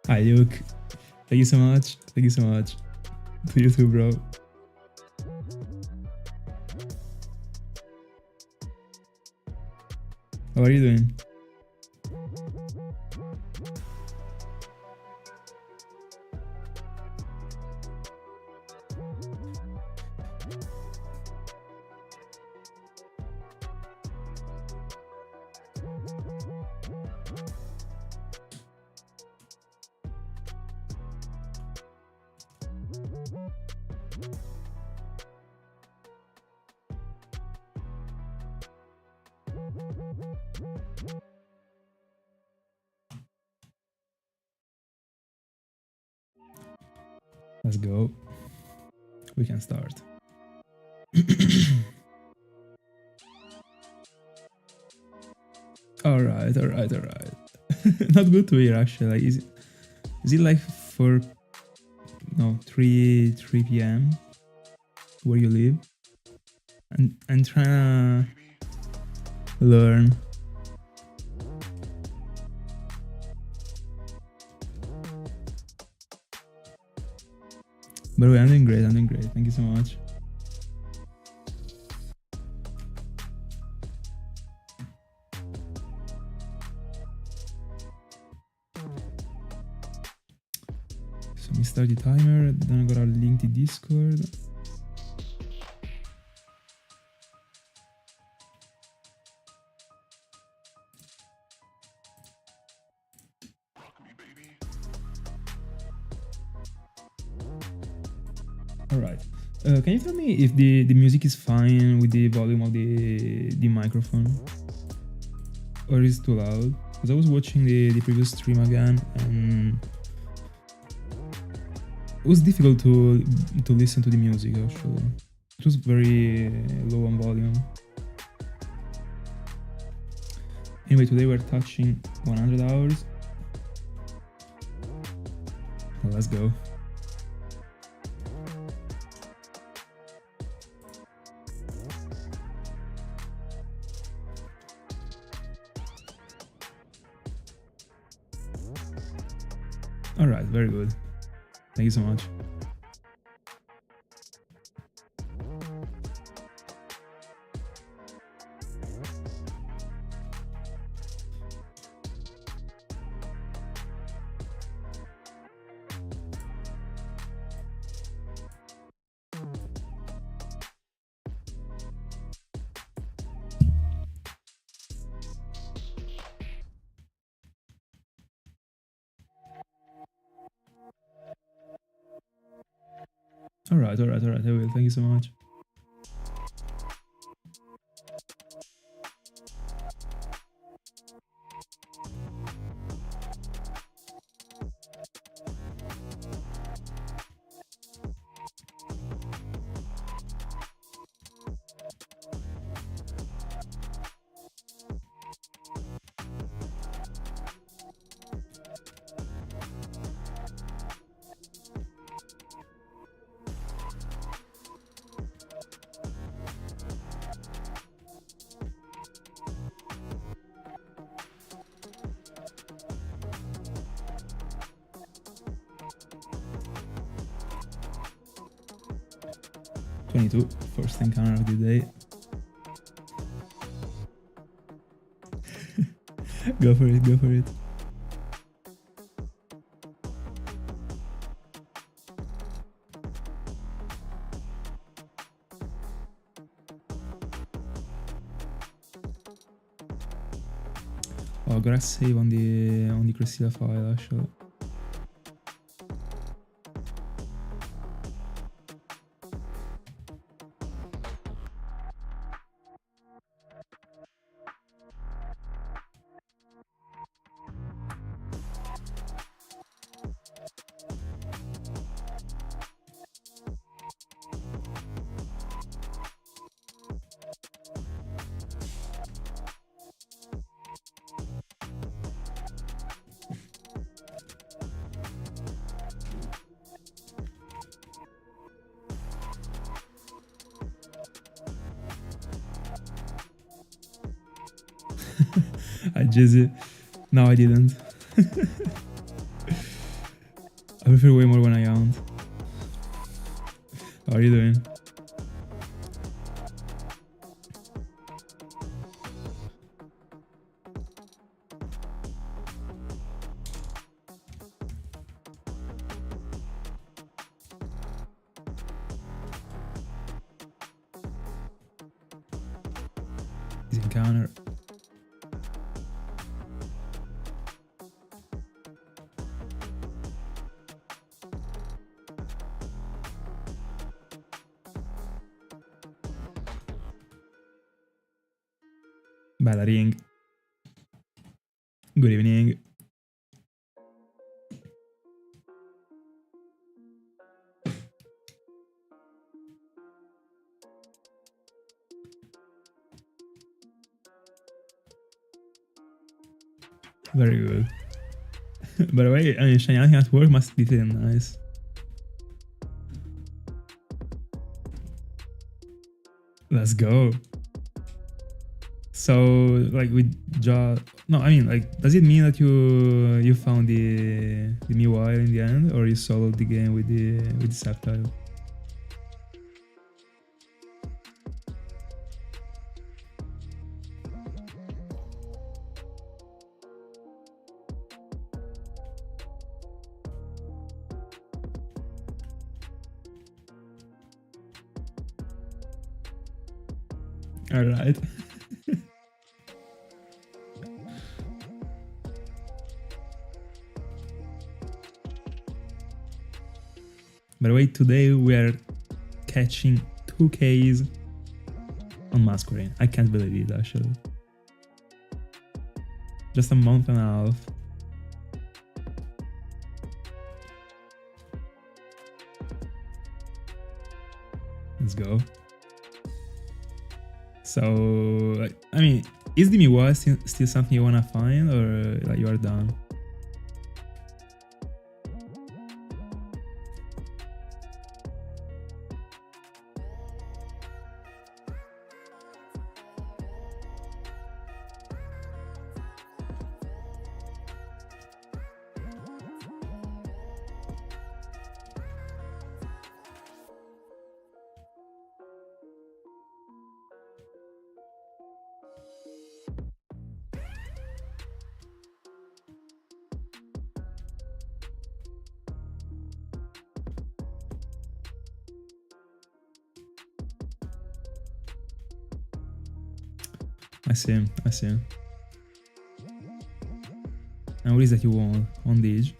Hi Luke, thank you so much. Thank you so much. To you too, bro. How are you doing? Let's go. We can start. Alright. Not good to hear actually. Like, is it like 3 p.m. where you live? And I'm trying to learn. By the way, I'm doing great. Thank you so much. So let me start the timer, then I gotta link the Discord. Alright. Can you tell me if the music is fine with the volume of the microphone? Or is it too loud? Because I was watching the previous stream again and it was difficult to listen to the music actually. It was very low on volume. Anyway, today we're touching 100 hours. Well, let's go. Alright, very good. Thank you so much. Alright, I will. Thank you so much. 22, first encounter of the day. Go for it, go for it. Oh, I gotta save on the Cresselia file actually. I jizzed. No, I didn't. I prefer way more when I count. How are you doing? Easy encounter. Bella ring. Good evening. Very good. By the way, I mean, Shiny at work must be feeling nice. Let's go. So, like, with Jaw... No, I mean, like, does it mean that you found the MIUI in the end, or you soloed the game with the subtitle? All right. By the way, today we are catching 2Ks on Masquerain. I can't believe it, actually. Just a month and a half. Let's go. So, like, I mean, is the MIUI still something you wanna find, or like you are done? I see, I see. And what is that you want on the edge?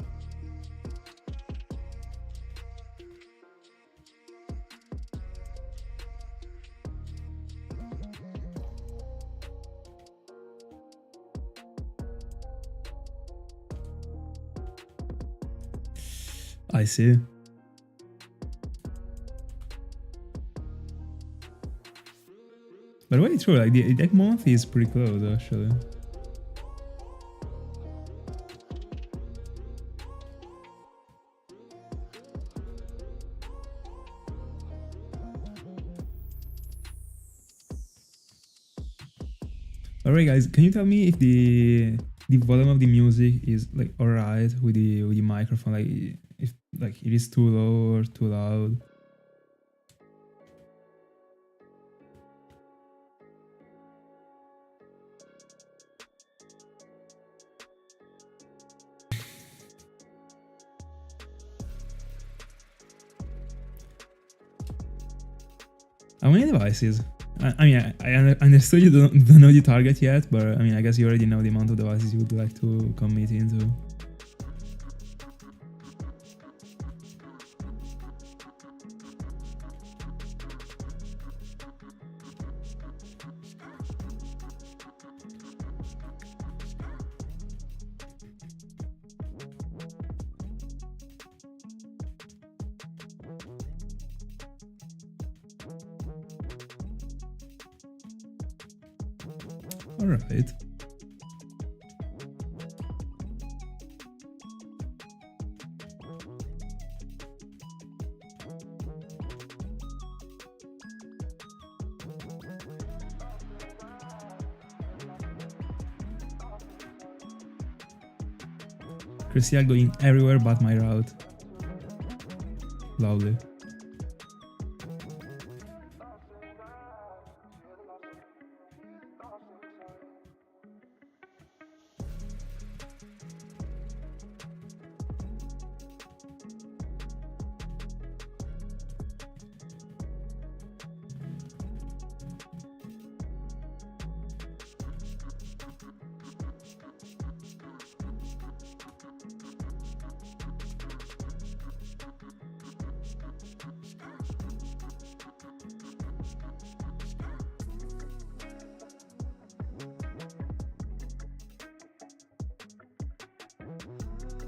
I see. By the way, true, like the deck month is pretty close actually. Alright guys, can you tell me if the volume of the music is like alright with the microphone, like if like it is too low or too loud? How many devices? I mean, I understood you don't know the target yet, but I mean, I guess you already know the amount of devices you would like to commit into. Alright. Cresselia going everywhere but my route. Lovely.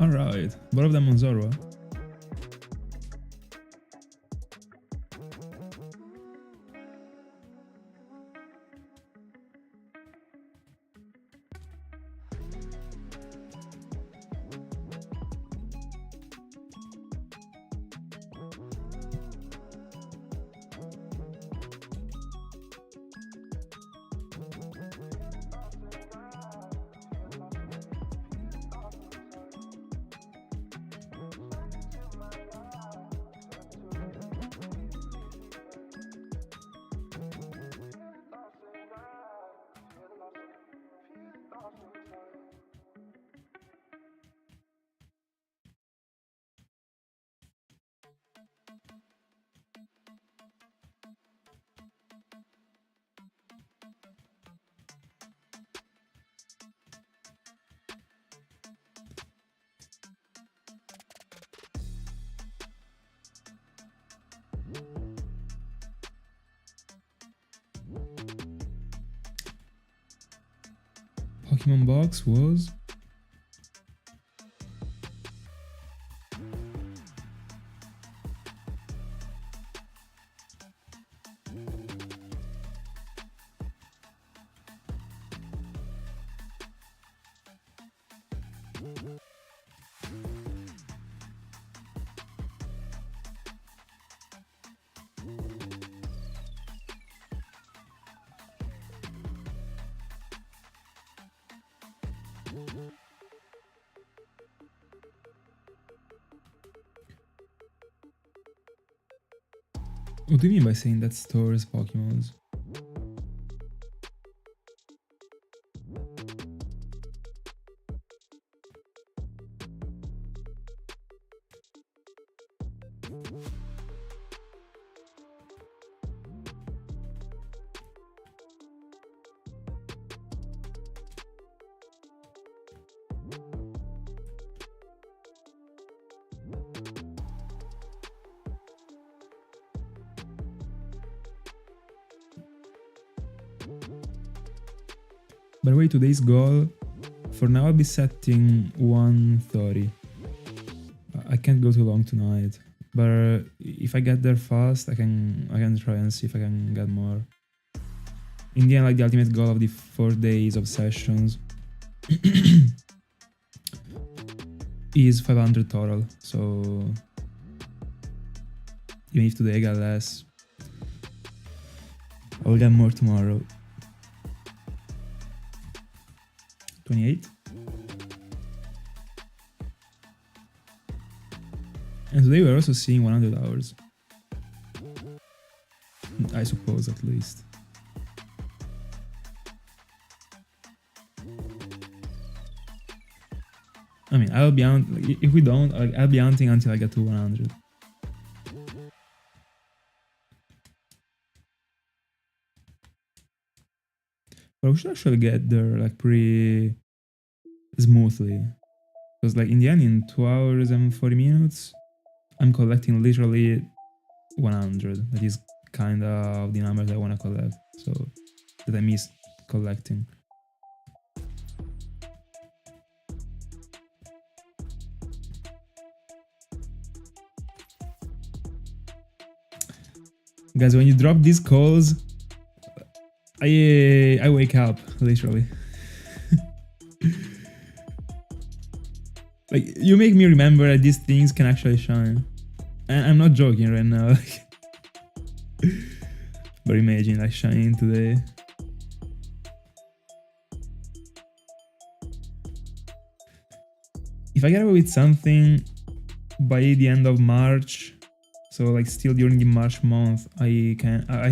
Alright, both of them on Zorua. Pokemon box was what do you mean by saying that stores Pokemons? By the way, today's goal, for now I'll be setting 1:30. I can't go too long tonight, but if I get there fast, I can try and see if I can get more. In the end, like the ultimate goal of the 4 days of sessions is 500 total, so even if today I got less, I will get more tomorrow. 28. And today we're also seeing 100 hours. I suppose, at least. I mean, I'll be out. If we don't, I'll be hunting until I get to 100. But we should actually get there like pretty smoothly. Because like in the end, in 2 hours and 40 minutes, I'm collecting literally 100. That is kind of the numbers I want to collect. So that I miss collecting. Guys, when you drop these calls, I wake up, literally. Like, you make me remember that these things can actually shine. And I'm not joking right now. But imagine like shining today. If I get away with something by the end of March, so like still during the March month, I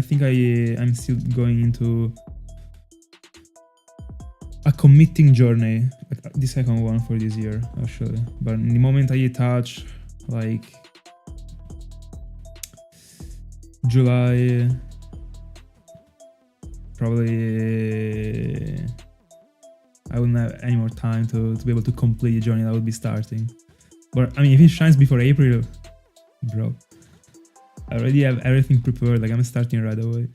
think I'm still going into a committing journey, like the second one for this year actually. But in the moment I touch like July, probably I wouldn't have any more time to be able to complete the journey that I would be starting. But I mean, if it shines before April, bro, I already have everything prepared, like I'm starting right away.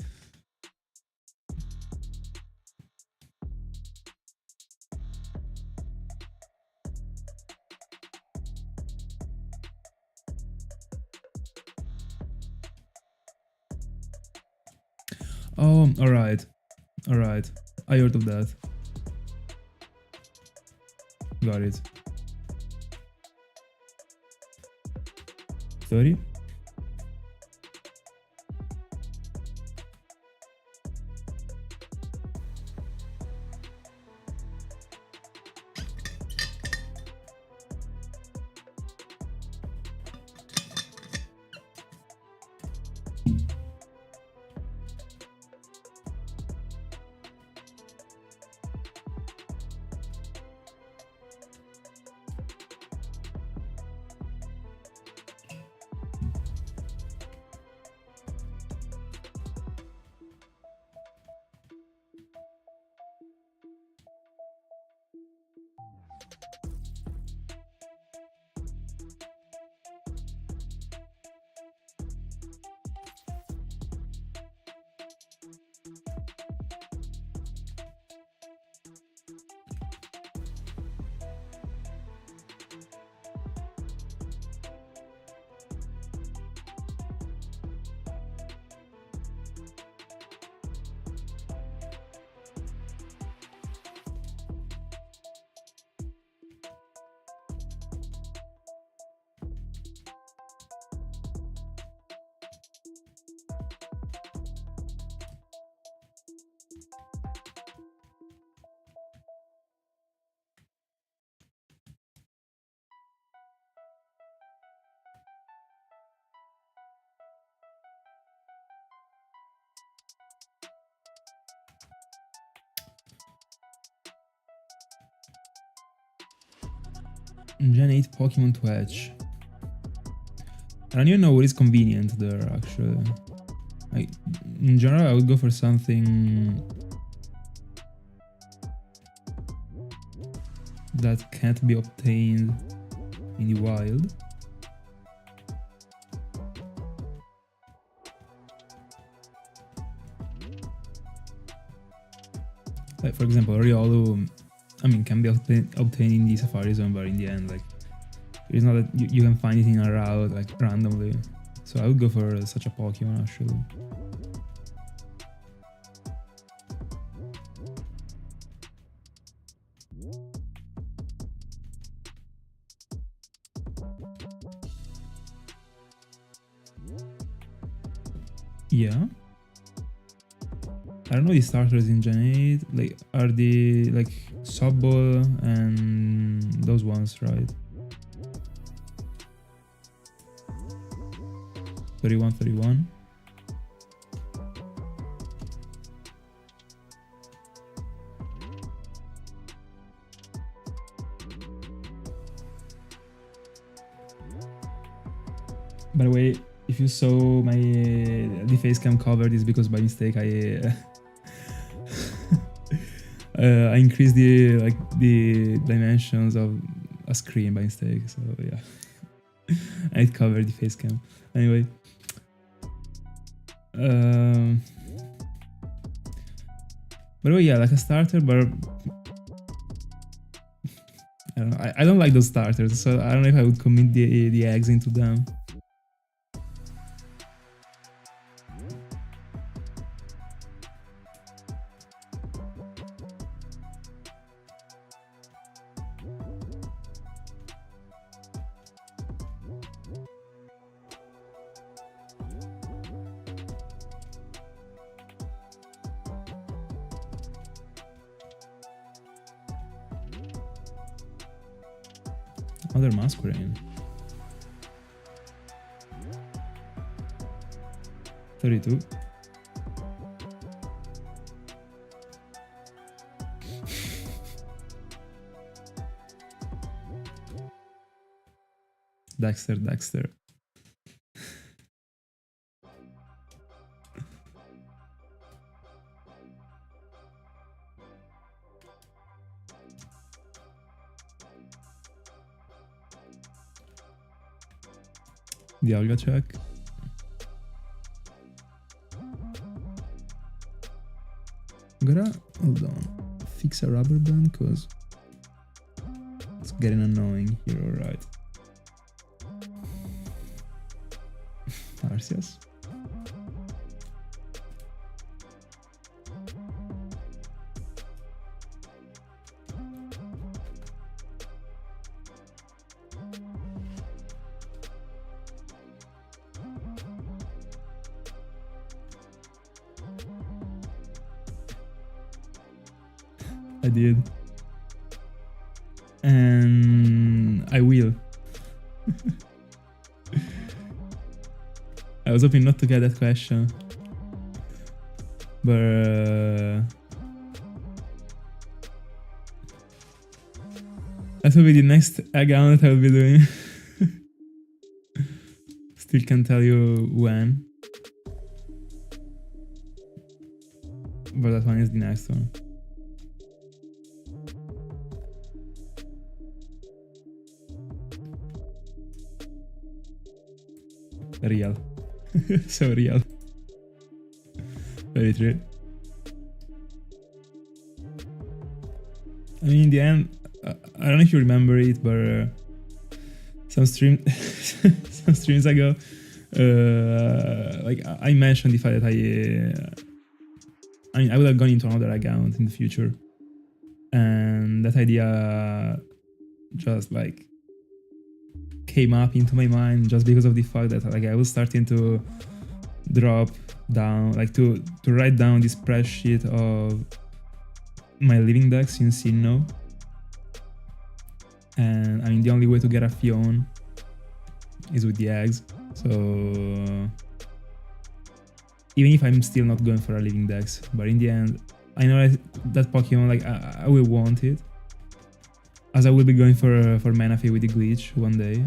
Oh, alright. Alright. I heard of that. Got it. 30? Gen 8 Pokemon to Edge. I don't even know what is convenient there actually. Like, in general I would go for something that can't be obtained in the wild. Like for example, Riolu, I mean, can be obtained in the Safari Zone, but in the end, like, it's not that you can find it in a route, like, randomly. So I would go for such a Pokemon, actually. Yeah. I don't know the starters in Gen 8, like, are the, like, Softball and those ones, right? 31. By the way, if you saw my the face cam covered, is because by mistake I I increased the dimensions of a screen by mistake. So yeah, and it covered the face cam. Anyway, by the way, yeah, like a starter, but I don't know. I don't like those starters, so I don't know if I would commit the eggs into them. Another Masquerain. 32. Dexter. Dialga check. I'm gonna hold on. Fix a rubber band because it's getting annoying here. Alright. Arceus. I did. And I will. I was hoping not to get that question. But that will be the next account that I will be doing. Still can't tell you when. But that one is the next one. Real. So real. Very true. I mean, in the end, I don't know if you remember it, but some streams ago, like I mentioned the fact that I mean, I would have gone into another account in the future, and that idea just like came up into my mind just because of the fact that like I was starting to drop down, like to write down this spreadsheet of my living decks in Sinjoh. And I mean, the only way to get a Fion is with the eggs. So even if I'm still not going for a living dex, but in the end, I know that Pokemon, like I will want it, as I will be going for Manaphy with the glitch one day.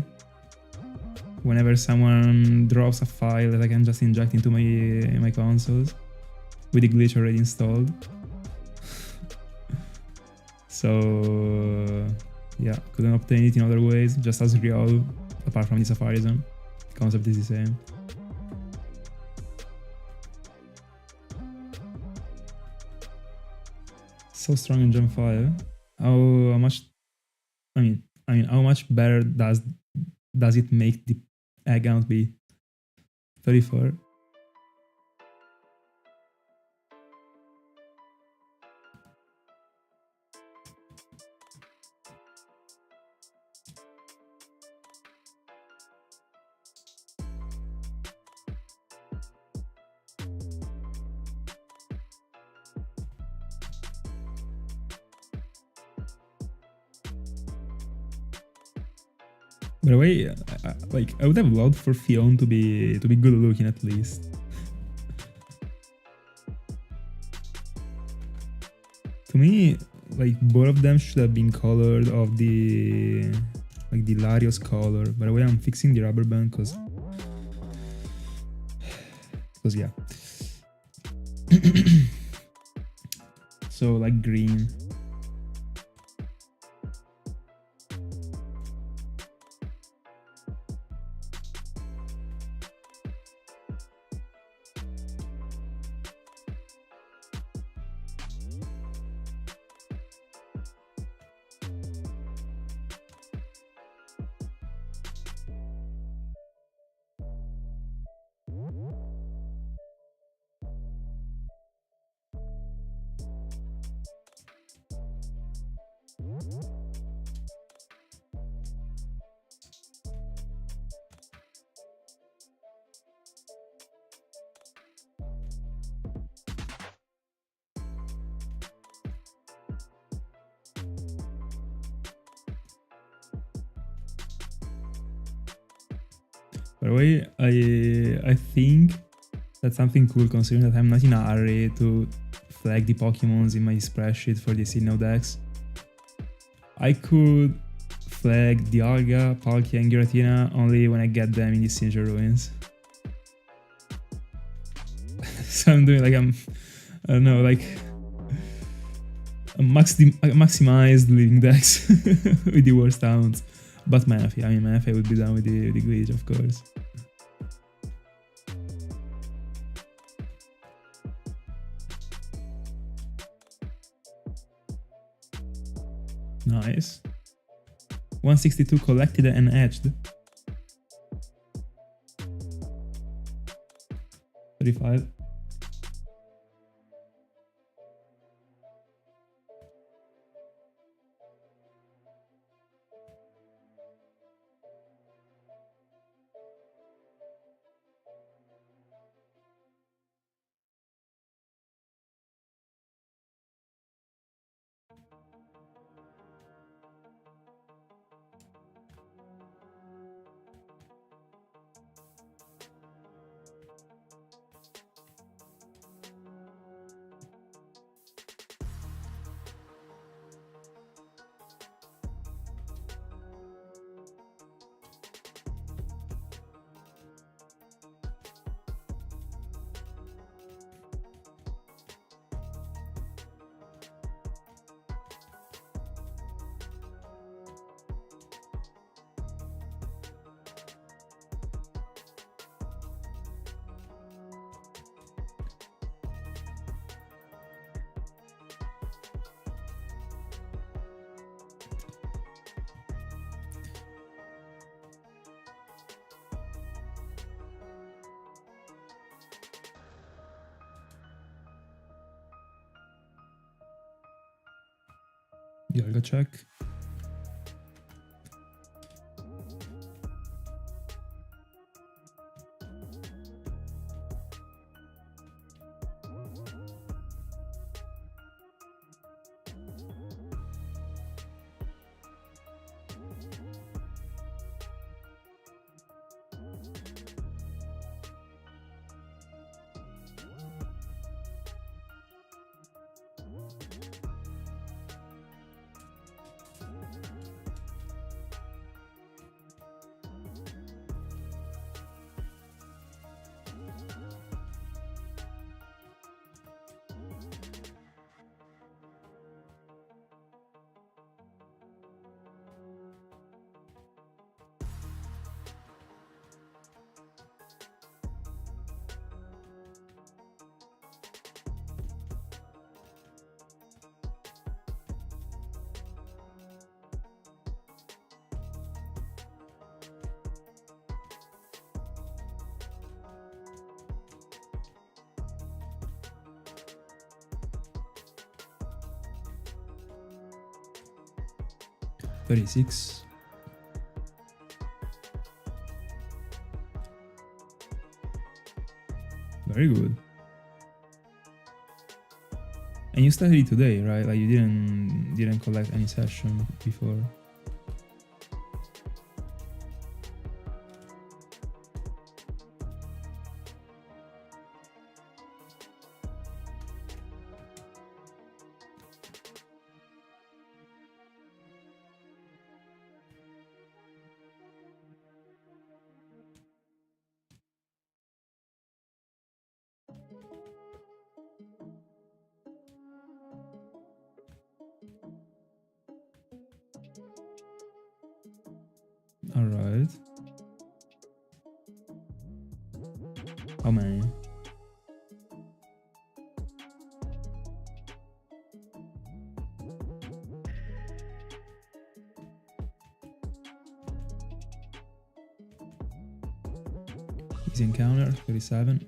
Whenever someone drops a file that I can just inject into my consoles with the glitch already installed. So yeah, couldn't obtain it in other ways, just as real, apart from the Safari Zone. The concept is the same. So strong in Gen 5. How much? I mean, how much better does it make the account be? 34. By the way, I would have loved for Fion to be good looking at least. To me, like both of them should have been colored of the Larios color. By the way, I'm fixing the rubber band because yeah. So like green. By the way, I think that's something cool considering that I'm not in a hurry to flag the Pokemons in my spreadsheet for the Sinjoh decks. I could flag Dialga, Palkia, and Giratina only when I get them in the Sinjoh ruins. So I'm doing like I don't know, like a maximized living decks with the worst sounds. But Manaphy, I mean Manaphy would be done with the glitch, of course. Nice. 162 collected and edged. 35. Dialga check. $36. Very good. And you started it today, right? Like you didn't collect any session before. Alright. How many? Easy encounter, 37.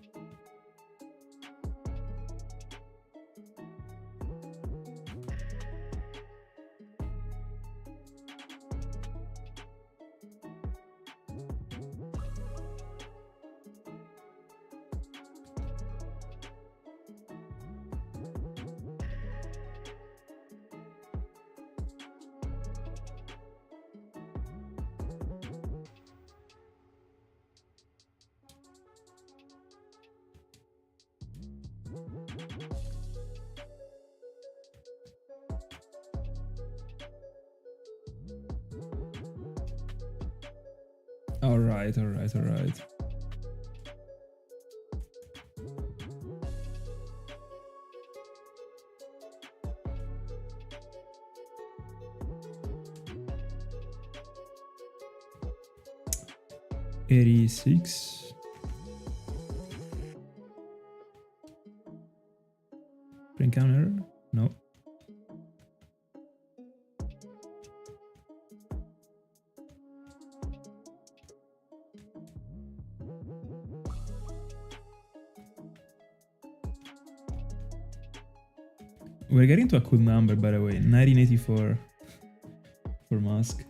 Alright. 86. Encounter? No. We're getting to a cool number, by the way. 1984 for Mask.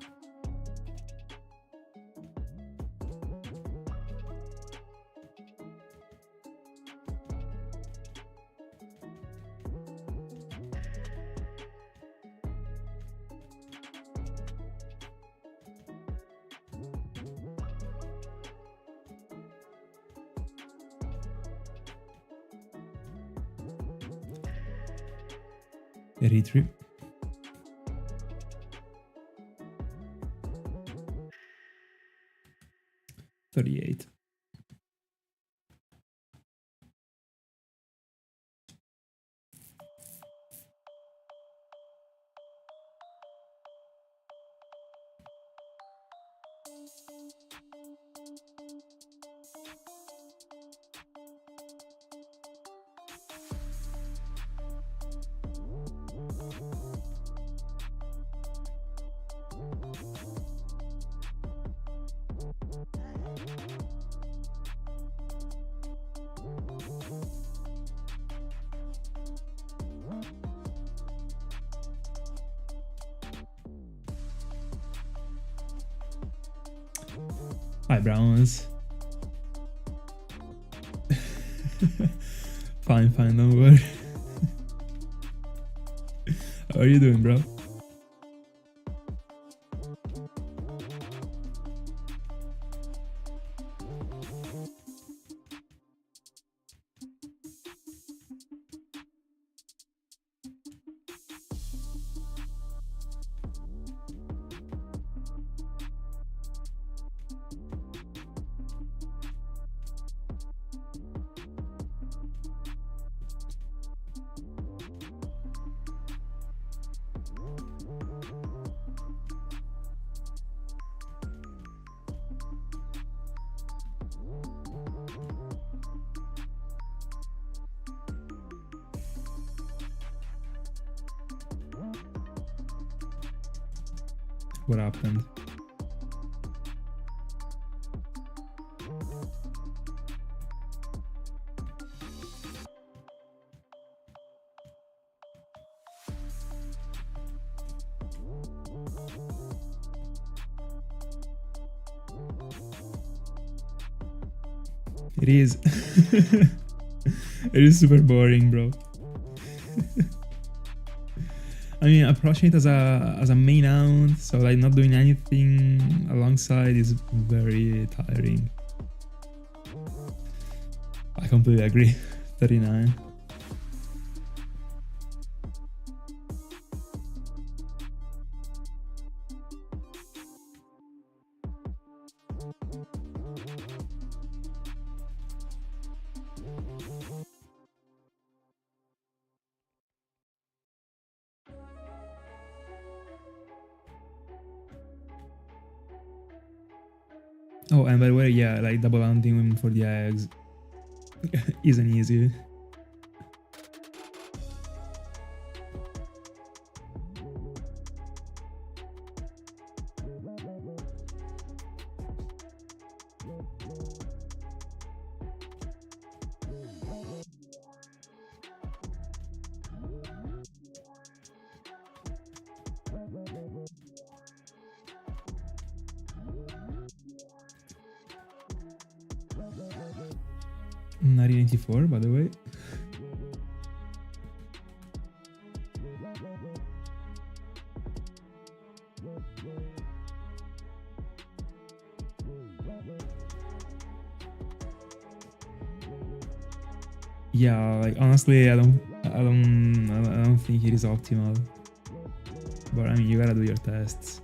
Eritrea. 38. Hi, Browns. Fine, don't worry. How are you doing, bro? What happened? It is. It is super boring, bro. I mean, approaching it as a main out, so like not doing anything alongside is very tiring. I completely agree. 39. Oh, and by the way, yeah, like double hunting for the eggs isn't easy. $19.84, by the way. Yeah, like honestly, I don't think it is optimal. But I mean, you gotta do your tests.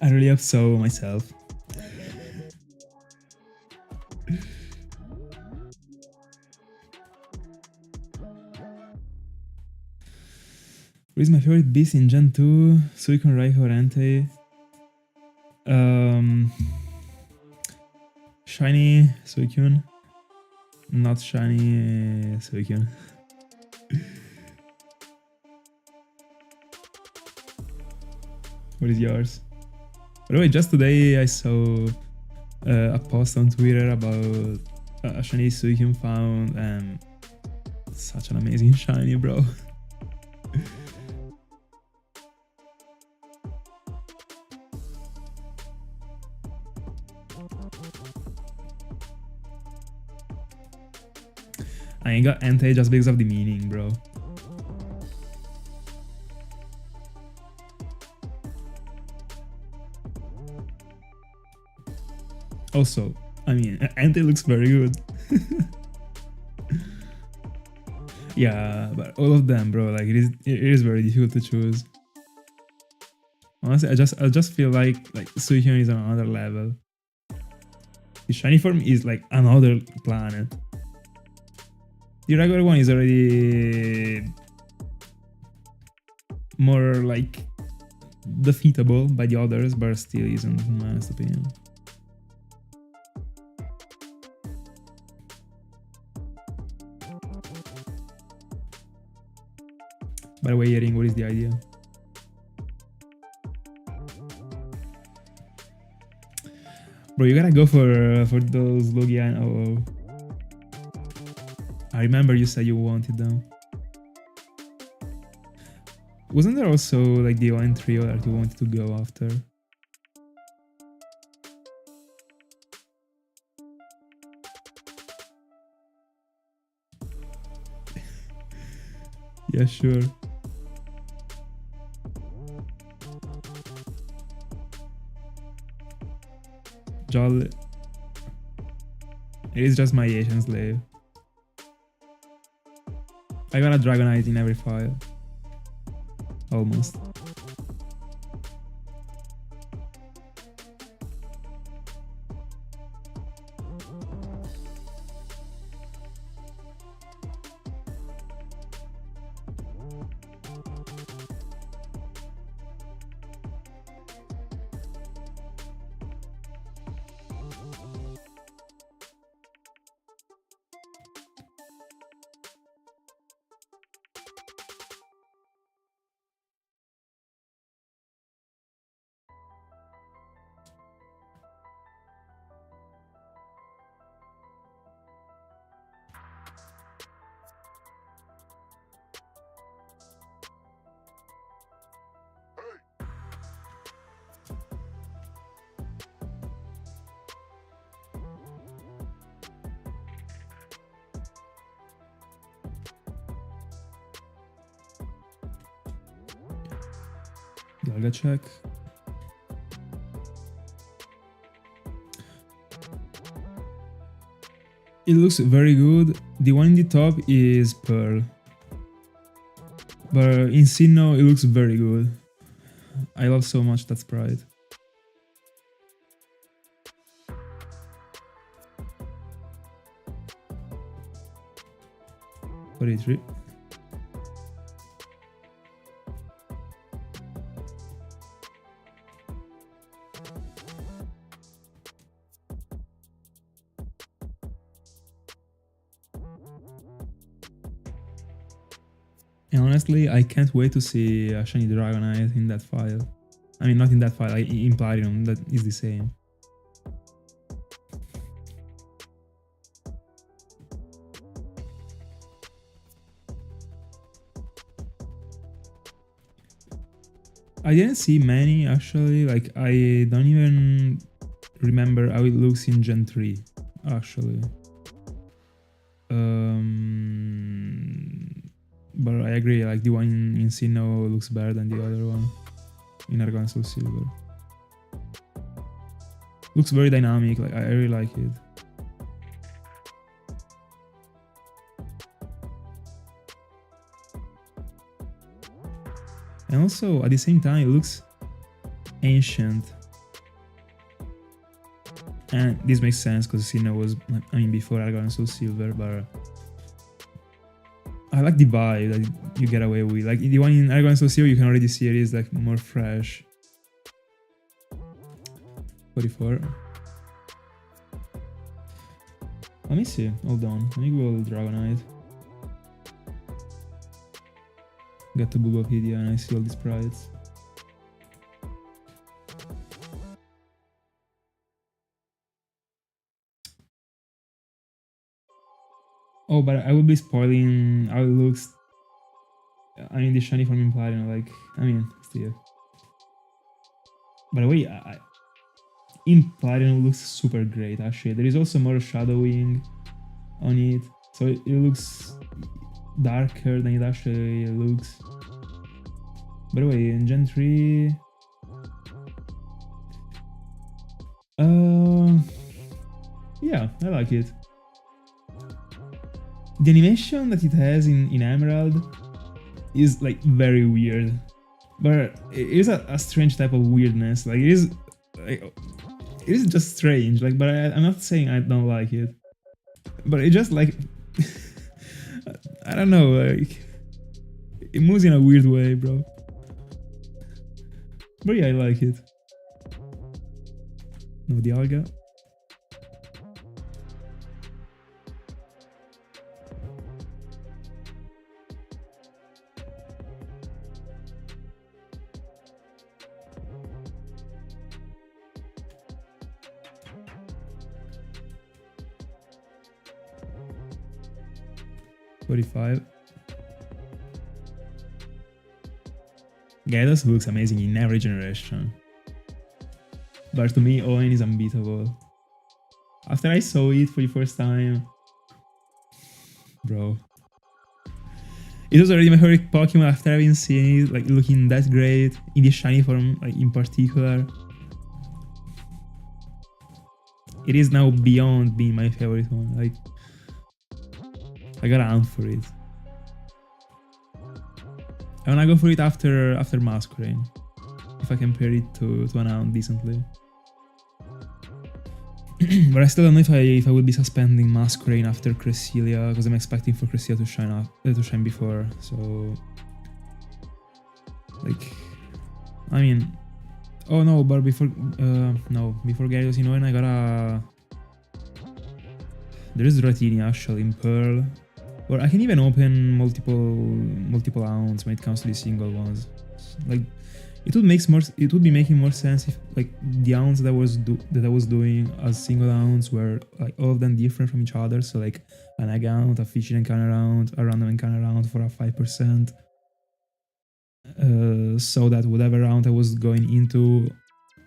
I really hope so myself. What is my favorite beast in Gen 2? Suicune, Raikou, Entei. Shiny Suicune. Not shiny Suicune. What is yours? By the way, just today I saw a post on Twitter about a shiny Suicune found, and such an amazing shiny, bro. I got Entei just because of the meaning, bro. Also, I mean, Entei looks very good. Yeah, but all of them, bro, like it is very difficult to choose. Honestly, I just feel like Suicune is on another level. The shiny form is like another planet. The regular one is already more like defeatable by the others, but still isn't, in my honest opinion. By the way, Yering, what is the idea? Bro, you gotta go for those Logia and OO. I remember you said you wanted them. Wasn't there also like the ON trio that you wanted to go after? Yeah, sure. Jolly. It is just my Asian slave. I got a Dragonite in every file. Almost. Dialga check. It looks very good. The one in the top is Pearl. But in Sinnoh, it looks very good. I love so much that sprite. $43. And honestly, I can't wait to see a Shiny Dragonite in that file. I mean, not in that file, in Platinum, that is the same. I didn't see many, actually. Like, I don't even remember how it looks in Gen 3, actually. But I agree, like the one in Sinnoh looks better than the other one in Argon Soulsilver. Looks very dynamic, like I really like it. And also, at the same time, it looks ancient. And this makes sense because Sinnoh was, I mean, before Argon Soulsilver, but I like the vibe that you get away with. Like the one in Argon Soulsilver, you can already see it is like more fresh. 44. Let me see. Hold on. Let me Google Dragonite. Get to Bulbapedia and I see all the sprites. Oh, but I will be spoiling how it looks. I mean, the shiny form in Platinum, like, I mean, still. By the way, in Platinum it looks super great, actually. There is also more shadowing on it, so it looks darker than it actually looks. By the way, in Gen 3... yeah, I like it. The animation that it has in Emerald is like very weird, but it is a strange type of weirdness. Like it is just strange. Like, but I'm not saying I don't like it, but it just like I don't know. Like it moves in a weird way, bro. But yeah, I like it. No Dialga. $45. Gyarados looks amazing in every generation, but to me Owen is unbeatable. After I saw it for the first time, bro, it was already my favorite Pokemon after having seen it, like looking that great in the shiny form, like in particular. It is now beyond being my favorite one. Like I gotta hunt for it. I wanna go for it after Masquerain, if I compare it to an Hound decently. But I still don't know if I would be suspending Masquerain after Cresselia, because I'm expecting for Cresselia to shine before. So, like, I mean, oh no, but before Gyarados, you know, and I gotta. There is Dratini actually in Pearl. Or I can even open multiple Hounds when it comes to the single ones. Like, it would be making more sense if like the Hounds that I was doing as single Hounds were like all of them different from each other. So like an Egg Hound, a Fishing Encounter Hound, a Random Encounter Hound for a 5%. So that whatever round I was going into,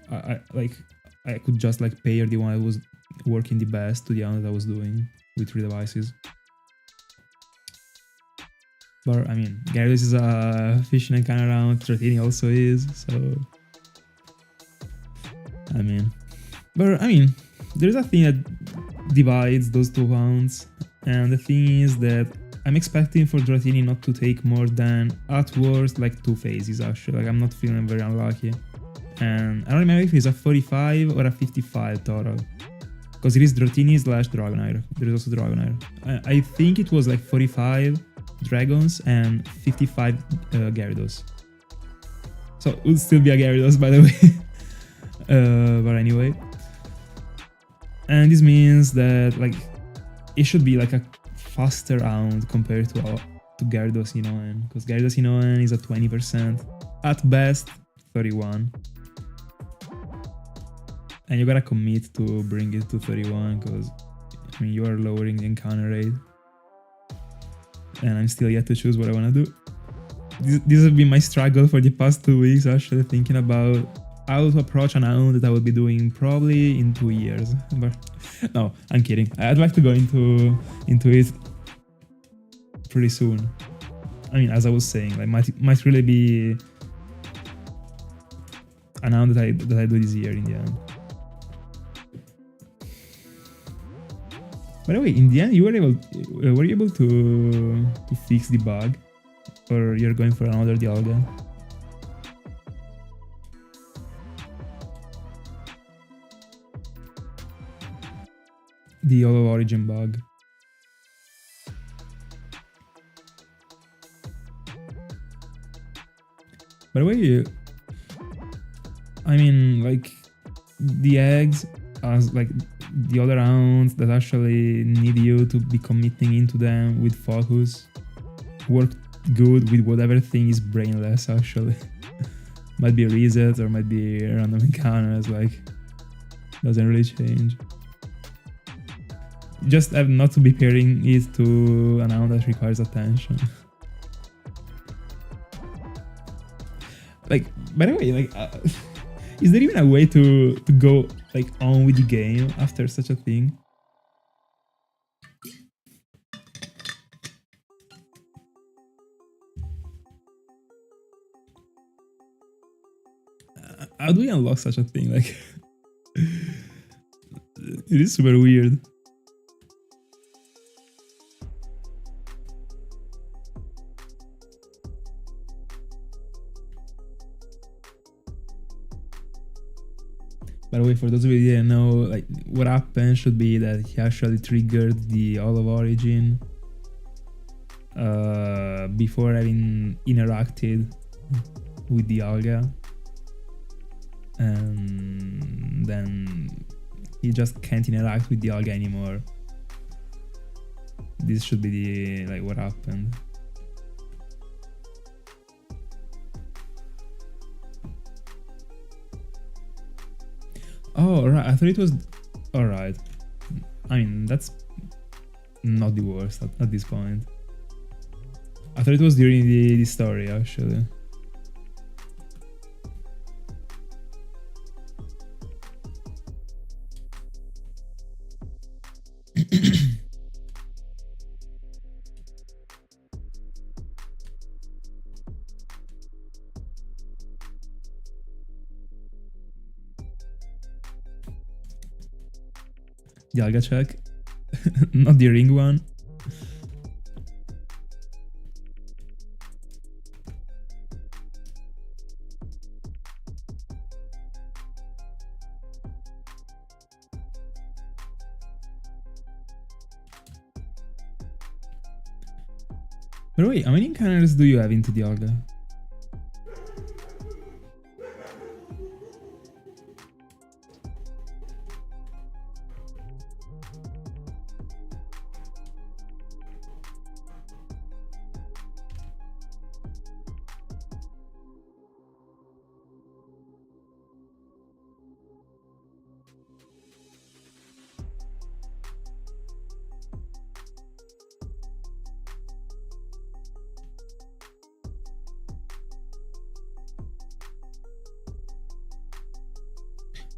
I could just like pair the one that was working the best to the round that I was doing with 3 devices. But I mean, Gyarados is a fishing kind of round. Dratini also is. So I mean, there's a thing that divides those two rounds, and the thing is that I'm expecting for Dratini not to take more than, at worst, like 2 phases actually. Like, I'm not feeling very unlucky. And I don't remember if it's a 45 or a 55 total. Because it is Dratini / Dragonite. There is also Dragonite. I think it was like 45 Dragons and 55 Gyarados. So it would still be a Gyarados, by the way. But anyway. And this means that like it should be like a faster round compared to Gyarados Inouen, because Gyarados Inouen is at 20%, at best 31, and you gotta commit to bring it to 31, because I mean you are lowering the encounter rate, and I'm still yet to choose what I wanna do. This has been my struggle for the past 2 weeks, actually, thinking about how to approach an round that I will be doing probably in 2 years. But no, I'm kidding. I'd like to go into it pretty soon. I mean, as I was saying, like might really be an round that I do this year in the end. By the way, in the end, were you able to fix the bug, or you're going for another Dialga? The All of Origin bug. By the way, I mean, like, the eggs, as like the other rounds that actually need you to be committing into them with focus, work good with whatever thing is brainless, actually. Might be reset or might be random encounters, like, doesn't really change. Just have not to be pairing it to an round that requires attention. Like, by the way, like, is there even a way to go like on with the game after such a thing? How do we unlock such a thing? Like, it is super weird. By the way, for those of you who didn't know, like, what happened should be that he actually triggered the All of Origin before having interacted with the Dialga, and then he just can't interact with the Dialga anymore. This should be the, like, what happened. Oh, right. I thought it was... Alright. I mean, that's not the worst at this point. I thought it was during the story, actually. Dialga check. Not the ring one. But wait, how many encounters do you have into Dialga?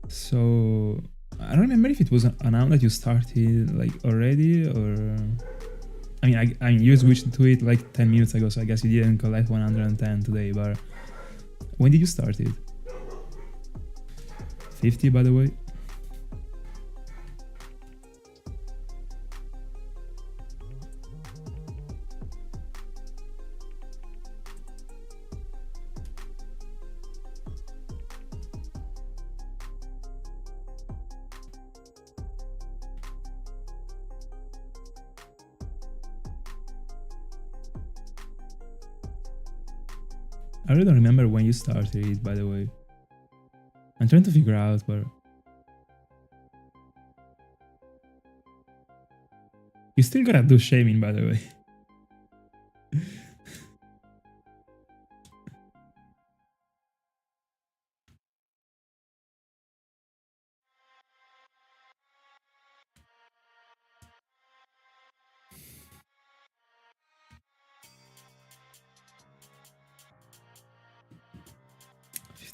So I don't remember if it was an round that you started like already, or I mean, you switched to it like 10 minutes ago, so I guess you didn't collect 110 today, but when did you start it? 50, by the way? I really don't remember when you started it, by the way. I'm trying to figure out, but... You still gotta do shaming, by the way.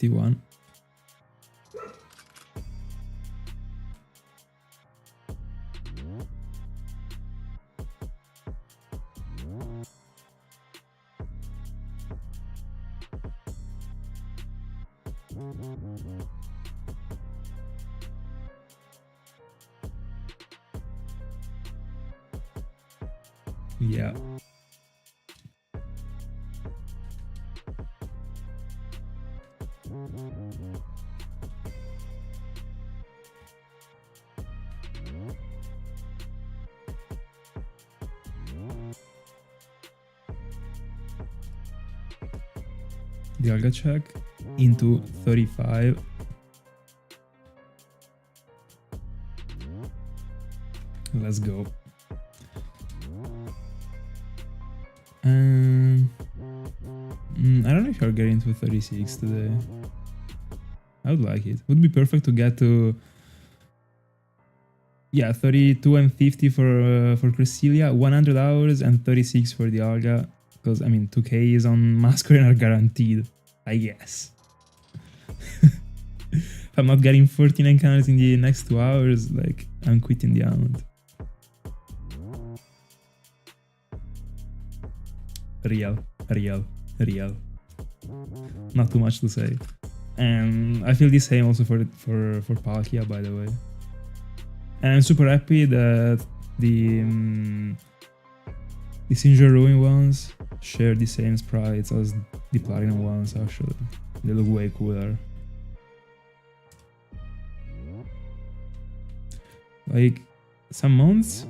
$51. Yeah. Dialga check into 35. Let's go. I don't know if you're getting to 36 today. I would like it. Would be perfect to get to 32 and 50 for Cresselia, 100 hours and 36 for Dialga. Because I mean 2Ks on Masquerain are guaranteed, I guess. If I'm not getting 14 encounters in the next 2 hours, like I'm quitting the account. Real. Not too much to say. And I feel the same also for Palkia, by the way. And I'm super happy that the Sinjoh Ruin ones share the same sprites as the Platinum ones, actually. They look way cooler. Like, some months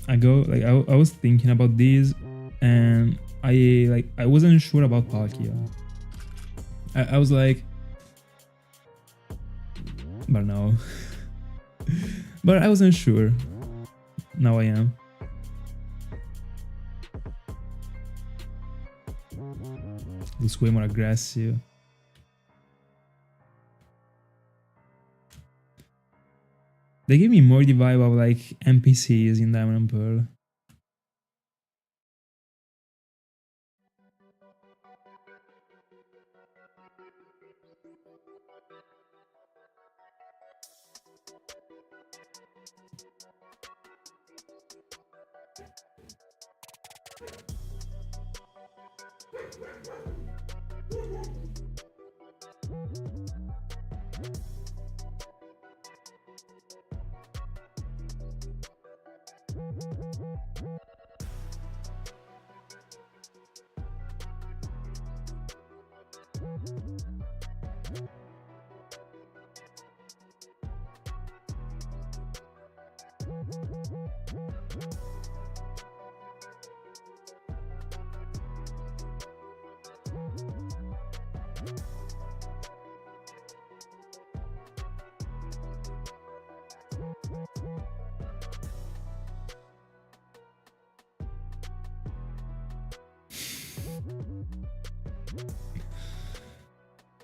ago, like I was thinking about these, and I wasn't sure about Palkia. I was like, but no. But I wasn't sure. Now I am. Looks way more aggressive. They give me more the vibe of like NPCs in Diamond and Pearl.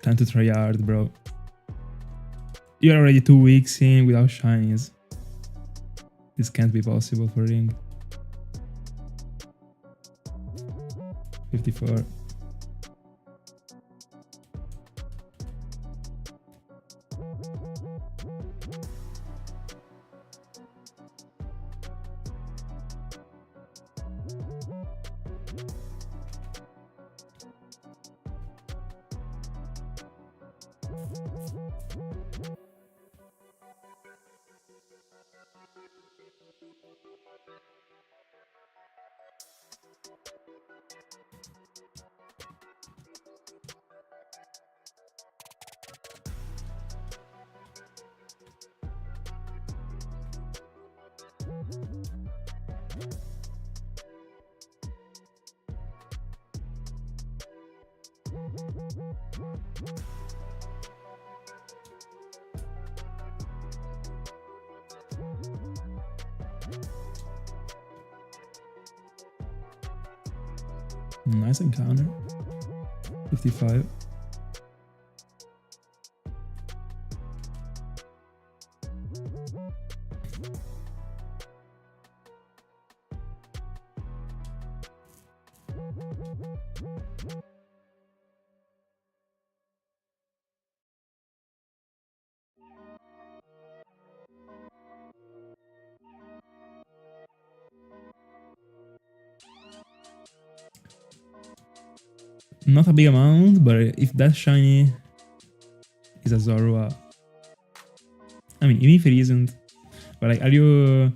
Time to try hard, bro. You're already 2 weeks in without shinies. This can't be possible for Ring. 54. Nice encounter. 55. Not a big amount, but if that shiny is a Zorua, I mean, even if it isn't, but like, are you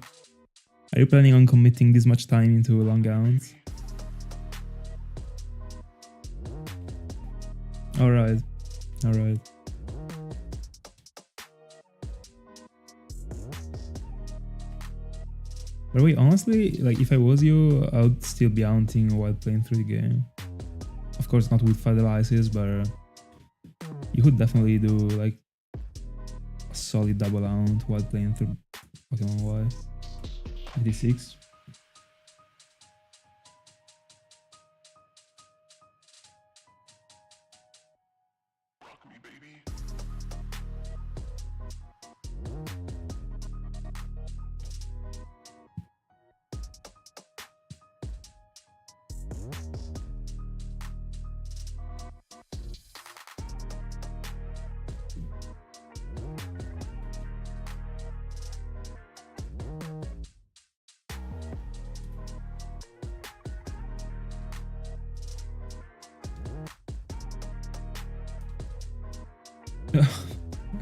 planning on committing this much time into long gowns? All right. But wait, honestly, like if I was you, I would still be hunting while playing through the game. Of course, not with 5 devices, but you could definitely do like a solid double hunt while playing through Pokemon Y. 56.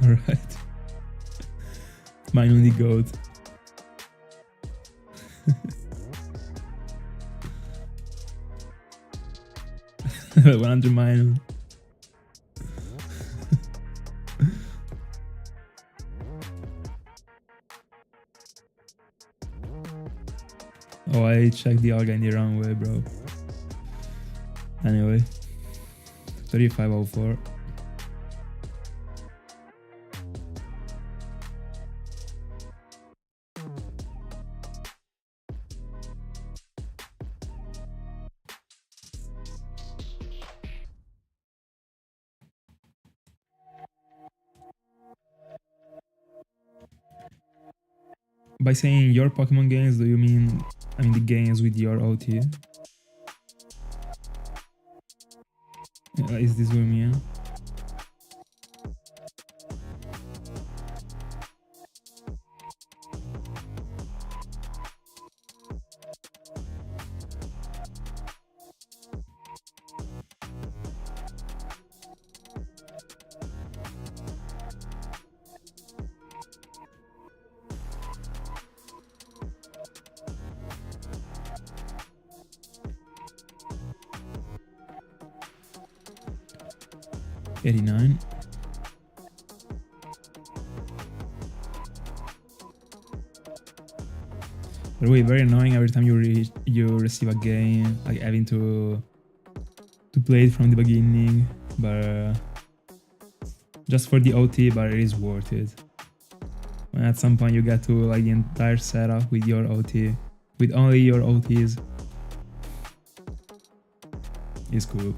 Alright. Mine only goat. One under mine. Oh, I checked the Dialga in the wrong way, bro. Anyway, 3504. By saying your Pokemon games, do you mean, the games with your OT? Is this what you mean? $89. By the way, very annoying every time you receive a game, like having to play it from the beginning, but just for the OT, but it is worth it. When at some point you get to like the entire setup with your OT, with only your OTs, it's cool.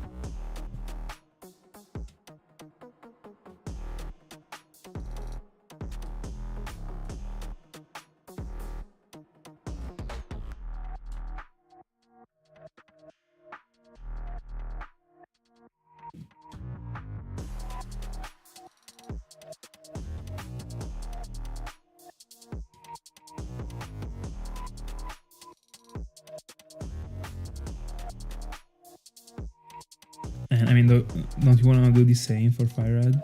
And I mean, don't you want to do the same for Fire Red?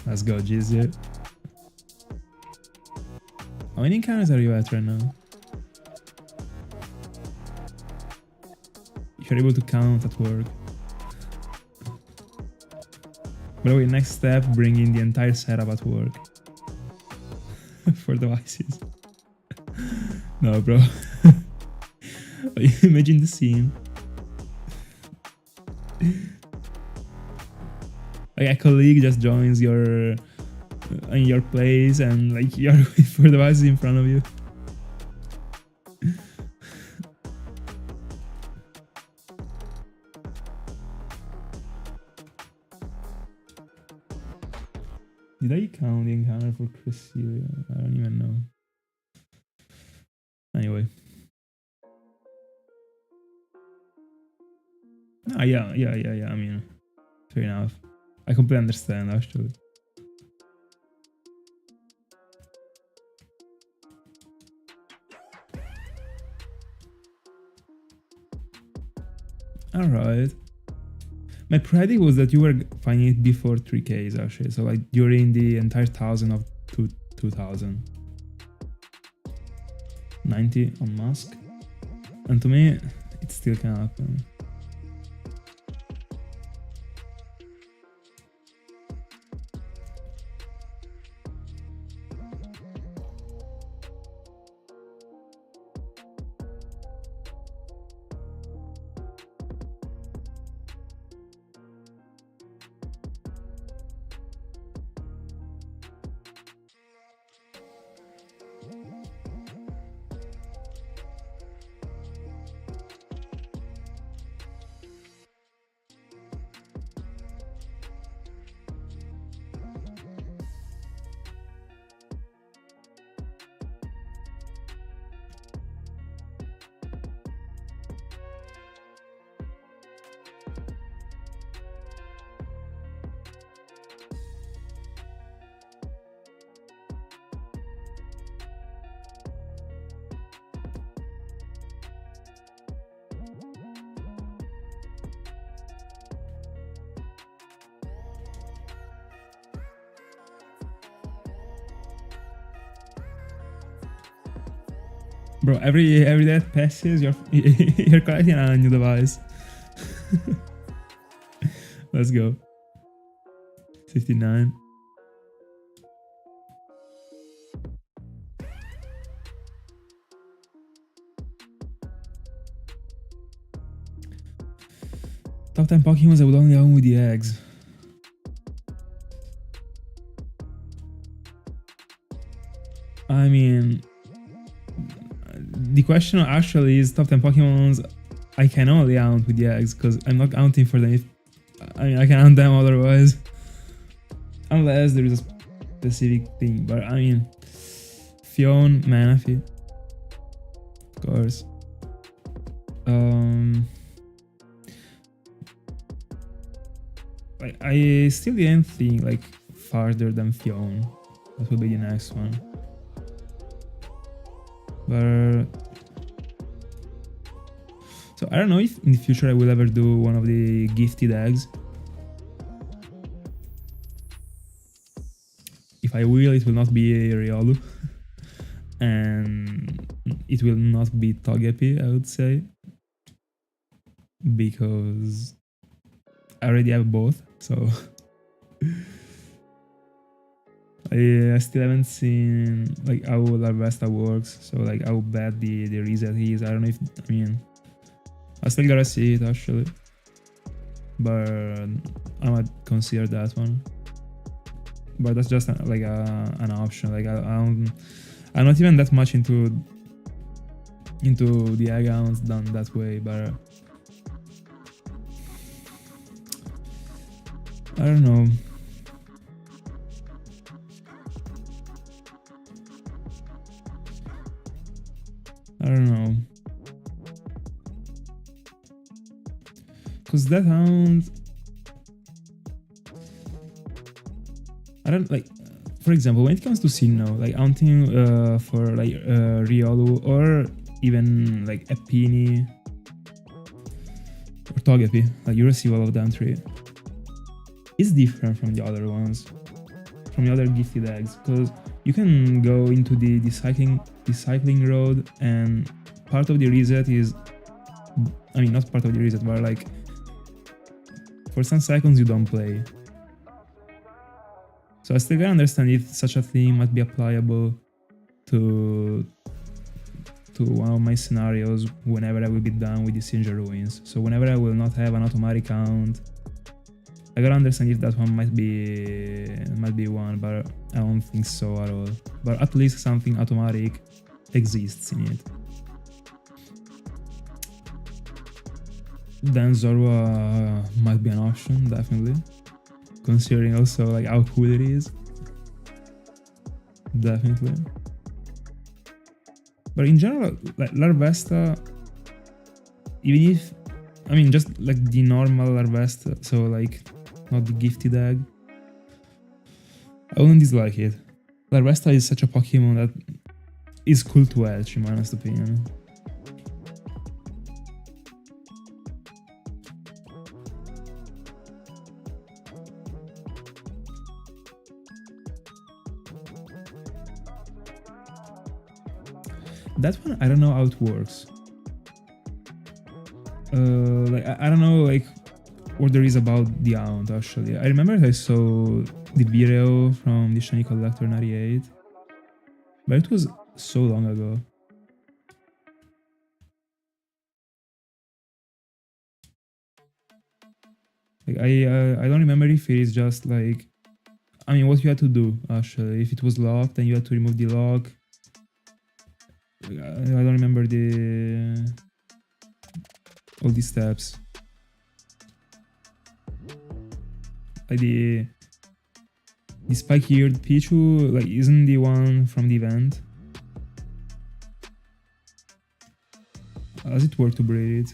Let's go, Jizzy. How many encounters are you at right now? you're able to count at work. By the way, next step, bring in the entire setup at work. For devices. No, bro. Imagine the scene. Like a colleague just joins your in your place and like you're with 4 devices in front of you. Did I count the encounter for Cresselia? I don't even know. Anyway. Ah, yeah. I mean, fair enough. I completely understand, actually. Alright. My predict was that you were finding it before 3Ks, actually. So, like, during the entire 1000 of 2000. 90 on Mask. And to me, it still can happen. Bro, every day that passes, you're collecting a new device. Let's go. 59. Top 10 Pokemon I would only own with the eggs. I mean, the question actually is top 10 Pokemons I can only hunt with the eggs, because I'm not hunting for them. I mean, I can hunt them otherwise. Unless there is a specific thing. But I mean, Fion, Manaphy. Of course. I still didn't think like farther than Fion. That will be the next one. But so I don't know if in the future I will ever do one of the gifted eggs. If I will, it will not be a Riolu. And it will not be Togepi, I would say. Because I already have both, so I still haven't seen like how Larvesta works, so like how bad the reset is. I don't know if, I mean, I still gotta see it actually, but I might consider that one. But that's just like an option. Like I'm not even that much into the egg hounds done that way, but I don't know. Cause that hound, I don't like. For example, when it comes to Sinjoh, like hunting for like Riolu or even like Epini or Togepi, like you receive all of them three. It's different from the other ones, from the other gifted eggs, because you can go into the cycling road, and part of the reset is I mean, not part of the reset, but like for some seconds you don't play. So I still can understand if such a thing might be applicable to one of my scenarios whenever I will be done with the Sinjoh ruins. So whenever I will not have an automatic count, I gotta understand if that one might be one, but I don't think so at all. But at least something automatic exists in it. Then Zorua might be an option, definitely. Considering also like how cool it is. Definitely. But in general, like Larvesta, even if, I mean, just like the normal Larvesta, so like not the gifted egg, I wouldn't dislike it. Larvesta is such a Pokemon that is cool to hatch, in my honest opinion. That one, I don't know how it works. Like I don't know like what there is about the Hound actually. I remember I saw the video from the Shiny Collector 98, but it was so long ago. Like I don't remember if it is just like, I mean, what you had to do actually. If it was locked, then you had to remove the lock. I don't remember all these steps. Like the spike-eared Pichu, like, isn't the one from the event? How does it work to breed it?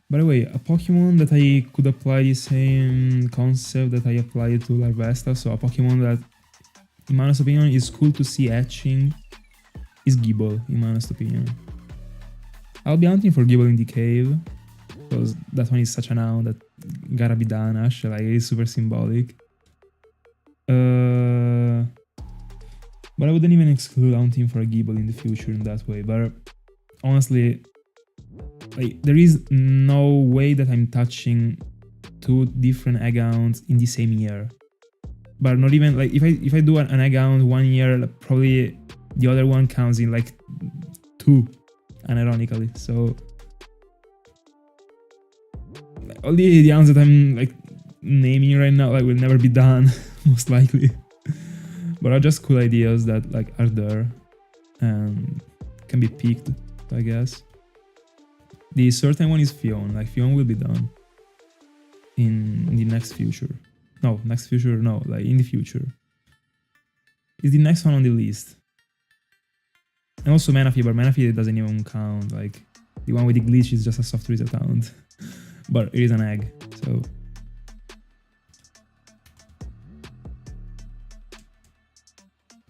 By the way, a Pokemon that I could apply the same concept that I applied to Larvesta, so a Pokemon that, in my honest opinion, is cool to see hatching, is Gible, in my honest opinion. I'll be hunting for Gible in the cave, because that one is such a noun that gotta be done, actually, like, it's super symbolic. But I wouldn't even exclude hunting for a Gible in the future in that way, but honestly, like, there is no way that I'm touching two different egg hounds in the same year. But not even, like, if I do an egg hound 1 year, like, probably the other one counts in like 2, unironically. So like, all the hounds that I'm like naming right now, like, will never be done, most likely. But are just cool ideas that like are there and can be picked, I guess. The certain one is Fion. Like, Fion will be done in the next future. No, next future, no, like in the future. It's the next one on the list. And also Manaphy, but Manaphy doesn't even count. Like, the one with the glitch is just a soft reset count. But it is an egg, so.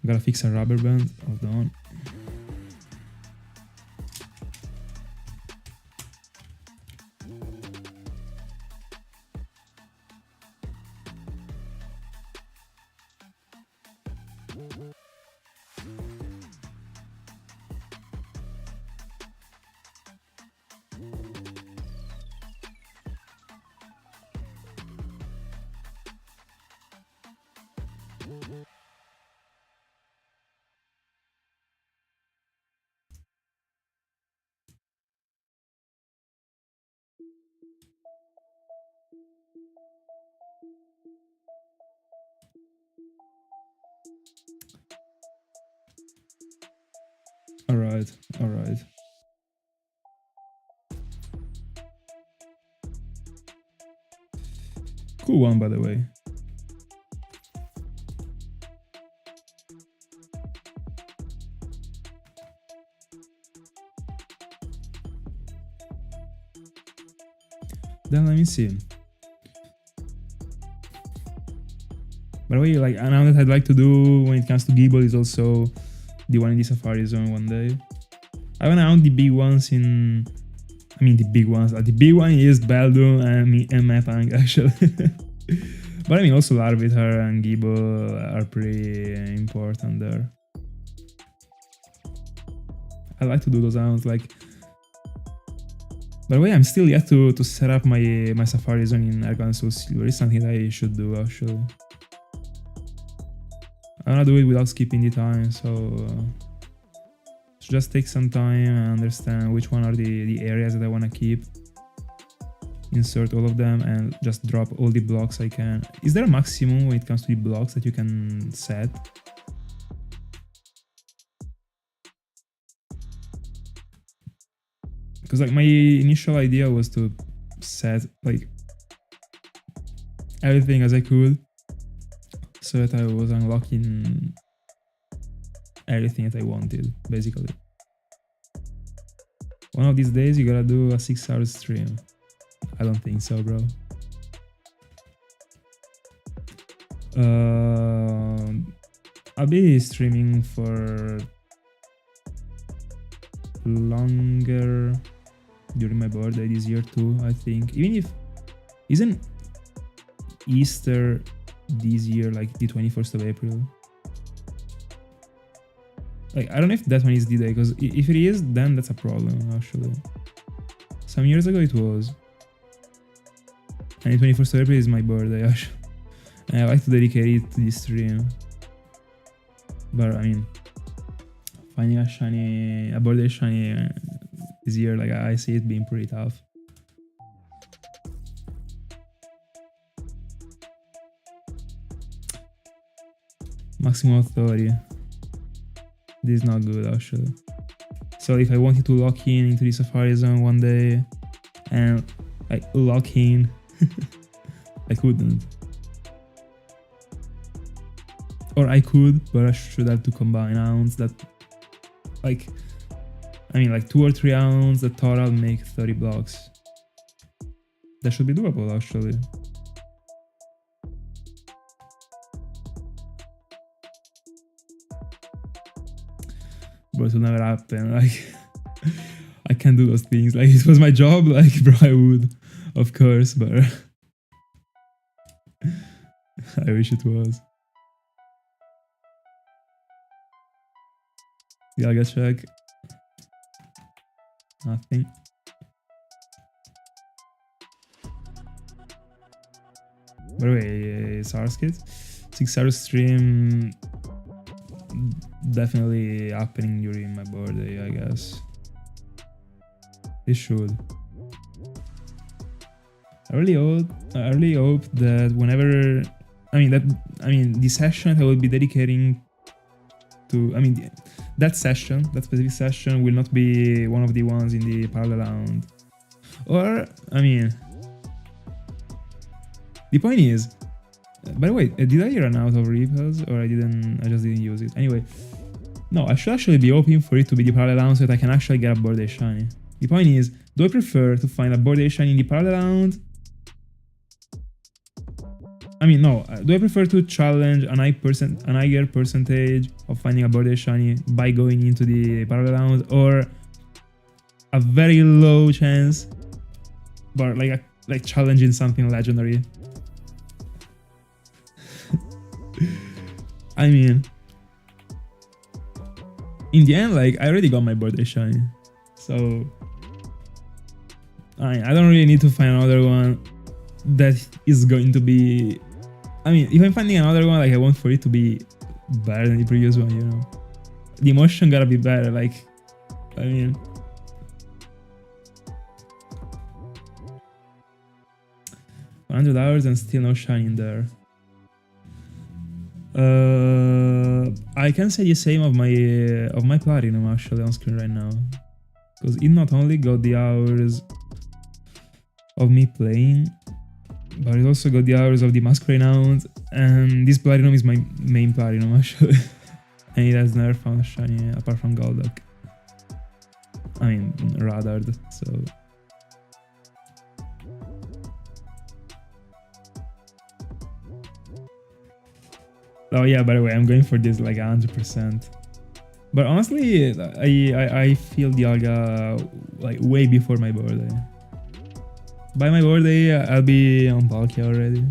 Gotta fix a rubber band. Hold on. Alright. Cool one, by the way. Then let me see. By the way, like, another that I'd like to do when it comes to Gible is also the one in the Safari Zone one day. I wanna hunt the big ones in... I mean, the big ones. The big one is Beldum and Mepang, actually. But I mean, also Larvitar and Gible are pretty important there. I like to do those rounds, like. By the way, I'm still yet to set up my Safari Zone in Argon Soulsilver. It's something that I should do, actually. I wanna do it without skipping the time, so just take some time and understand which one are the areas that I wanna keep. Insert all of them and just drop all the blocks I can. Is there a maximum when it comes to the blocks that you can set? Because like my initial idea was to set like everything as I could, so that I was unlocking everything that I wanted, basically. One of these days you gotta do a 6-hour stream. I don't think so, bro. I'll be streaming for longer during my birthday this year too, I think. Even if isn't Easter this year like the 21st of April? Like, I don't know if that one is the day, because if it is, then that's a problem, actually. Some years ago it was. And the 21st of April is my birthday, actually. And I like to dedicate it to this stream. But I mean, finding a birthday shiny this year, like I see it being pretty tough. Maximum authority. This is not good, actually. So if I wanted to lock in into the Safari Zone one day and like lock in, I couldn't. Or I could, but I should have to combine ounce that, like, I mean, like 2 or 3 ounce that total make 30 blocks. That should be doable, actually. But it will never happen. Like, I can't do those things. Like, it was my job. Like, bro, I would, of course, but I wish it was. Dialga check. Nothing. By the way, Sarskit, 6-hour stream definitely happening during my birthday, I guess. It should. I really hope that whenever, the session I will be dedicating to, that specific session will not be one of the ones in the parallel round. Or, the point is, by the way, did I run out of repels or I just didn't use it? Anyway, no, I should actually be hoping for it to be the parallel round so that I can actually get a birthday shiny. The point is, do I prefer to find a birthday shiny in the parallel round? No, do I prefer to challenge an higher percentage of finding a birthday shiny by going into the parallel round, or a very low chance, but like challenging something legendary? In the end, like, I already got my birthday shiny, so I don't really need to find another one that is going to be. If I'm finding another one, like, I want for it to be better than the previous one, you know? The emotion gotta be better, like, 100 hours and still no shine in there. I can say the same of my platinum, actually, on screen right now. Because it not only got the hours of me playing, but it also got the hours of the Masquerain out, and this platinum is my main platinum, actually. And it has never found a shiny apart from Golduck. Radard, so. Oh yeah, by the way, I'm going for this like 100%. But honestly, I feel Dialga like way before my birthday. By my birthday, I'll be on Palkia already.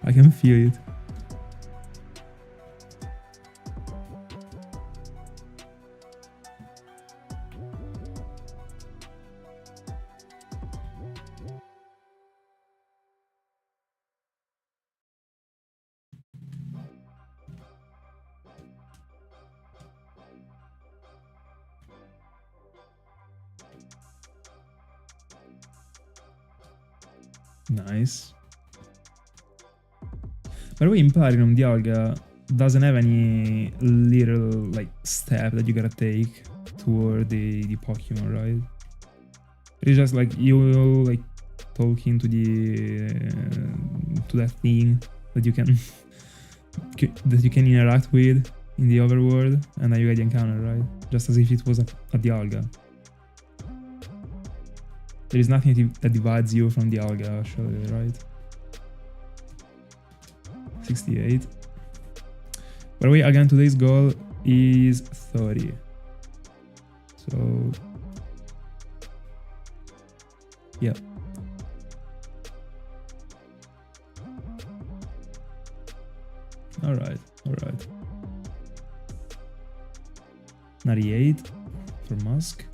I can feel it. Nice. By the way, in Platinum, Dialga doesn't have any little like step that you gotta take toward the Pokemon, right? It's just like you like talking to the to that thing that you can interact with in the overworld, and then you get the encounter, right? Just as if it was a Dialga. There is nothing that divides you from Dialga, actually, right? 68. By the way, again, today's goal is 30. So, yeah. Alright. 98 for Musk.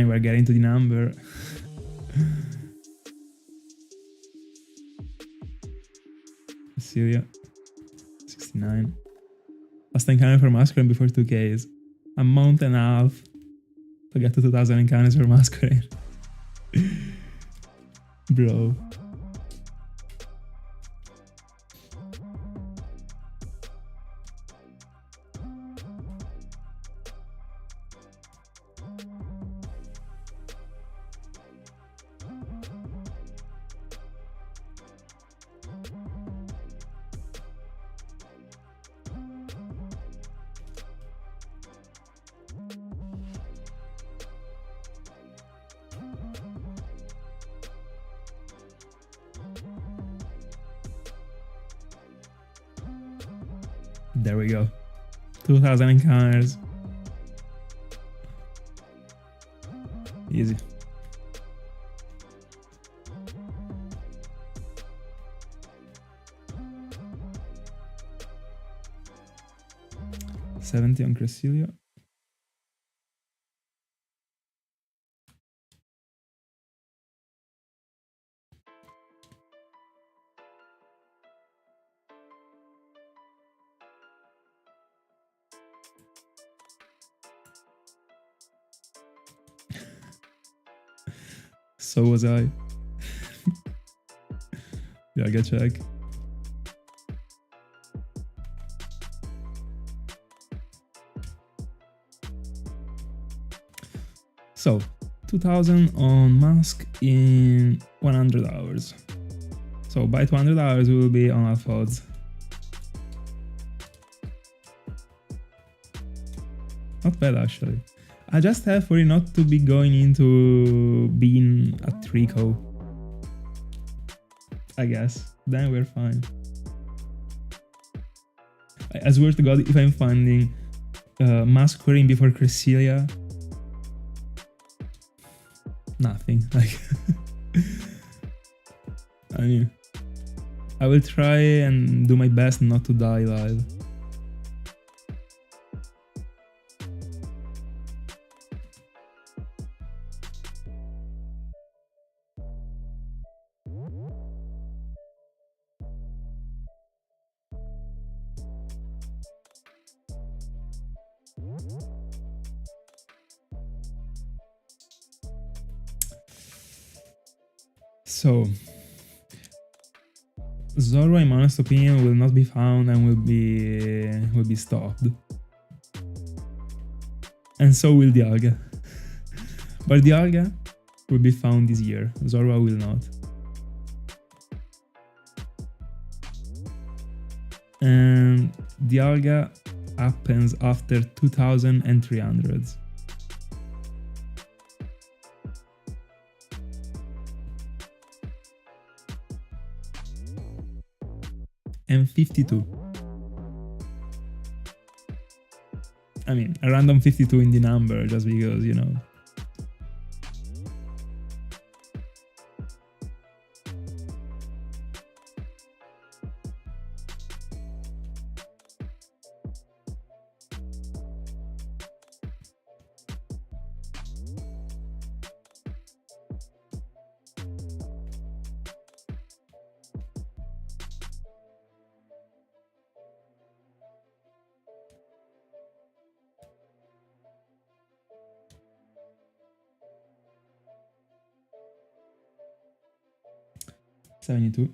We're getting to the number. Cresselia, 69. Last encounter for Masquerain before 2Ks. A month and a half to get to 2000 encounters for Masquerain. Bro. There we go. 2000 encounters. Easy. $70 on Cresselia. So was I. Yeah, get check. So, 2000 on Mask in 100 hours. So by 200 hours we will be on half odds. Not bad actually. I just have for it not to be going into being a Trico, I guess. Then we're fine. I swear to God, if I'm finding Masquerain before Cresselia, nothing. Like, I mean, I will try and do my best not to die live. So, Zoro, in my honest opinion, will not be found and will be stopped. And so will Dialga. But Dialga will be found this year. Zorua will not. And Dialga happens after 2300. And 52. I mean, a random 52 in the number just because, you know. $72.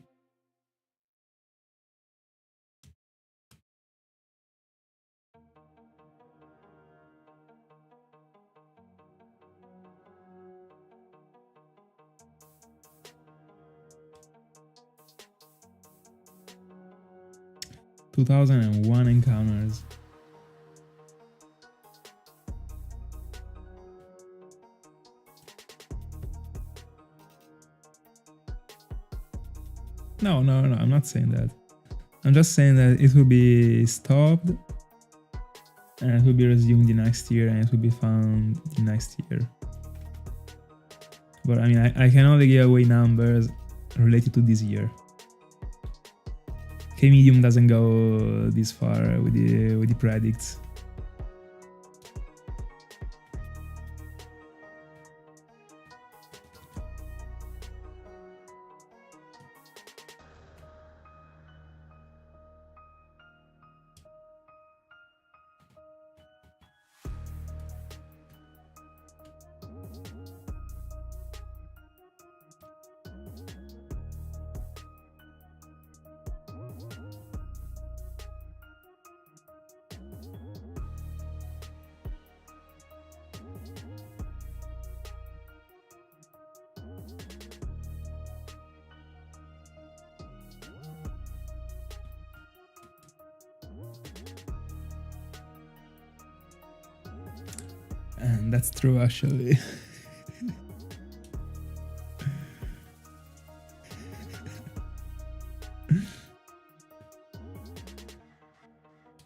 $2001 encounters. No, I'm not saying that. I'm just saying that it will be stopped and it will be resumed the next year and it will be found the next year. But I mean, I can only give away numbers related to this year. K-Medium doesn't go this far with the predicts. And that's true, actually.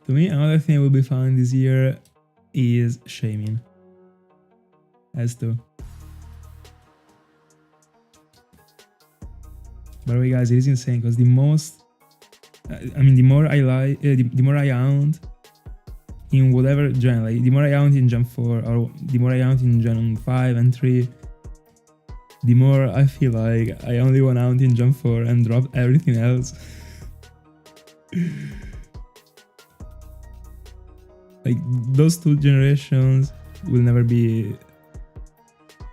To me, another thing will be found this year is Shaman. As to. By the way, guys, it is insane because the most, the more I like, the more I hunt in whatever gen, like the more I hunt in Gen 4 or the more I hunt in Gen 5 and 3, the more I feel like I only want to hunt in Gen 4 and drop everything else. Like, those two generations will never be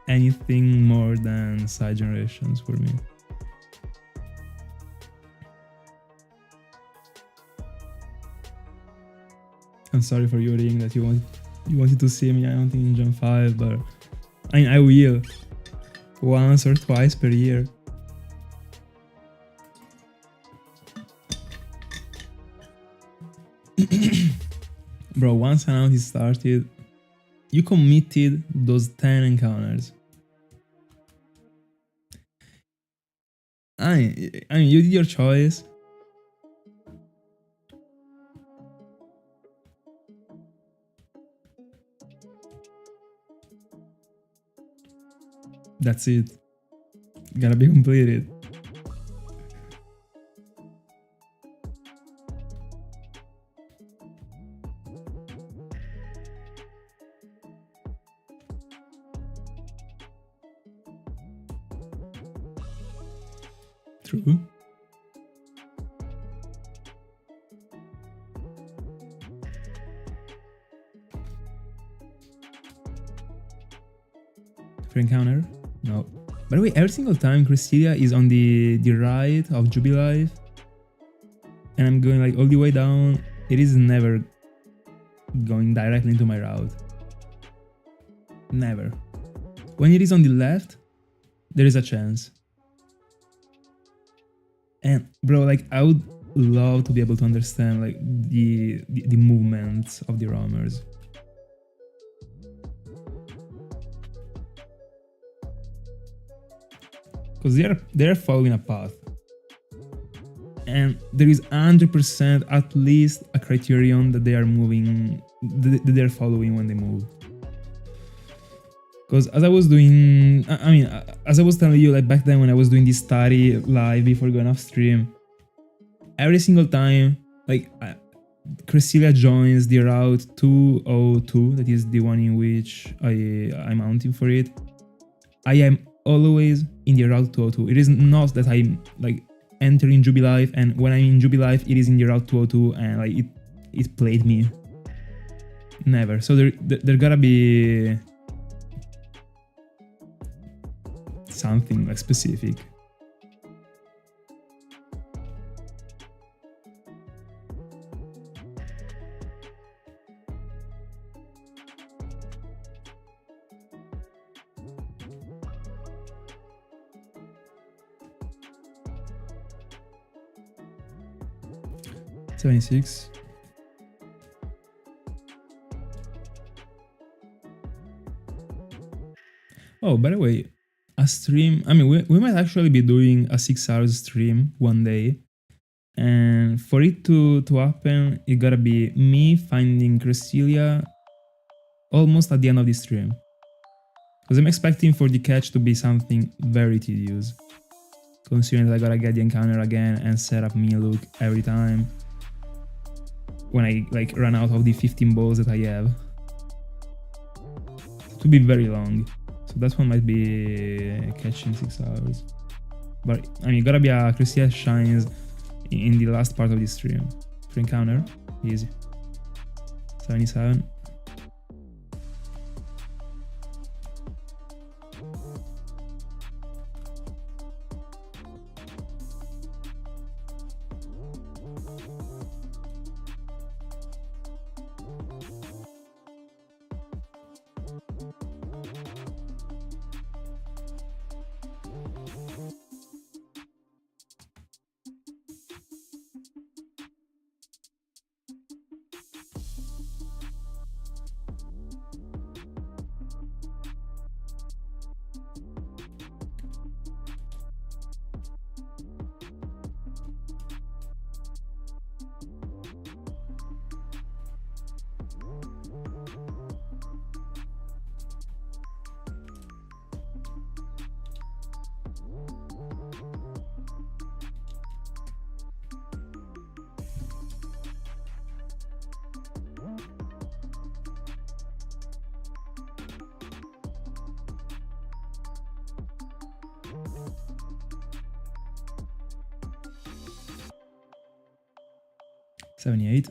anything more than side generations for me. I'm sorry for Yuring that you wanted to see me hunting in Gen 5, but I mean, I will once or twice per year. Bro, once an hunt is started, you committed those 10 encounters. I mean, you did your choice. That's it. Gotta be completed. True. For encounter? No. By the way, every single time Cresselia is on the right of Jubilife and I'm going like all the way down, it is never going directly into my route. Never. When it is on the left, There is a chance. And bro, like I would love to be able to understand like the movements of the roamers. Because they're following a path. And there is 100% at least a criterion that they are moving, that they're following when they move. Because as I was doing, as I was telling you, like back then when I was doing this study live before going off stream, every single time, like Cresselia joins the route 202, that is the one in which I'm mounting for it, I am always in the route 202. It is not that I'm like entering Jubilife, and when I'm in Jubilife, it is in the route 202, and like it played me. Never. So there gotta be something like specific. $76. Oh, by the way, a stream, we might actually be doing a 6-hour stream one day, and for it to happen, it gotta be me finding Cresselia almost at the end of the stream, because I'm expecting for the catch to be something very tedious, considering that I gotta get the encounter again and set up me look every time when I like run out of the 15 balls that I have. It will be very long. So that one might be catching 6 hours. But gotta be a Cresselia shines in the last part of the stream. For encounter, easy. 77. $78.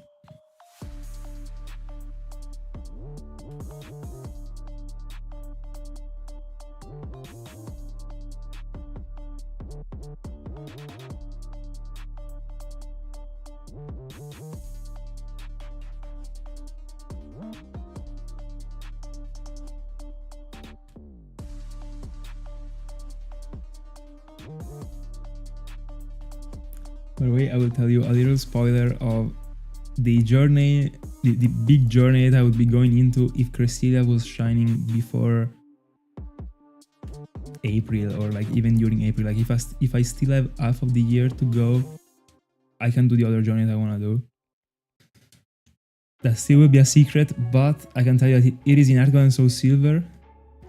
By the way, I will tell you a little spoiler of the journey, the big journey that I would be going into if Cresselia was shining before April, or like even during April. Like if I still have half of the year to go, I can do the other journey that I want to do. That still will be a secret, but I can tell you that it is in Arc and Soulsilver.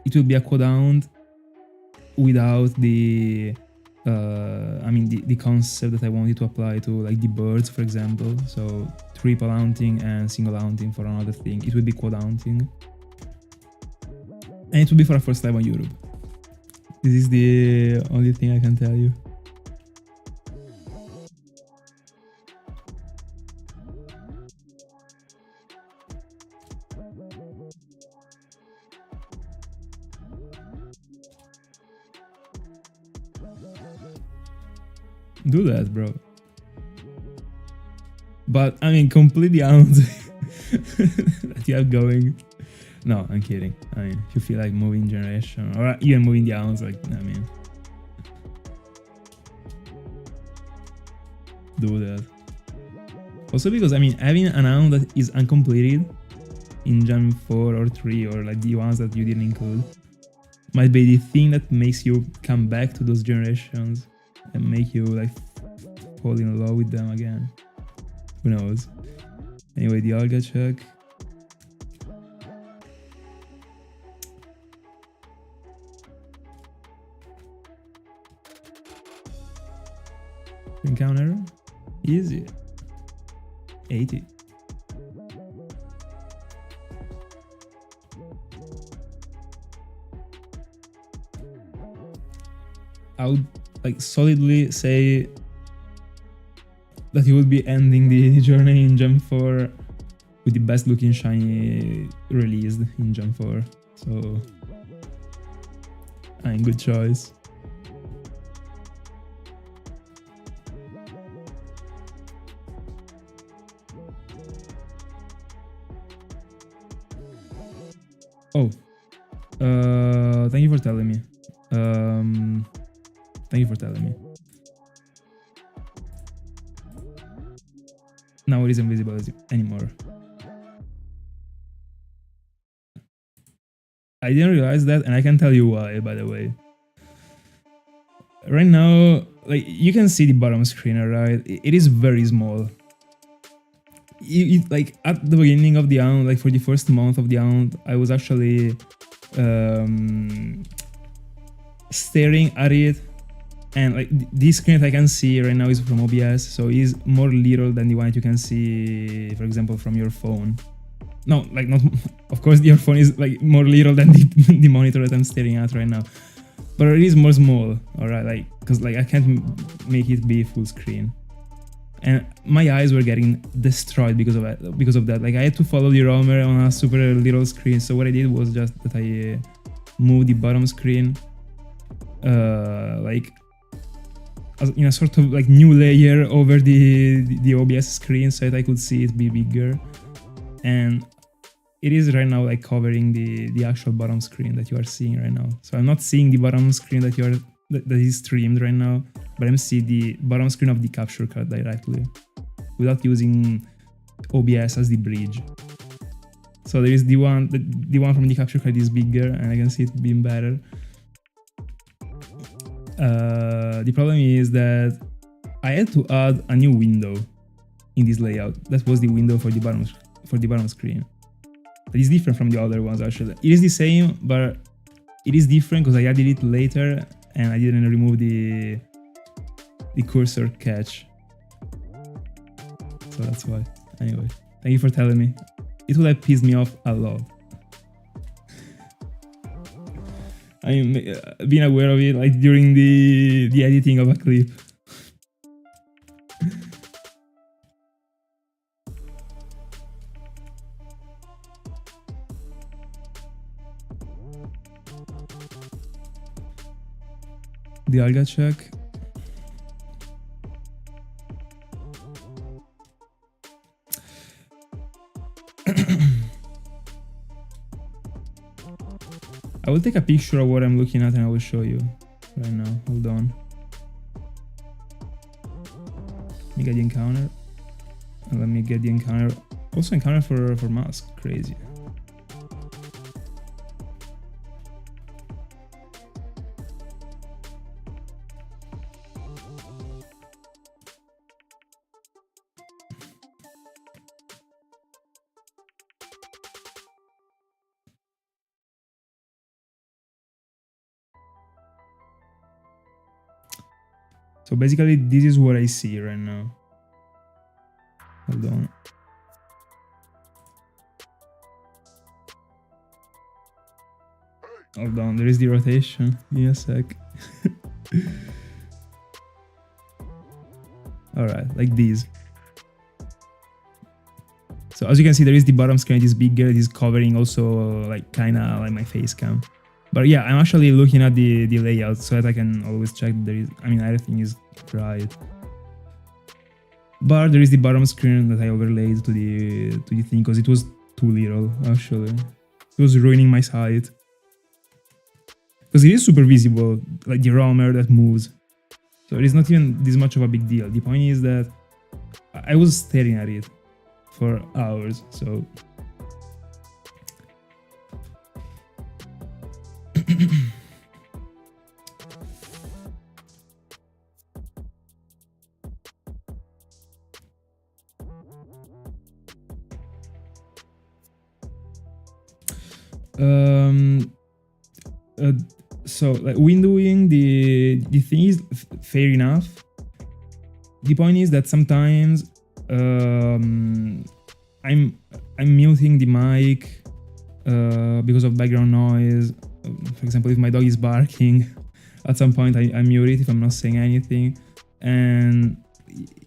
It will be a cooldown without the the concept that I wanted to apply to like the birds, for example. So triple haunting and single haunting for another thing. It will be quad haunting, and it will be for a first time on Europe. This is the only thing I can tell you. Do that, bro. But completely out that you have going. No, I'm kidding. If you feel like moving generation or even moving the ounce, like do that. Also because, I mean, having an item that is uncompleted in Gen 4 or 3 or like the ones that you didn't include might be the thing that makes you come back to those generations and make you like fall in love with them again. Who knows? Anyway, the Dialga check. Encounter? Easy. 80. I would like solidly say that you would be ending the journey in Gen 4 with the best looking shiny released in Gen 4. So, I mean, good choice. Oh, thank you for telling me. Thank you for telling me. Now it isn't visible anymore. I didn't realize that, and I can tell you why, by the way. Right now, like, you can see the bottom screen, right? It is very small. Like, at the beginning of the account, like for the first month of the account, I was actually staring at it, and like this screen that I can see right now is from OBS, so it is more little than the one that you can see, for example, from your phone. No, like not, of course your phone is like more little than the monitor that I'm staring at right now, but it is more small, alright, like, because like I can't make it be full screen. And my eyes were getting destroyed because of that. Like, I had to follow the roamer on a super little screen. So what I did was just that I moved the bottom screen, like in a sort of like new layer over the OBS screen, so that I could see it be bigger. And it is right now like covering the actual bottom screen that you are seeing right now. So I'm not seeing the bottom screen that is streamed right now, but I'm seeing the bottom screen of the capture card directly without using OBS as the bridge. So there is the one from the capture card is bigger, and I can see it being better. The problem is that I had to add a new window in this layout. That was the window for the bottom screen. That is different from the other ones actually. It is the same, but it is different because I added it later and I didn't remove the cursor catch. So that's why. Anyway, thank you for telling me. It would have pissed me off a lot. I mean, being aware of it like during the editing of a clip. Dialga check. I will take a picture of what I'm looking at and I will show you right now. Hold on. Let me get the encounter. And let me get the encounter. Also encounter for mask. Crazy. So basically, this is what I see right now. Hold on. Hold on, there is the rotation. Give me a sec. Alright, like this. So as you can see, there is the bottom screen, it is bigger, it is covering also like kinda like my face cam. But yeah, I'm actually looking at the layout so that I can always check there is, I mean, everything is right. But there is the bottom screen that I overlaid to the thing because it was too little actually. It was ruining my sight. Because it is super visible, like the roamer that moves. So it is not even this much of a big deal. The point is that I was staring at it for hours. So so like windowing, the thing is fair enough. The point is that sometimes I'm muting the mic because of background noise. For example, if my dog is barking, at some point I mute it if I'm not saying anything. And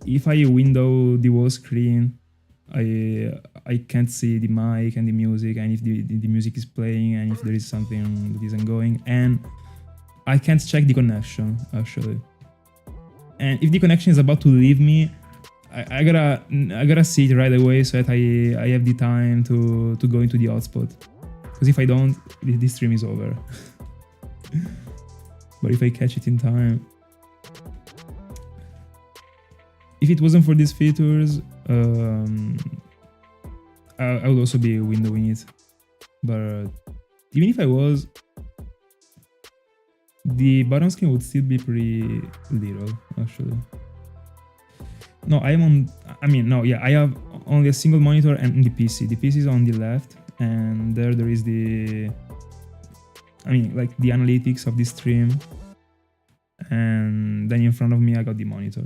if I window the whole screen, I can't see the mic and the music, and if the music is playing, and if there is something that isn't going, and I can't check the connection actually. And if the connection is about to leave me, I gotta see it right away so that I have the time to go into the hotspot. Because if I don't, this stream is over. But if I catch it in time, if it wasn't for these features, I would also be windowing it. But even if I was, the bottom screen would still be pretty little, actually. No, I have only a single monitor and the PC. The PC is on the left, and there is the analytics of the stream. And then in front of me, I got the monitor.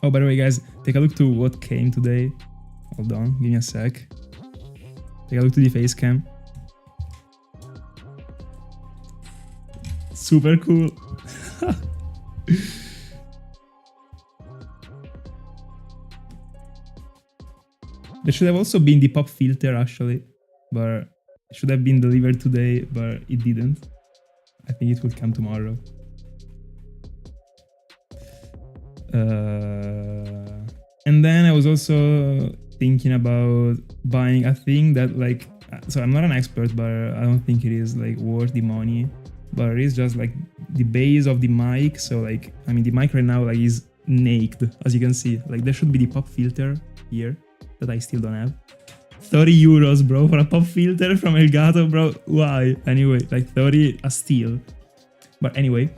Oh, by the way, guys, take a look to what came today. Hold on, give me a sec. Take a look to the face cam. Super cool. There should have also been the pop filter, actually, but it should have been delivered today, but it didn't. I think it will come tomorrow. And then I was also thinking about buying a thing that, like, so I'm not an expert, but I don't think it is like worth the money, but it is just like the base of the mic. So like, I mean, the mic right now like is naked, as you can see. Like there should be the pop filter here that I still don't have. 30 euros, bro, for a pop filter from Elgato, bro. Why? Anyway, like 30 a steal. But anyway.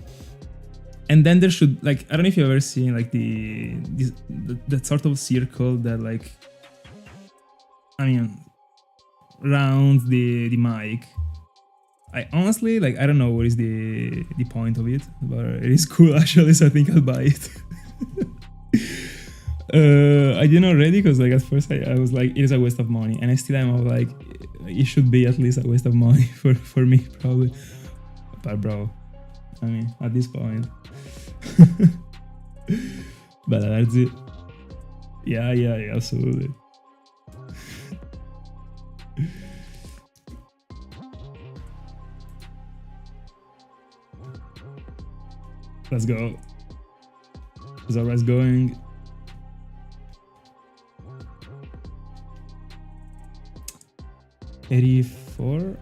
And then there should, like, I don't know if you've ever seen like that sort of circle that, like, I mean, rounds the mic. I honestly, like, I don't know what is the point of it, but it is cool actually, so I think I'll buy it. I didn't already because, like, at first I was like, it is a waste of money, and I still am like, it should be at least a waste of money for me probably. But bro, I mean, at this point. But that's it. Yeah, absolutely. Let's go. Zora's going. $84.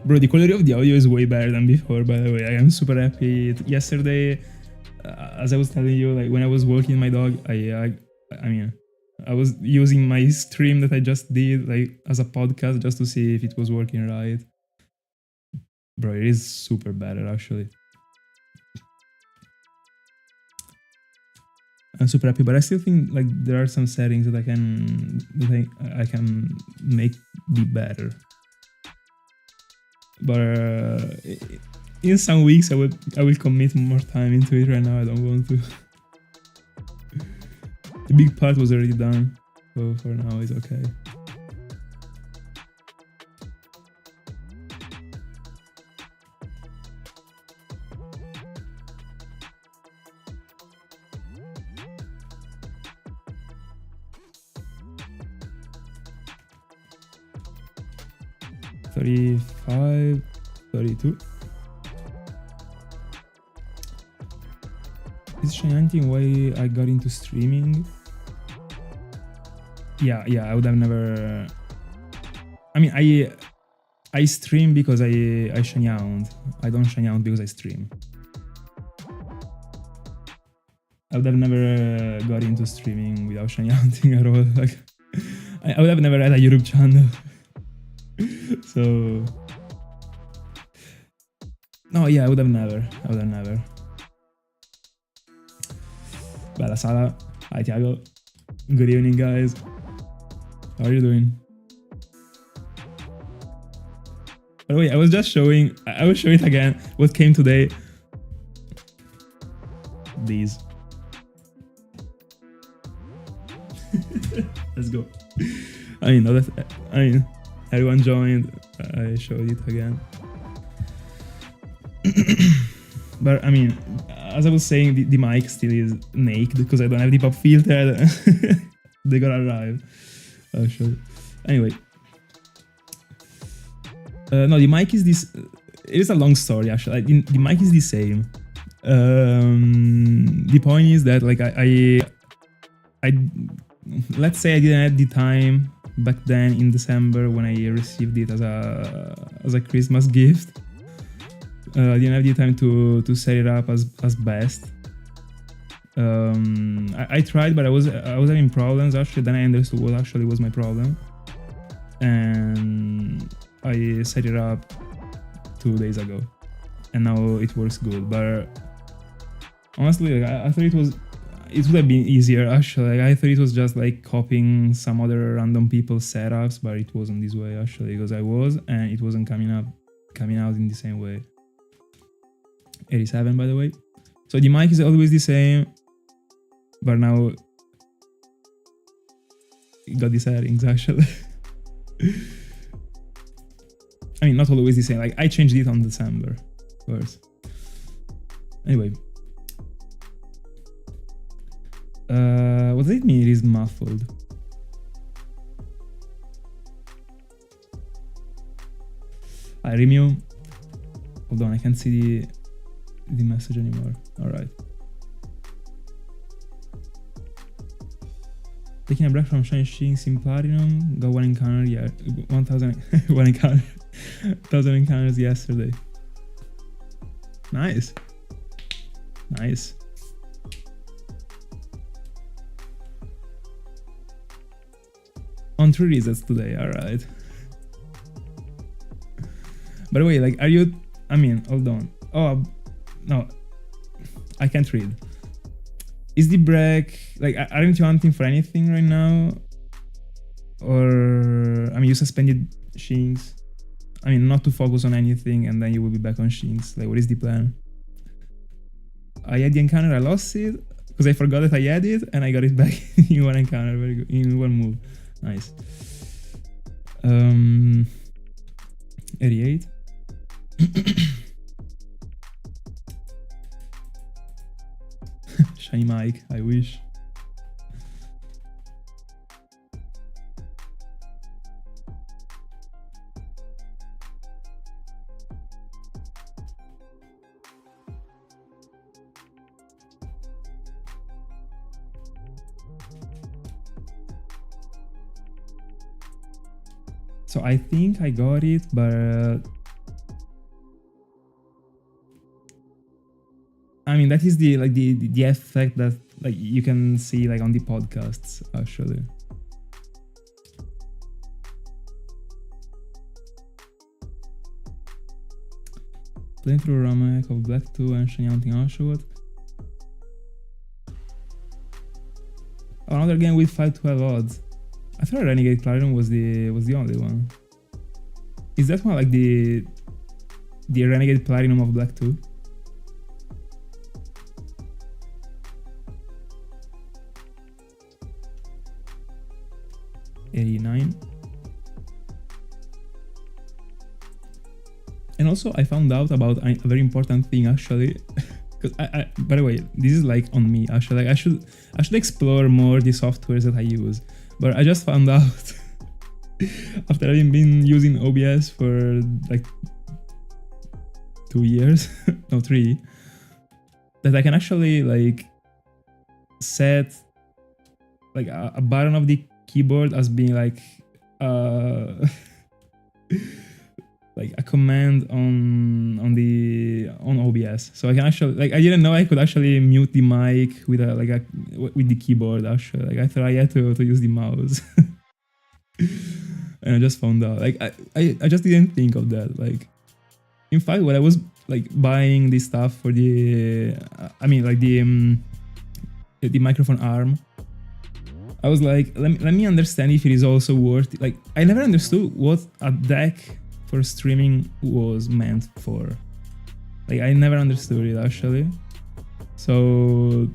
Bro, the quality of the audio is way better than before, by the way. I am super happy. Yesterday, as I was telling you, like when I was walking my dog, I was using my stream that I just did like as a podcast just to see if it was working right. Bro, it is super better actually. I'm super happy, but I still think like there are some settings that I can make be better. But in some weeks I will commit more time into it. Right now I don't want to. The big part was already done, so for now it's okay. 35, 32. Is Shiny Hunting why I got into streaming? Yeah, I would have never. I mean, I stream because I Shiny Hunt. I don't Shiny Hunt because I stream. I would have never got into streaming without Shiny Hunting at all. Like, I would have never had a YouTube channel. So, no, yeah, I would have never. Bella Sala. Hi, Tiago. Good evening, guys. How are you doing? By the way, I was showing it again. What came today? These. Let's go. I mean, everyone joined. I showed it again. But I mean, as I was saying, the mic still is naked because I don't have the pop filter. They gotta arrive. I'll show you. Anyway. No, the mic is this. It is a long story actually. The mic is the same. The point is that like I let's say I didn't have the time back then in December when I received it as a Christmas gift. I didn't have the time to set it up as best. I tried, but I was having problems actually. Then I understood what actually was my problem, and I set it up 2 days ago, and now it works good. But honestly, like, I thought it would have been easier actually. Like, I thought it was just like copying some other random people's setups, but it wasn't this way actually, because and it wasn't coming out in the same way. 87 by the way. So the mic is always the same, but now it got the settings actually. I mean, not always the same. Like, I changed it on December 1st. Anyway. What does it mean it is muffled? I Remu. Hold on, I can't see the message anymore. Alright. Taking a break from Shiny Shinx in Platinum. Got one encounter, yeah. 1,000 one encounter. 1,000 encounters yesterday. Nice. On 3 resets today, alright. By the way, like, hold on. Oh, no. I can't read. Is the break, like, aren't you hunting for anything right now? Or, you suspended Shinx? Not to focus on anything and then you will be back on Shinx. Like, what is the plan? I had the encounter, I lost it because I forgot that I had it and I got it back in one encounter. Very good. In one move. Nice. 88. Shiny mic, I wish. So I think I got it, but that is the effect that like you can see like on the podcasts actually. Playing through Ramek of Black 2 and Shiny Hunting Oshawott. Another game with 512 odds. I thought Renegade Clarion was the only one. Is that one like the Renegade Platinum of Black 2? $89. And also I found out about a very important thing actually. Because I by the way, this is like on me actually. Like I should explore more the softwares that I use. But I just found out After having been using OBS for like 2 years, no 3, that I can actually like set like a button of the keyboard as being like like a command on OBS. So I can actually like I didn't know I could actually mute the mic with with the keyboard actually. Like I thought I had to use the mouse. And I just found out. Like I just didn't think of that. Like in fact when I was like buying this stuff for the I mean like the microphone arm, I was like, let me understand if it is also worth it. Like I never understood what a deck for streaming was meant for. Like I never understood it actually. So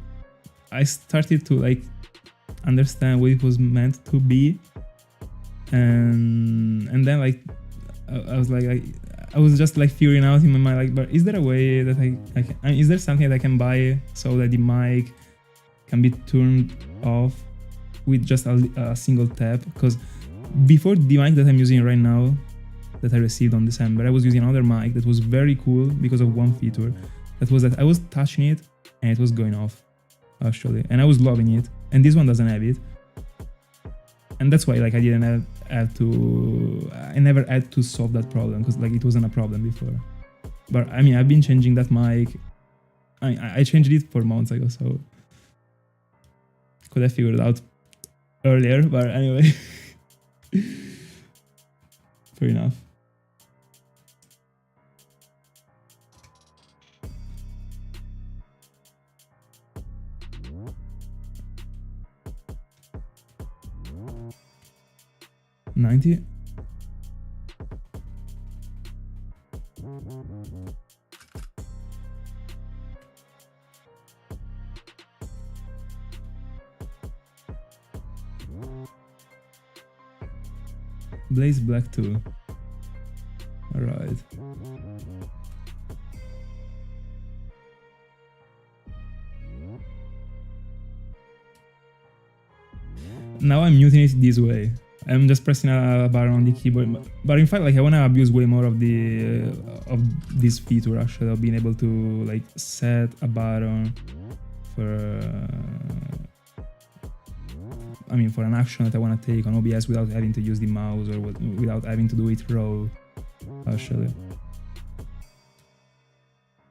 I started to like understand what it was meant to be, and then like I was like I was just like figuring out in my mind like, but is there a way that I mean, is there something that I can buy so that the mic can be turned off with just a single tap? Because before the mic that I'm using right now, that I received on December, I was using another mic that was very cool because of one feature. That was that I was touching it and it was going off, actually, and I was loving it. And this one doesn't have it, and that's why like I didn't have to. I never had to solve that problem because like it wasn't a problem before. But I mean, I've been changing that mic. I changed it 4 months ago, so could have figured it out earlier. But anyway, fair enough. $90. Blaze Black 2. Alright. Now I'm muting it this way. I'm just pressing a button on the keyboard, but in fact, like I want to abuse way more of this feature actually, of being able to like set a button for, I mean, for an action that I want to take on OBS without having to use the mouse or without having to do it raw, actually.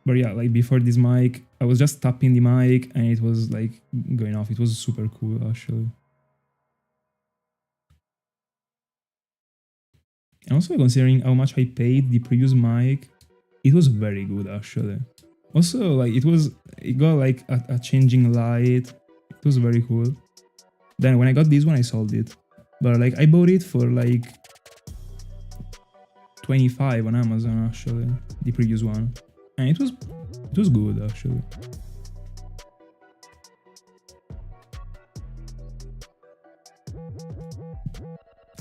But yeah, like before this mic, I was just tapping the mic and it was like going off. It was super cool, actually. And also considering how much I paid the previous mic, it was very good actually. Also like it got like a changing light. It was very cool. Then when I got this one I sold it. But like I bought it for like 25 on Amazon actually, the previous one. And it was good actually.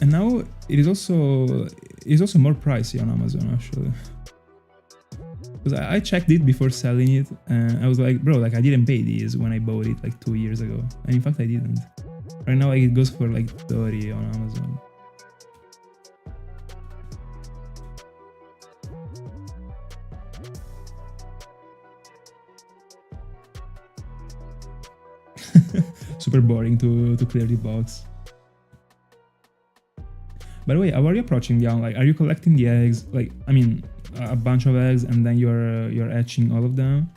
And now it is also more pricey on Amazon actually. Because I checked it before selling it and I was like, bro, like I didn't pay these when I bought it like 2 years ago. And in fact I didn't. Right now like, it goes for like 30 on Amazon. Super boring to clear the box. By the way, how are you approaching the like? Are you collecting the eggs? Like, I mean, a bunch of eggs, and then you're hatching all of them.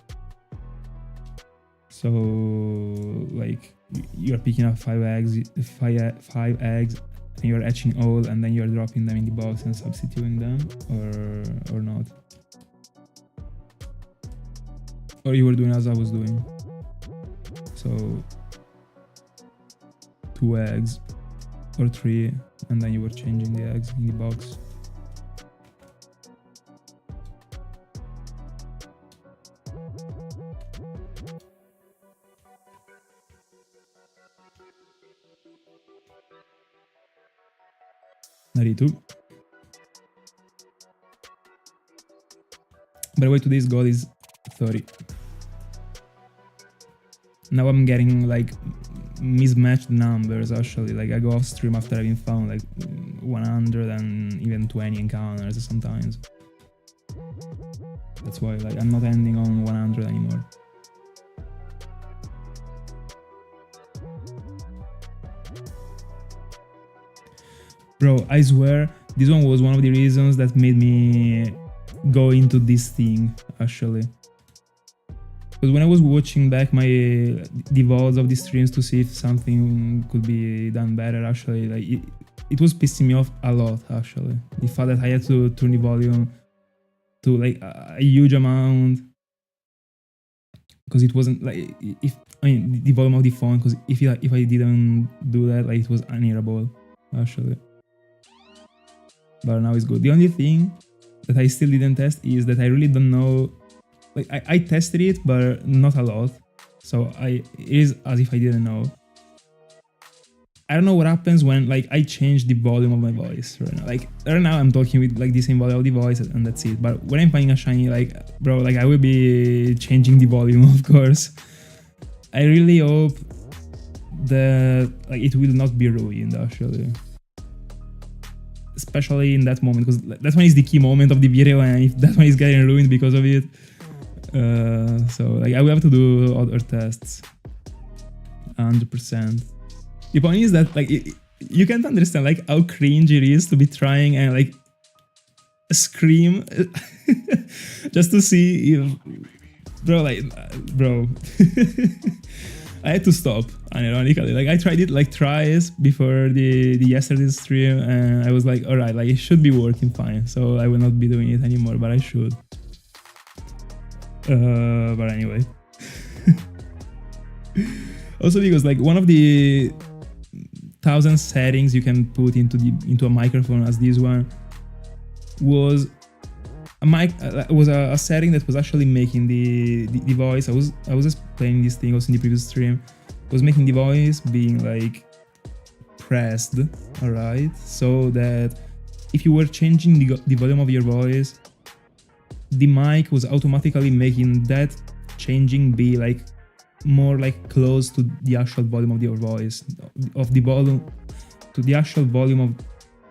So, like, you're picking up 5 eggs, five eggs, and you're hatching all, and then you're dropping them in the box and substituting them, or not? Or you were doing as I was doing. So, 2 eggs or 3. And then you were changing the eggs in the box. $92. By the way, today's goal is 30. Now I'm getting like mismatched numbers actually. Like I go off stream after having found like 100 and even 20 encounters sometimes. That's why like I'm not ending on 100 anymore. Bro, I swear this one was one of the reasons that made me go into this thing actually. Because when I was watching back the VODs of the streams to see if something could be done better, actually, like it was pissing me off a lot. Actually, the fact that I had to turn the volume to like a huge amount, because it wasn't like the volume of the phone. Because if I didn't do that, like it was unhearable, actually. But now it's good. The only thing that I still didn't test is that I really don't know. Like I tested it, but not a lot. So it is as if I didn't know. I don't know what happens when like I change the volume of my voice right now. Like right now I'm talking with like the same volume of the voice and that's it. But when I'm finding a shiny, like bro, like I will be changing the volume, of course. I really hope that like it will not be ruined actually. Especially in that moment, because that one is the key moment of the video, and if that one is getting ruined because of it, so like I will have to do other tests. 100%. The point is that like you can't understand like how cringe it is to be trying and like scream just to see if bro I had to stop unironically. Like I tried it like thrice before the yesterday's stream and I was like, alright, like it should be working fine, so I will not be doing it anymore, but I should. But anyway. Also because like one of the 1,000 settings you can put into a microphone as this one was a setting that was actually making the voice. I was explaining this thing also in the previous stream. It was making the voice being like pressed, alright, so that if you were changing the volume of your voice, the mic was automatically making that changing be like more like close to the actual volume of your voice, of the volume to the actual volume of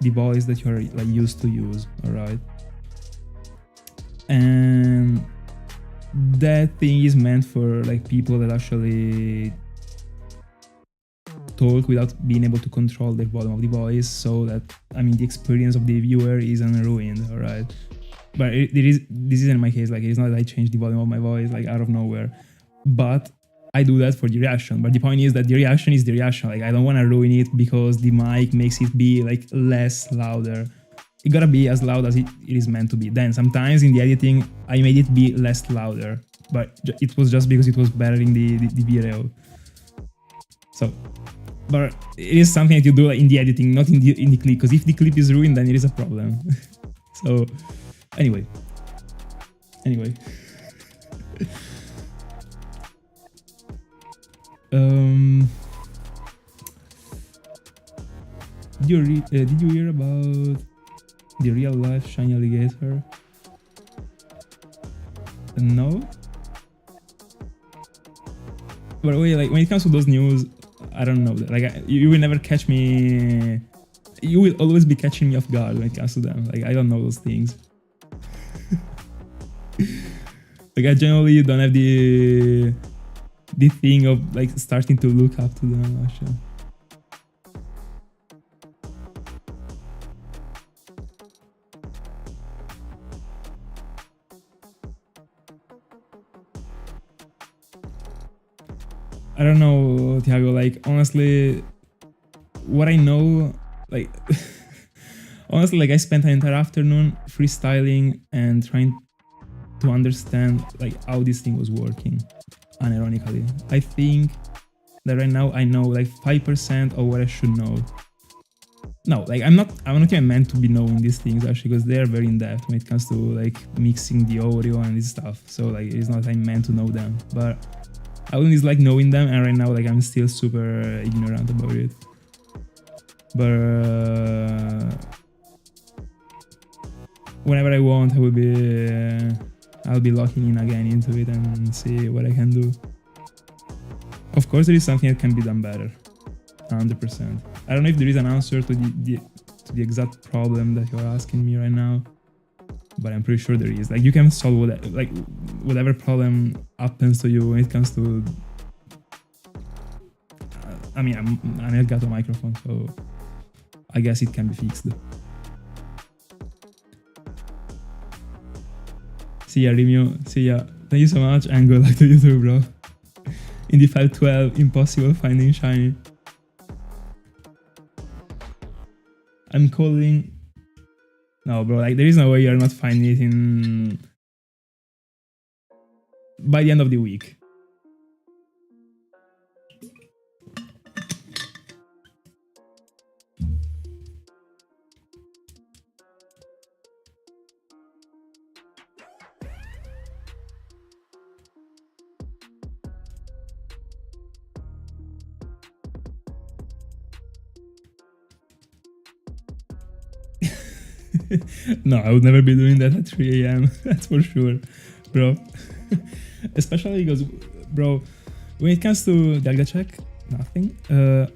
the voice that you're like used to use, alright. And that thing is meant for like people that actually talk without being able to control the volume of the voice, so that the experience of the viewer isn't ruined, alright. But this isn't my case. Like it's not that I change the volume of my voice like out of nowhere, but I do that for the reaction. But the point is that the reaction is the reaction. Like I don't want to ruin it because the mic makes it be like less louder. It gotta be as loud as it is meant to be. Then sometimes in the editing, I made it be less louder, but it was just because it was better in the video. So, but it is something that you do like, in the editing, not in the clip. Because if the clip is ruined, then it is a problem. So, anyway. Did you hear about the real life shiny alligator? No? By the way, like when it comes to those news, I don't know. Like you will never catch me. You will always be catching me off guard when it comes to them. Like I don't know those things. Like I generally don't have the thing of like starting to look up to them actually. I don't know, Thiago, like honestly, what I know, like honestly, like I spent an entire afternoon freestyling and trying to understand like how this thing was working. Unironically, I think that right now I know like 5% of what I should know. No, like I'm not even meant to be knowing these things actually, because they're very in depth when it comes to like mixing the audio and this stuff. So like it's not like I'm meant to know them, but I always like knowing them, and right now like I'm still super ignorant about it. But whenever I want, I'll be locking in again into it and see what I can do. of course there is something that can be done better. 100%. I don't know if there is an answer to the exact problem that you're asking me right now, but I'm pretty sure there is. Like, you can solve whatever problem happens to you when it comes to. I mean, I'm an Elgato microphone, so I guess it can be fixed. See ya, Rimio. See ya. Thank you so much, and good luck to you too, bro. In the 512, impossible finding shiny. I'm calling. No, bro, like, there is no way you're not finding it in. By the end of the week. No, I would never be doing that at 3 a.m. That's for sure, bro. Especially because, bro, when it comes to Dialga check, nothing.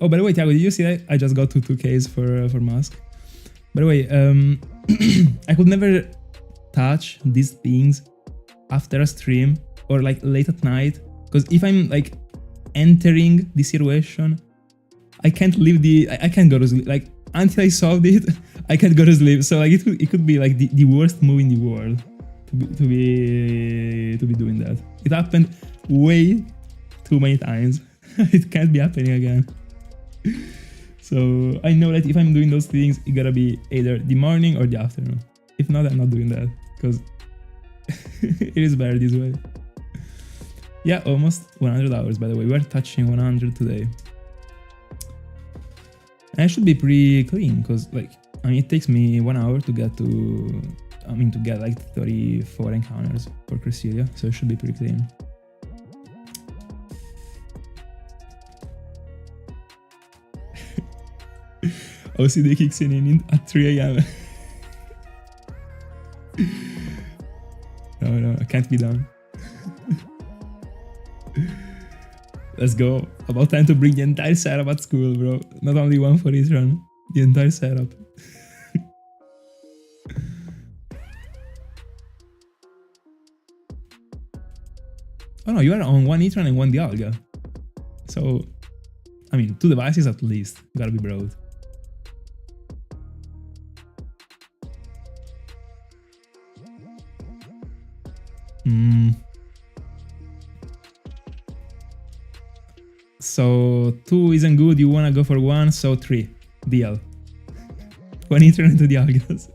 Oh, by the way, Thiago, did you see that I just got 2Ks for Mask? By the way, I could never touch these things after a stream or like late at night, because if I'm like entering the situation, I can't leave I can't go to sleep. Like, until I solved it, I can't go to sleep. So like it could be like the worst move in the world to be doing that. It happened way too many times. It can't be happening again. So I know that if I'm doing those things, it gotta be either the morning or the afternoon. If not, I'm not doing that, because it is better this way. Yeah, almost 100 hours, by the way. We're touching 100 today. And I should be pretty clean, because like, I mean, it takes me 1 hour to get to get like 34 encounters for Cresselia, so it should be pretty clean. OCD kicks in at 3 a.m. No, it can't be done. Let's go. About time to bring the entire setup at school, bro. Not only one for each run, the entire setup. Oh no, you are on one Etran and one Dialga. So, I mean, 2 devices at least. Gotta be broad. So 2 isn't good, you wanna go for 1, so 3. Deal. 1 Etran into Dialgas.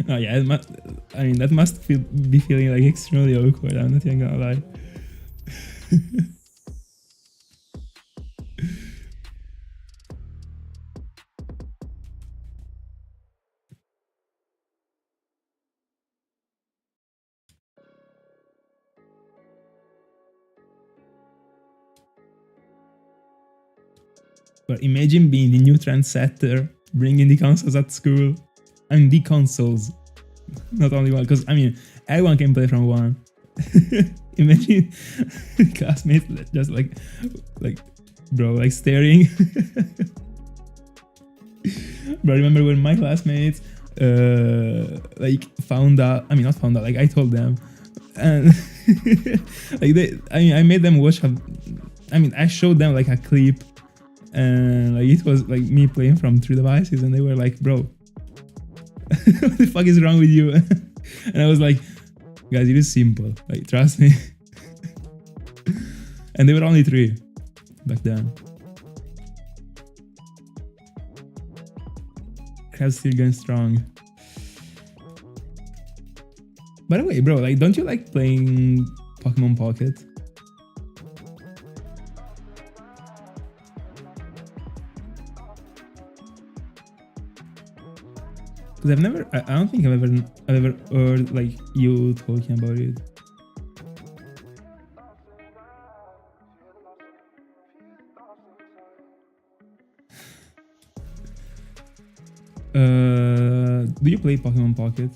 Oh yeah, I mean, that must be feeling like extremely awkward, I'm not even gonna lie. But imagine being the new trendsetter, bringing the consoles at school. I mean, the consoles, not only one, because I mean, everyone can play from one. Imagine classmates just like, bro, like staring. Bro, I remember when my classmates like found out. I mean, not found out. Like, I told them, and like I made them watch. I showed them like a clip, and like it was like me playing from 3 devices, and they were like, bro, what the fuck is wrong with you? And I was like, guys, it is simple, like, trust me. And they were only 3 back then. Crab's still going strong. By the way, bro, like, don't you like playing Pokemon Pocket? Because I don't think I've ever heard like you talking about it. Do you play Pokemon Pocket?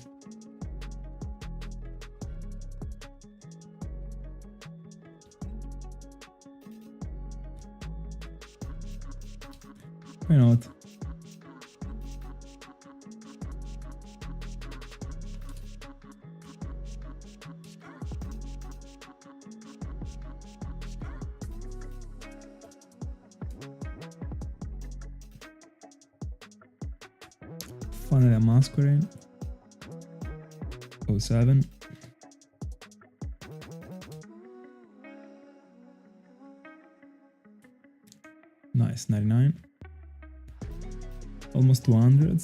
Why not? Dialga Masquerain. 07. Nice, 99. Almost 200.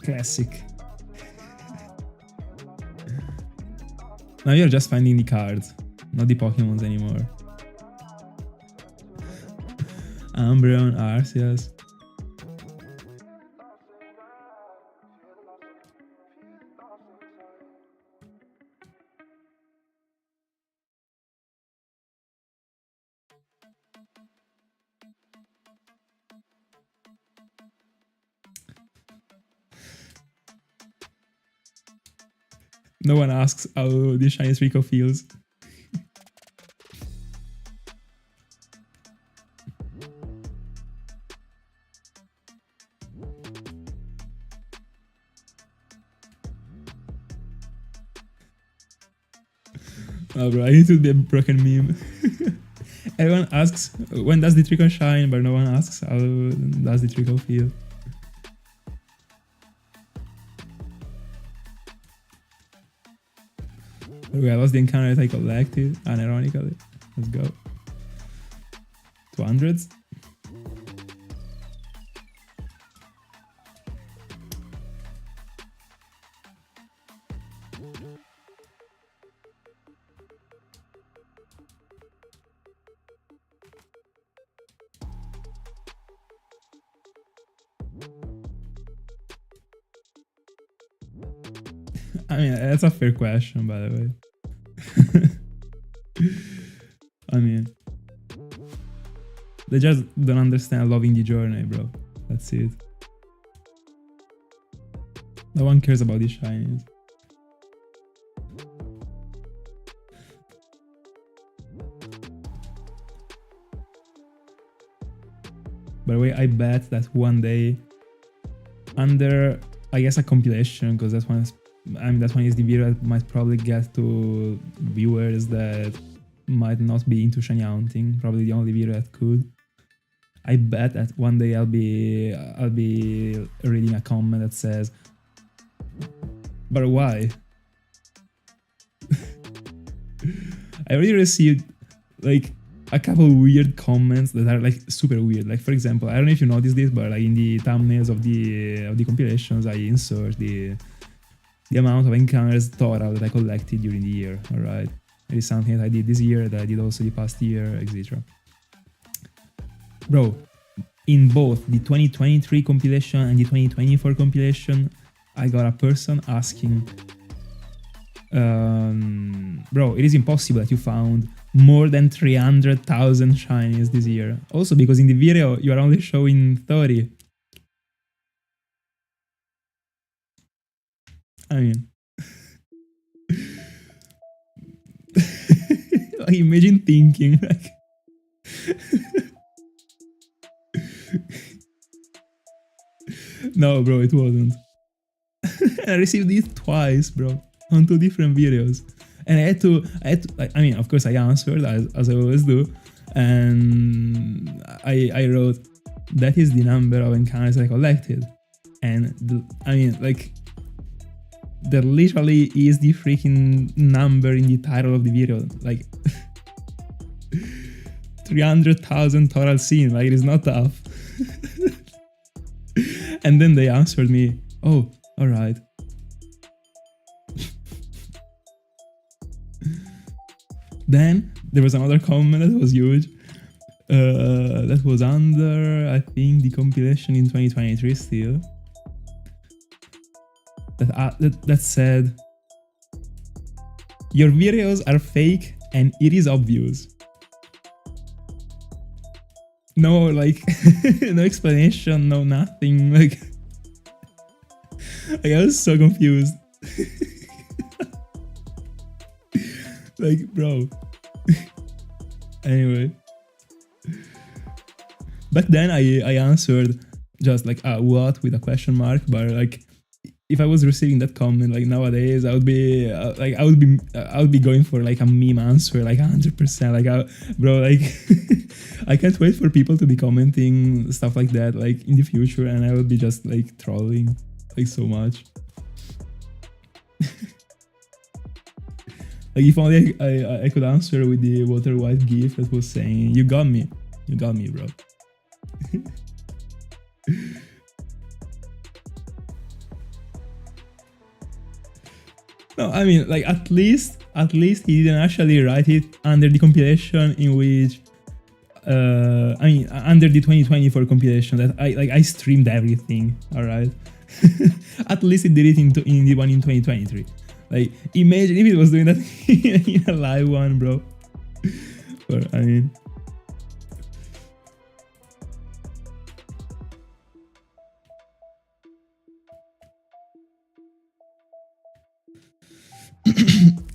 Classic. Now you're just finding the cards, not the Pokemons anymore. Umbreon, Arceus. No one asks how the Shiny Rico feels. Oh bro, I need to be a broken meme. Everyone asks when does the Trico shine, but no one asks how does the Trico feel. Okay, I lost the encounter that I collected, unironically. Let's go. 200s. I mean, that's a fair question, by the way. I mean, they just don't understand loving the journey, bro. That's it. No one cares about the shinies. By the way, I bet that one day, under, I guess, a compilation, because that one is, I mean, that one is the video that might probably get to viewers that might not be into shiny hunting. Probably the only video that could. I bet that one day I'll be reading a comment that says, "But why?" I already received like a couple weird comments that are like super weird. Like, for example, I don't know if you noticed this, but like in the thumbnails of the compilations, I insert the amount of encounters total that I collected during the year. All right, it is something that I did this year, that I did also the past year, etc. Bro, in both the 2023 compilation and the 2024 compilation, I got a person asking, bro, it is impossible that you found more than 300,000 shinies this year. Also because in the video you are only showing 30. I mean, like, imagine thinking like no, bro, it wasn't. I received it twice, bro, on 2 different videos, and I had to like, I mean, of course I answered as I always do, and I wrote, that is the number of encounters I collected, and I mean, like, there literally is the freaking number in the title of the video, like 300,000 total seen, like, it is not tough. And then they answered me, oh, alright. Then there was another comment that was huge. That was under, I think, the compilation in 2023 still. That said, your videos are fake and it is obvious. No, like, no explanation, no nothing. Like, I was so confused. Like, bro. Anyway. Back then I answered just like, what, with a question mark, but like, if I was receiving that comment like nowadays, I would be I would be going for like a meme answer, like 100%. Like, bro, like I can't wait for people to be commenting stuff like that like in the future, and I would be just like trolling like so much. Like if only I could answer with the water white gif that was saying, you got me, bro. No, I mean, like, at least he didn't actually write it under the compilation in which, I mean, under the 2024 compilation that I streamed everything, alright? At least he did it in the one in 2023. Like, imagine if it was doing that in a live one, bro. But, I mean...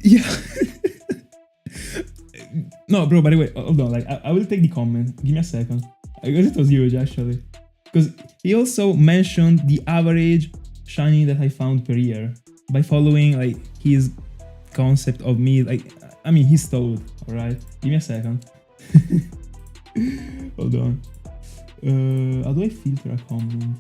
Yeah. No, bro, by the way, hold on, like, I will take the comment. Give me a second. Because it was huge, actually. Because he also mentioned the average shiny that I found per year by following, like, his concept of me, like, I mean, he's told, alright? Give me a second. Hold on. How do I filter a comment?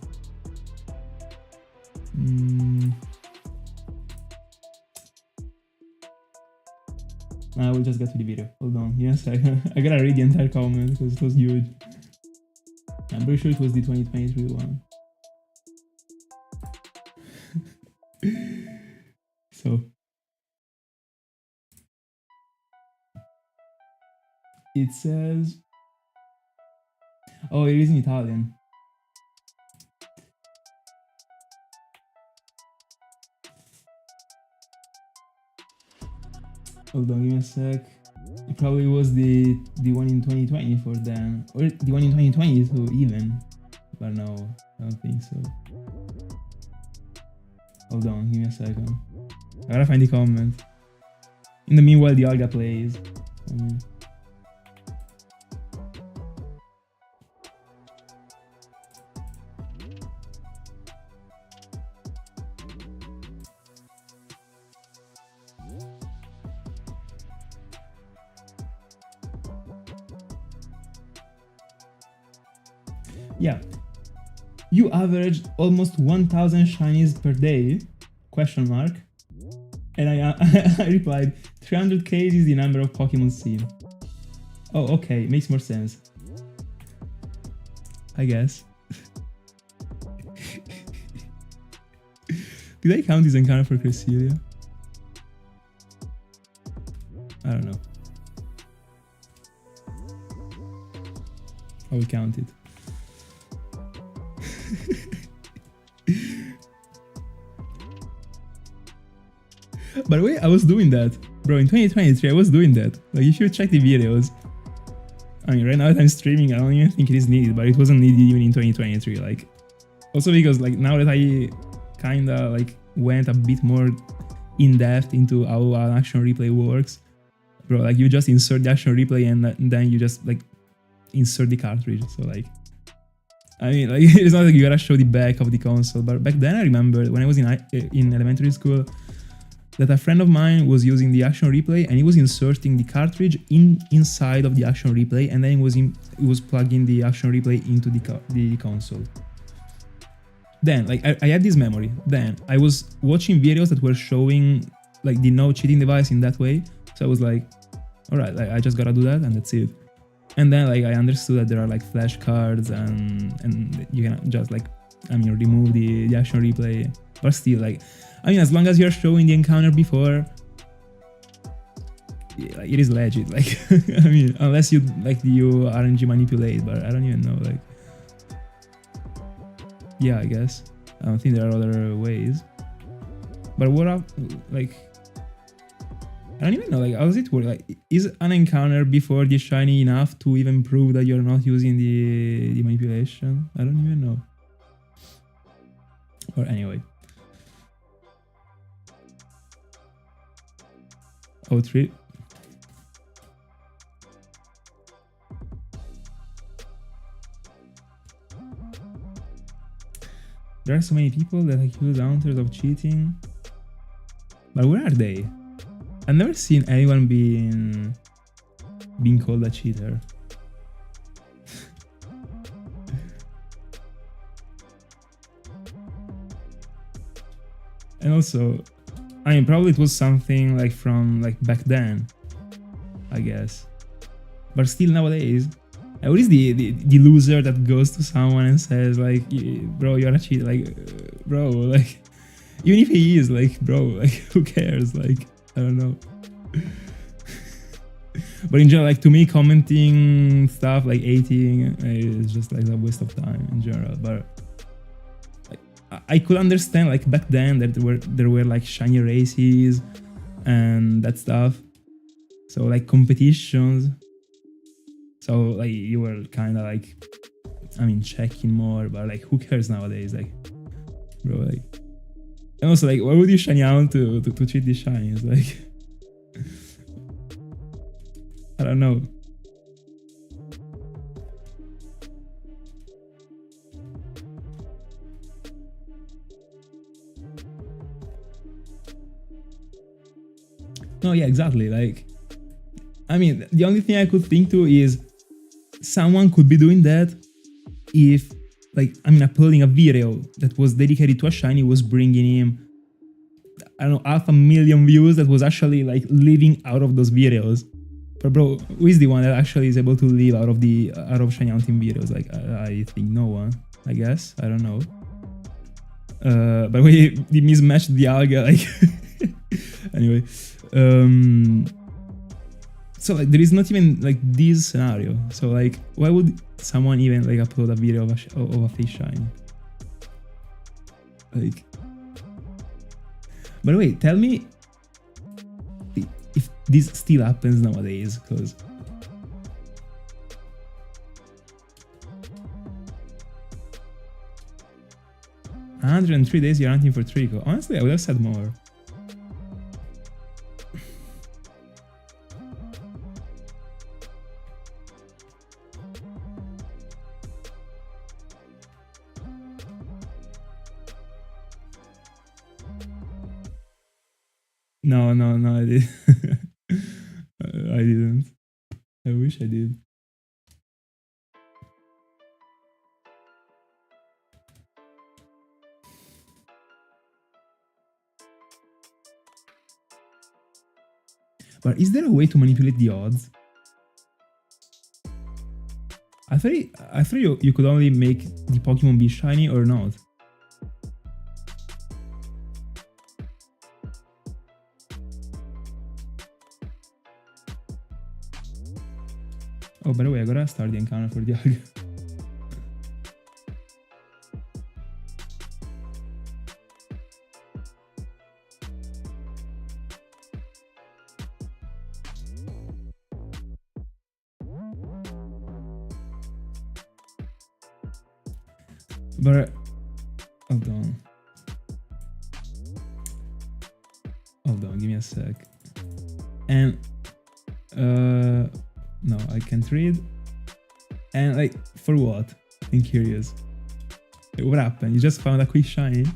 I will just get to the video. Hold on, give me a second. I gotta read the entire comment because it was huge. I'm pretty sure it was the 2023 one. So it says, oh, it is in Italian. Hold on, give me a sec. It probably was the one in 2020 for them, or the one in 2022 even. But no, I don't think so. Hold on, give me a second. I gotta find the comment. In the meanwhile, Dialga plays. Yeah, you averaged almost 1,000 shinies per day, question mark, and I replied, 300k is the number of Pokemon seen. Oh, okay, makes more sense, I guess. Did I count this encounter for Cresselia? I don't know. I will count it. By the way, I was doing that, bro. In 2023, I was doing that. Like, you should check the videos. I mean, right now that I'm streaming, I don't even think it is needed, but it wasn't needed even in 2023. Like, also because like now that I kinda like went a bit more in depth into how an action replay works, bro. Like, you just insert the action replay and then you just like insert the cartridge. So like, I mean, like, it's not like you gotta show the back of the console. But back then, I remember when I was in elementary school, that a friend of mine was using the action replay and he was inserting the cartridge inside of the action replay, and then he was plugging the action replay into the console. Then, like, I had this memory. Then I was watching videos that were showing like the no cheating device in that way. So I was like, all right, like, I just gotta do that and that's it. And then like I understood that there are like flash cards and you can just like, I mean, remove the action replay, but still, like, I mean, as long as you're showing the encounter before, like, it is legit. Like, I mean, unless you RNG manipulate, but I don't even know. Like, yeah, I guess I don't think there are other ways. But what up, like, I don't even know. Like, how does it work? Like, is an encounter before the shiny enough to even prove that you're not using the manipulation? I don't even know. Or anyway. Oh, 3. There are so many people that accuse hunters of cheating. But where are they? I've never seen anyone being called a cheater. And also, I mean, probably it was something like from like back then, I guess. But still nowadays, what is the loser that goes to someone and says like, bro, you're a cheater? Like, bro, like, even if he is, like, bro, like, who cares? Like, I don't know. But in general, like, to me, commenting stuff like 18 is just like a waste of time in general. But I could understand like back then that there were like shiny races and that stuff. So like competitions. So like you were kind of like, I mean, checking more, but like who cares nowadays? Like, bro, like, and also like, why would you shiny out to cheat the shinies? Like, I don't know. No, yeah, exactly. Like, I mean, the only thing I could think to is someone could be doing that if, like, I mean, uploading a video that was dedicated to a shiny was bringing him, I don't know, 500,000 views that was actually like living out of those videos. But bro, who is the one that actually is able to live out of shiny hunting videos? Like, I think no one, I guess. I don't know. But we mismatched Dialga, like, anyway. So like there is not even like this scenario. So like why would someone even like upload a video of a face shine? Like, by the way, tell me if this still happens nowadays, because $103 you're hunting for Trico. Honestly, I would have said more. No, I did. I didn't. I wish I did. But is there a way to manipulate the odds? I thought you could only make the Pokemon be shiny or not. Oh, by the way, I gotta start the encounter for Dialga. But hold on, give me a sec. And no, I can't read. And like, for what? I'm curious. Like, what happened? You just found a quick shiny?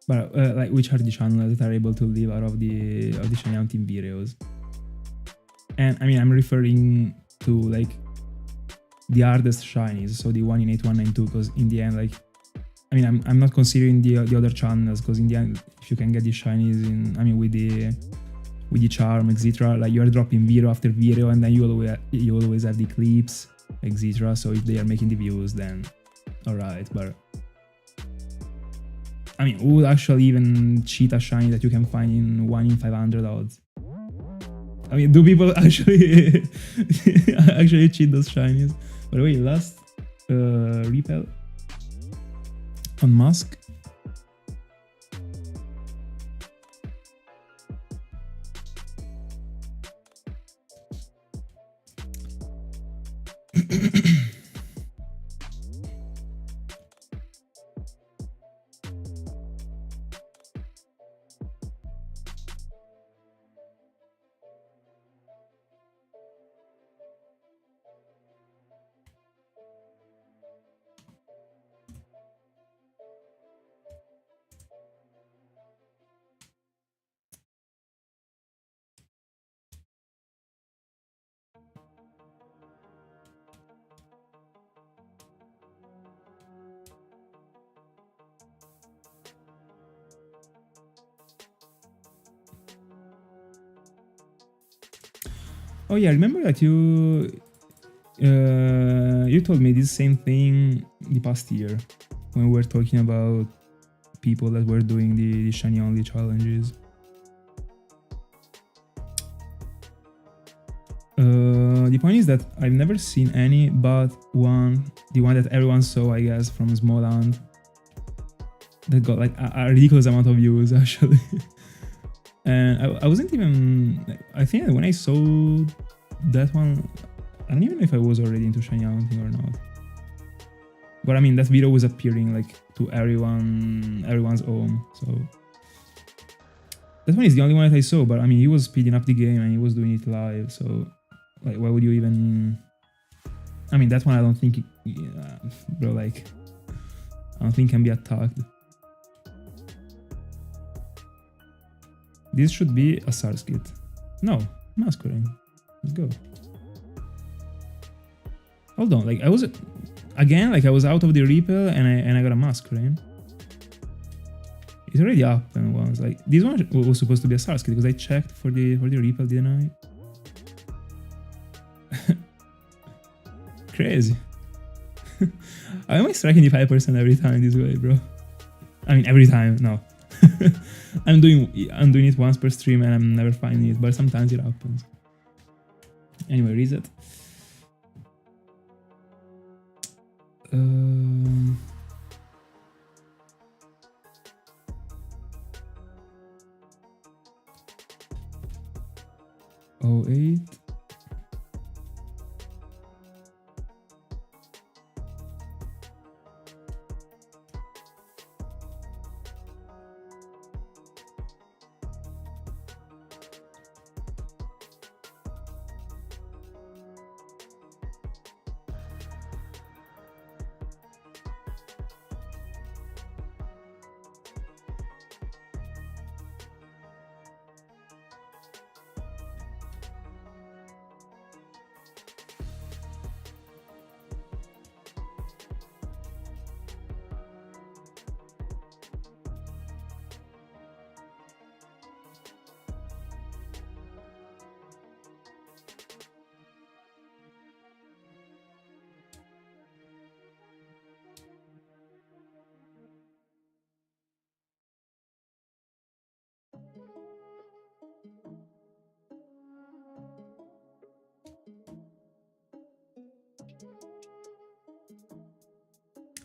But like, which are the channels that are able to live out of the shiny hunting videos? And I mean, I'm referring to like the hardest shinies, so the one in 8192, because in the end, like, I mean, I'm not considering the other channels, because in the end, if you can get the shinies in, I mean, with the charm, etc., like you're dropping video after video, and then you always have the clips, etc. So if they are making the views, then alright, but I mean, who would actually even cheat a shiny that you can find in 1 in 500 odds? I mean, do people actually actually cheat those shinies? By the way, last repel on Mask. Oh yeah, remember that you told me this same thing the past year when we were talking about people that were doing the shiny only challenges. The point is that I've never seen any but one, the one that everyone saw, I guess, from Smallland, that got like a ridiculous amount of views actually. And I wasn't even, I think that when I saw that one, I don't even know if I was already into shiny hunting or not. But I mean, that video was appearing like to everyone's home, so that one is the only one that I saw. But I mean, he was speeding up the game and he was doing it live, so like, why would you even? I mean, that one I don't think, bro, like, I don't think can be attacked. This should be a SARS kit. No, Masquerain. Let's go. Hold on, like I was again, like I was out of the repel and I got a Masquerain. It's already up and once. Like this one was supposed to be a SARS kit because I checked for the repel, didn't I? Crazy. I am striking the 5% every time this way, bro. I mean, every time, no. I'm doing it once per stream and I'm never finding it, but sometimes it happens. Anyway, reset. Oh, 08.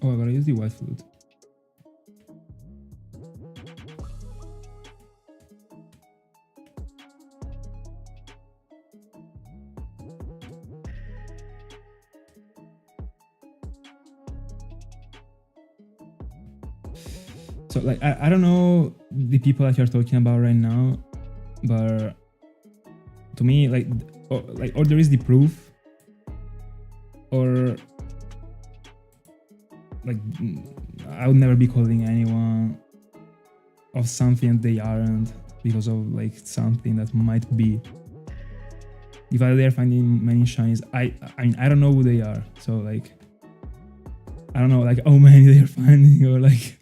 Oh, I gotta use the white flute. So like I don't know the people that you're talking about right now, but to me like or there is the proof, or like I would never be calling anyone of something they aren't because of like something that might be. if they're finding many shinies, I mean, I don't know who they are, so like, I don't know like how many they're finding or like.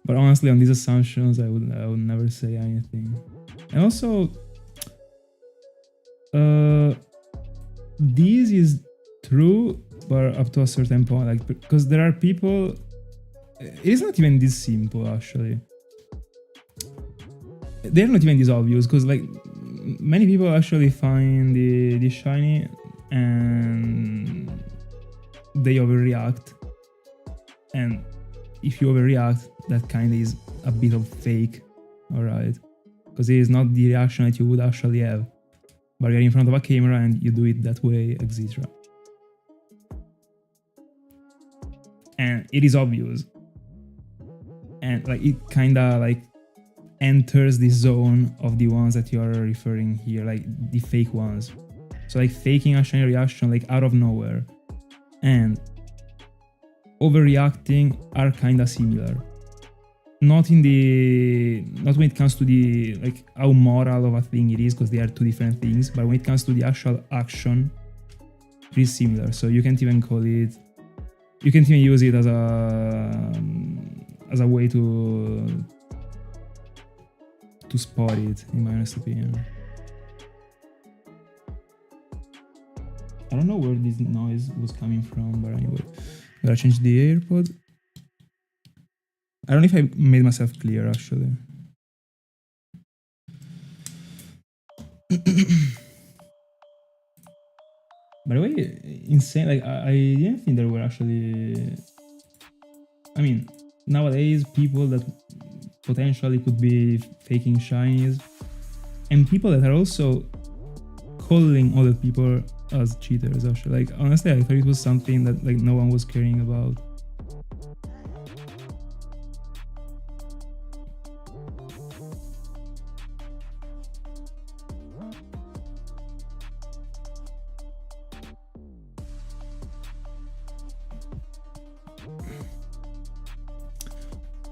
But honestly, on these assumptions, I would never say anything. And also, this is true, but up to a certain point, like, because there are people. It is not even this simple, actually. They're not even this obvious, because like many people actually find the shiny and they overreact. And if you overreact, that kind of is a bit of fake, alright? Because it is not the reaction that you would actually have. But you're in front of a camera and you do it that way, etc. And it is obvious. And like it kinda like enters the zone of the ones that you are referring here, like the fake ones. So like faking a shiny reaction like out of nowhere and overreacting are kinda similar. Not when it comes to the like how moral of a thing it is, because they are two different things, but when it comes to the actual action, it is similar. So you can't even call it, you can't even use it as a way to spot it, in my honest opinion. I don't know where this noise was coming from, but anyway, I'm gonna change the AirPod. I don't know if I made myself clear, actually. By the way, insane, like, I didn't think there were actually... I mean, nowadays, people that potentially could be faking shinies, and people that are also calling other people as cheaters, actually. Like, honestly, I thought it was something that, like, no one was caring about.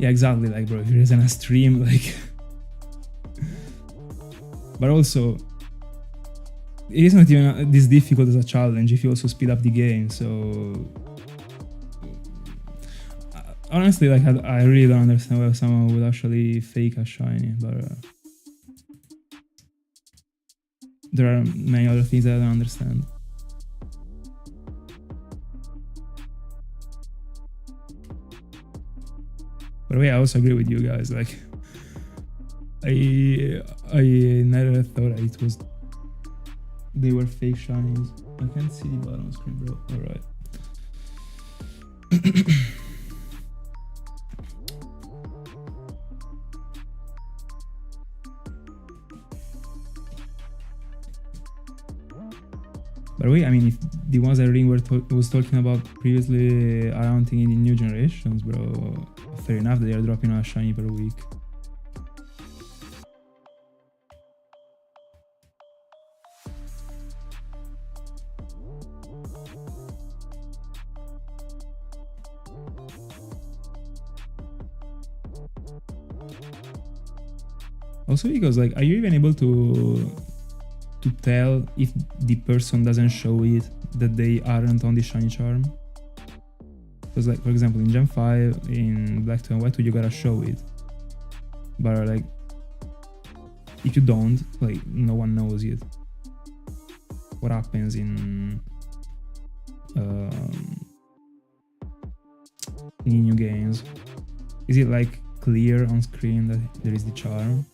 Yeah, exactly, like, bro, if you're in a stream, like... But also, it is not even this difficult as a challenge if you also speed up the game, so... Honestly, like, I really don't understand why someone would actually fake a shiny, but... there are many other things that I don't understand. By the way, I also agree with you guys, like... I never thought it was... they were fake shinies. I can't see the bottom screen, bro. Alright. By the way, I mean, if the ones that Ring was talking about previously are hunting in the new generations, bro, fair enough that they are dropping a shiny per week. Also because, like, are you even able to tell if the person doesn't show it that they aren't on the shiny charm? Because, like, for example, in Gen 5, in Black 2 and White 2, you gotta show it. But, like, if you don't, like, no one knows it. What happens in new games? Is it, like, clear on screen that there is the charm?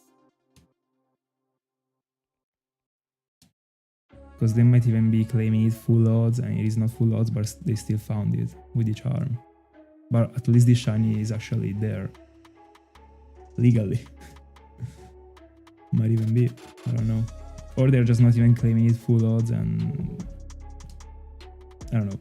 Because they might even be claiming it full odds and it is not full odds, but they still found it with the charm. But at least the shiny is actually there. Legally. Might even be, I don't know. Or they're just not even claiming it full odds and... I don't know.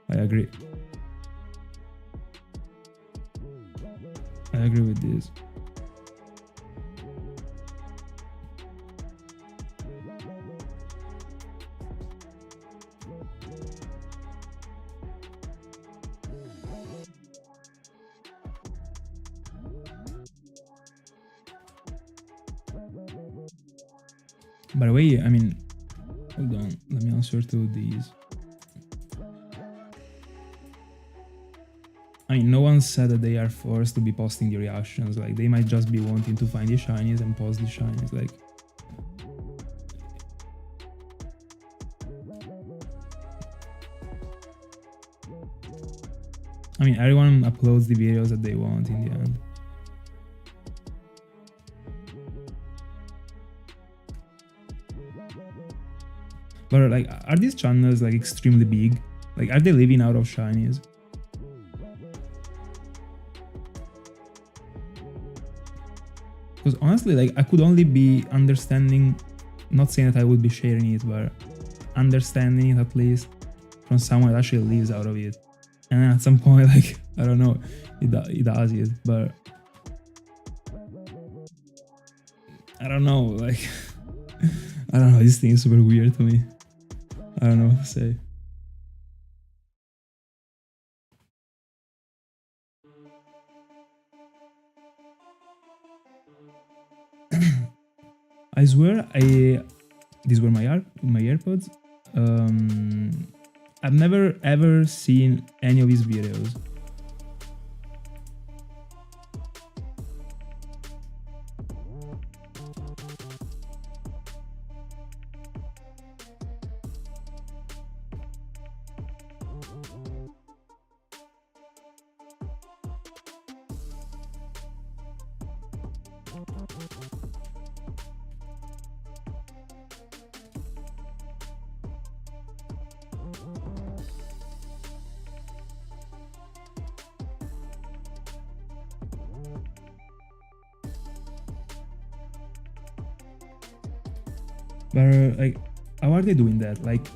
I agree. I agree with this. By the way, I mean, hold on, let me answer to these. I mean, no one said that they are forced to be posting the reactions. Like, they might just be wanting to find the shinies and post the shinies. Like, I mean, everyone uploads the videos that they want in the end. But like, are these channels like extremely big? Like, are they living out of shinies? Because honestly, like, I could only be understanding, not saying that I would be sharing it, but understanding it at least from someone that actually lives out of it. And then at some point, like, I don't know, it does it, but I don't know, like, I don't know, this thing is super weird to me. I don't know what to say. I swear, these were my AirPods. I've never ever seen any of his videos. But like, how are they doing that? Like,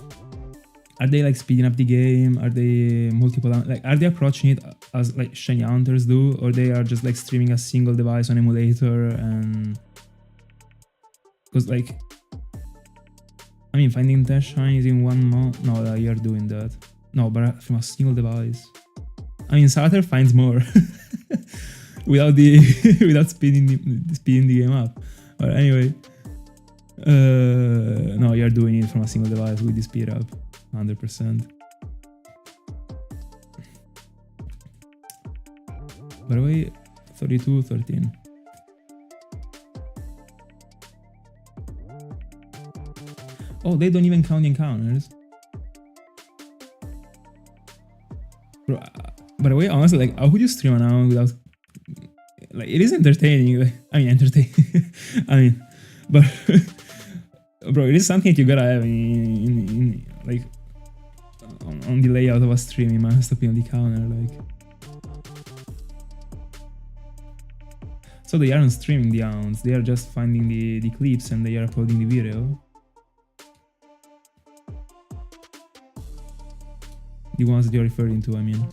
are they like speeding up the game? Are they multiple, like, are they approaching it as like shiny hunters do, or they are just like streaming a single device on emulator? And because like, I mean, finding 10 shinies in 1 month, no, you're doing that. No, but from a single device. I mean, Sater finds more without the without speeding the game up. But anyway, no, you're doing it from a single device with the speed up, 100%. By the way, 32-13. Oh, they don't even count encounters. Bro, by the way, honestly, like, how would you stream an hour without, like, it is entertaining. Like, I mean, entertaining. I mean, but bro, it is something you gotta have in like on the layout of a stream. You must be on the counter, like. So they aren't streaming the hounds; they are just finding the clips and they are uploading the video. The ones that you're referring to, I mean.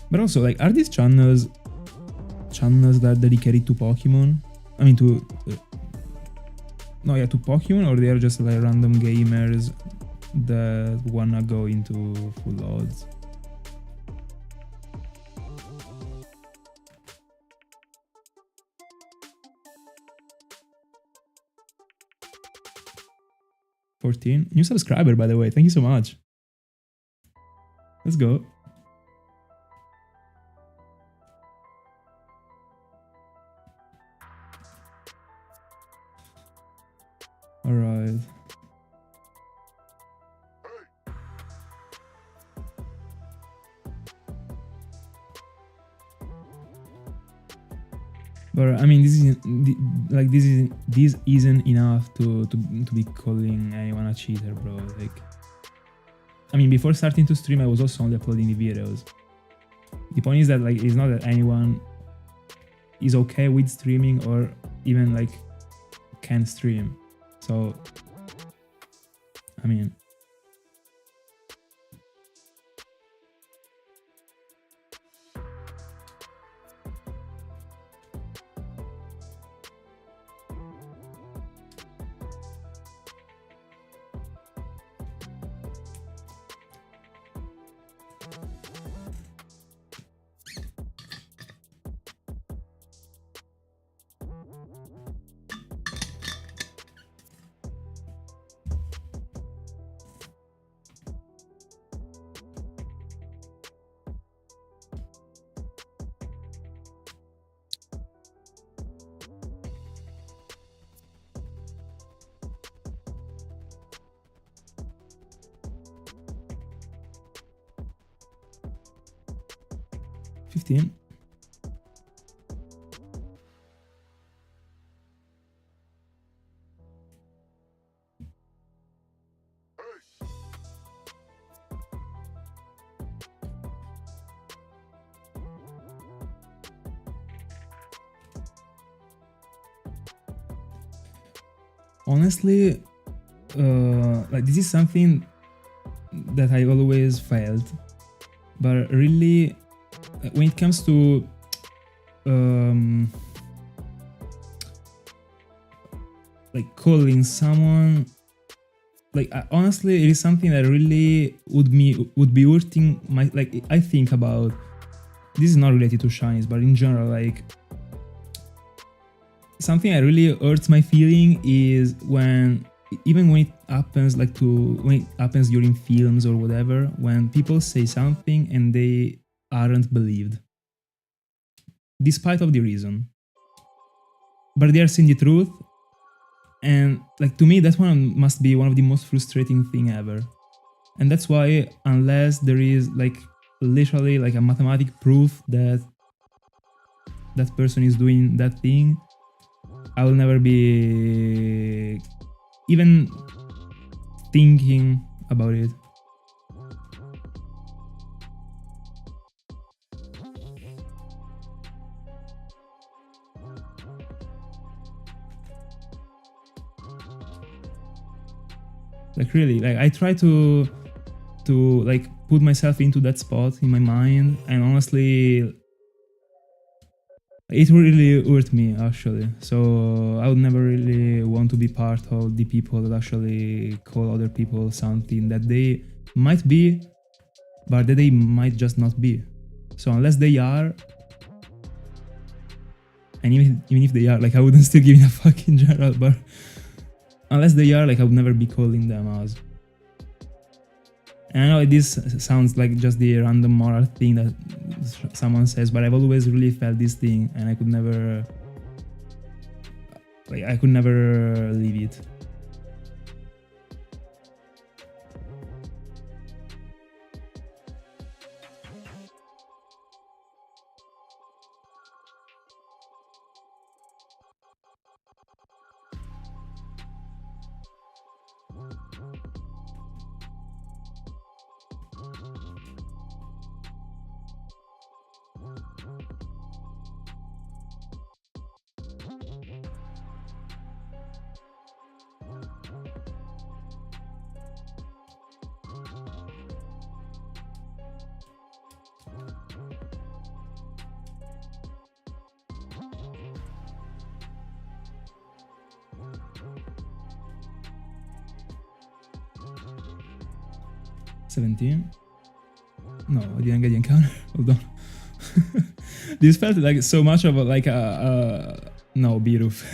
But also, like, are these channels that are dedicated to Pokemon? I mean, to to Pokemon, or they are just like random gamers that wanna go into full odds? New subscriber, by the way. Thank you so much. Let's go. All right. But I mean, this isn't enough to be calling anyone a cheater, bro. Like, I mean, before starting to stream, I was also only uploading the videos. The point is that, like, it's not that anyone is okay with streaming or even like can stream. So, I mean, $15. Honestly, like this is something that I always felt, but really, when it comes to like calling someone, like honestly, it is something that really would be hurting my, like I think about. This is not related to shinies, but in general, like something that really hurts my feeling is even when it happens, like when it happens during films or whatever, when people say something and they aren't believed, despite of the reason, but they are saying the truth, and like to me that one must be one of the most frustrating thing ever. And that's why, unless there is like literally like a mathematic proof that that person is doing that thing, I will never be even thinking about it. Like really, like I try to like put myself into that spot in my mind, and honestly it really hurt me actually. So I would never really want to be part of the people that actually call other people something that they might be, but that they might just not be. So unless they are, and even if they are, like I wouldn't still give a fuck in general, but unless they are, like I would never be calling them as. And I know this sounds like just the random moral thing that someone says, but I've always really felt this thing, and I could never leave it. $17? No, I didn't get the encounter. Hold on. This felt like so much of no, B-Roof.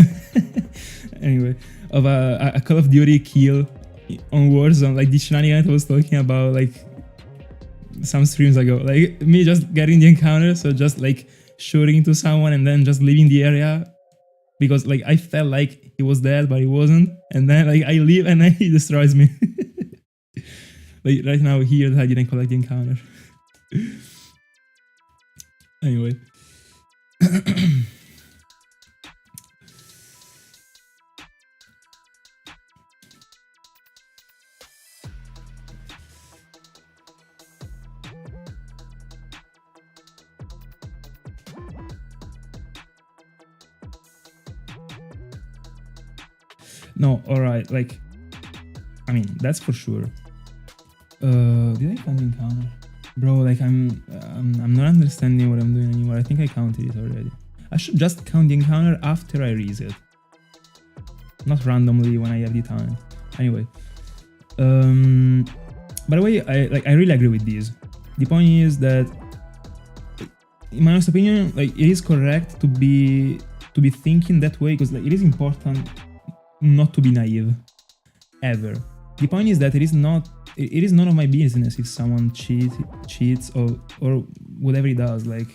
Anyway, of a Call of Duty kill on Warzone, like the shenanigan I was talking about like some streams ago. Like me just getting the encounter, so just like shooting into someone and then just leaving the area because like I felt like he was dead but he wasn't, and then like I leave and then he destroys me. Like right now here that I didn't collect the encounter. Anyway. No, alright, like, I mean, that's for sure. Did I count the encounter? Bro, like, I'm not understanding what I'm doing anymore. I think I counted it already. I should just count the encounter after I reset. Not randomly when I have the time. Anyway. By the way, I really agree with this. The point is that, in my honest opinion, like, it is correct to be thinking that way, because like, it is important not to be naive, ever. The point is that it is none of my business if someone cheats or whatever he does. Like,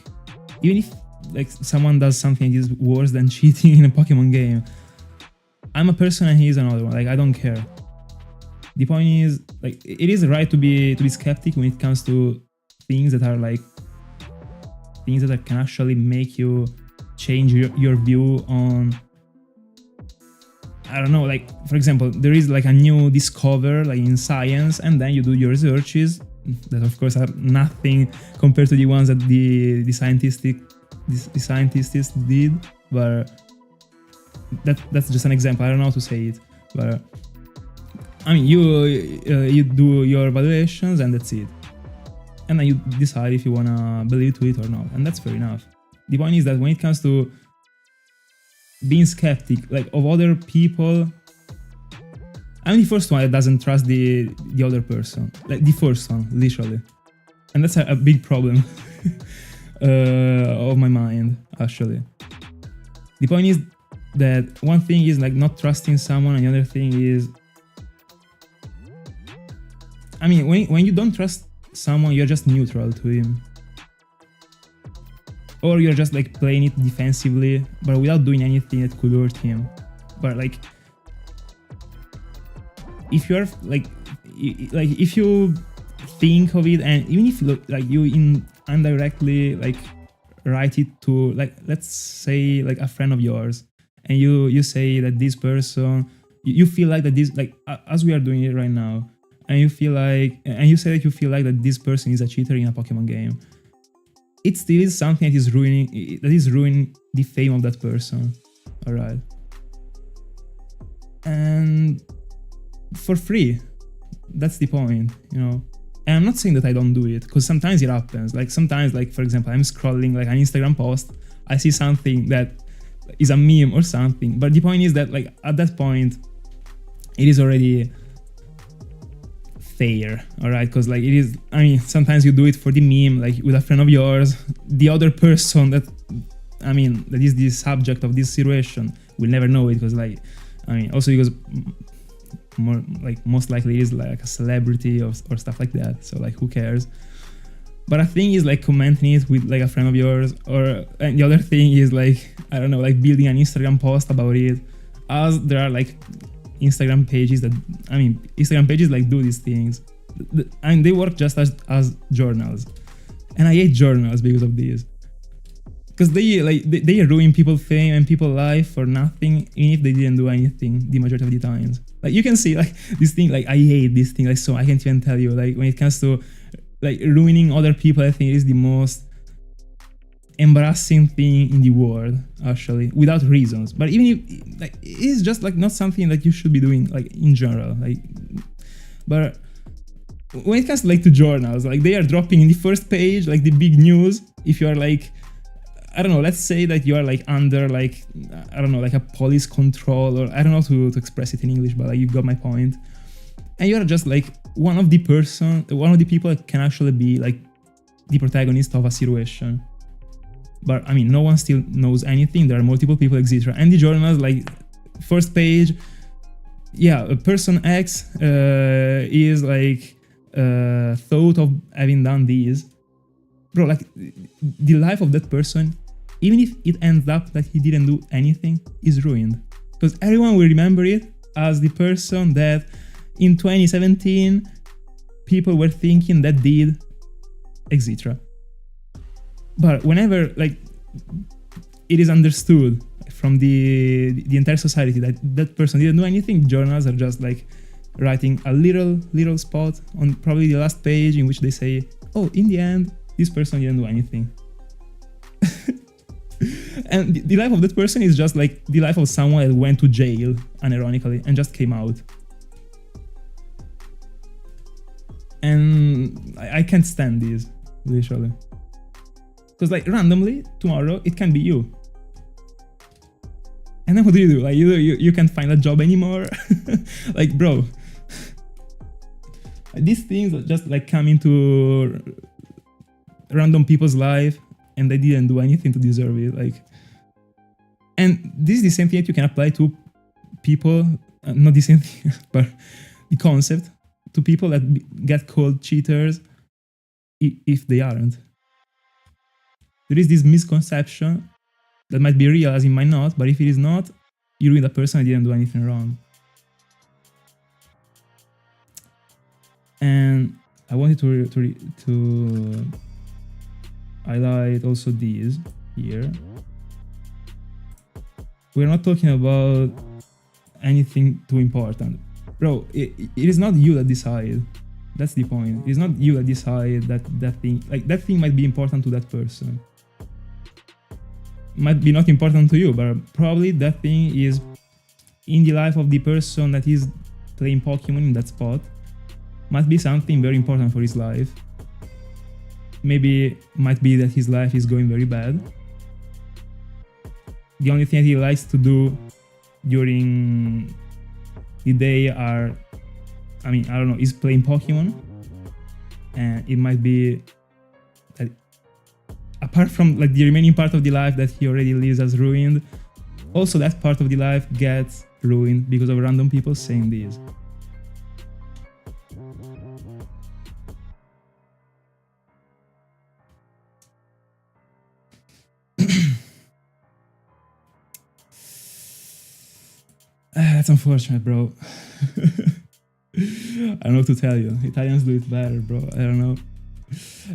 even if like someone does something that is worse than cheating in a Pokemon game, I'm a person and he is another one. Like, I don't care. The point is, like, it is right to be skeptic when it comes to things that are like things that can actually make you change your view on, I don't know, like, for example, there is like a new discover like in science, and then you do your researches that of course are nothing compared to the ones that the scientists did, but that's just an example. I don't know how to say it, but I mean, you do your evaluations and that's it, and then you decide if you wanna believe to it or not, and that's fair enough. The point is that when it comes to being skeptic, like, of other people, I'm the first one that doesn't trust the other person, like the first one, literally, and that's a big problem of my mind, actually. The point is that one thing is like not trusting someone, and the other thing is, I mean, when you don't trust someone, you're just neutral to him, or you're just like playing it defensively, but without doing anything that could hurt him. But like, if you're like if you think of it, and even if you indirectly like write it to, like, let's say like a friend of yours, and you say that this person, you feel like that this, like, as we are doing it right now, and you feel like, and you say that you feel like that this person is a cheater in a Pokemon game, it still is something that is ruining the fame of that person. Alright, and for free, that's the point, you know. And I'm not saying that I don't do it, because sometimes it happens. Like, sometimes, like, for example, I'm scrolling like an Instagram post, I see something that is a meme or something, but the point is that, like, at that point it is already fair, alright? Because like, it is, I mean, sometimes you do it for the meme, like with a friend of yours. The other person that, I mean, that is the subject of this situation will never know it, because like, I mean, also because more like most likely it is like a celebrity or stuff like that, so like, who cares? But a thing is like commenting it with like a friend of yours, and the other thing is like, I don't know, like building an Instagram post about it, as there are like Instagram pages that, I mean, Instagram pages like do these things, and they work just as journals, and I hate journals because of this, because they ruin people's fame and people's life for nothing, even if they didn't do anything the majority of the times. Like, you can see like this thing, like, I hate this thing, like, so I can't even tell you, like, when it comes to like ruining other people, I think it is the most embarrassing thing in the world, actually, without reasons. But even if like, it is just like not something that you should be doing, like, in general, like, but when it comes like to journals, like, they are dropping in the first page like the big news. If you are like, I don't know, let's say that you are like under like, I don't know, like a police control, or I don't know how to express it in English, but like, you got my point. And you are just like one of the people that can actually be like the protagonist of a situation. But I mean, no one still knows anything. There are multiple people, etc. And the journals, like, first page, yeah, a person X is like thought of having done this. Bro, like, the life of that person, even if it ends up that he didn't do anything, is ruined. Because everyone will remember it as the person that in 2017 people were thinking that did, etc. But whenever like it is understood from the entire society that that person didn't do anything, journals are just like writing a little spot on probably the last page in which they say, oh, in the end, this person didn't do anything. And the life of that person is just like the life of someone that went to jail, unironically, and just came out. And I can't stand this, literally. Because like randomly, tomorrow, it can be you. And then what do? Like you can't find a job anymore. Like, bro, these things just like come into random people's life and they didn't do anything to deserve it. Like, and this is the same thing that you can apply to people, not the same thing, but the concept to people that get called cheaters if they aren't. There is this misconception that might be real as it might not, but if it is not, you ruin the person and didn't do anything wrong. And I wanted to highlight also these here. We're not talking about anything too important. Bro, it is not you that decide. That's the point. It's not you that decide that thing. Like, that thing might be important to that person. Might be not important to you, but probably that thing is in the life of the person that is playing Pokemon in that spot. Might be something very important for his life. Maybe might be that his life is going very bad. The only thing that he likes to do during the day are, I mean, I don't know, is playing Pokemon. And it might be that apart from like the remaining part of the life that he already lives as ruined, also that part of the life gets ruined because of random people saying this. That's unfortunate, bro. I don't know what to tell you. Italians do it better, bro. I don't know.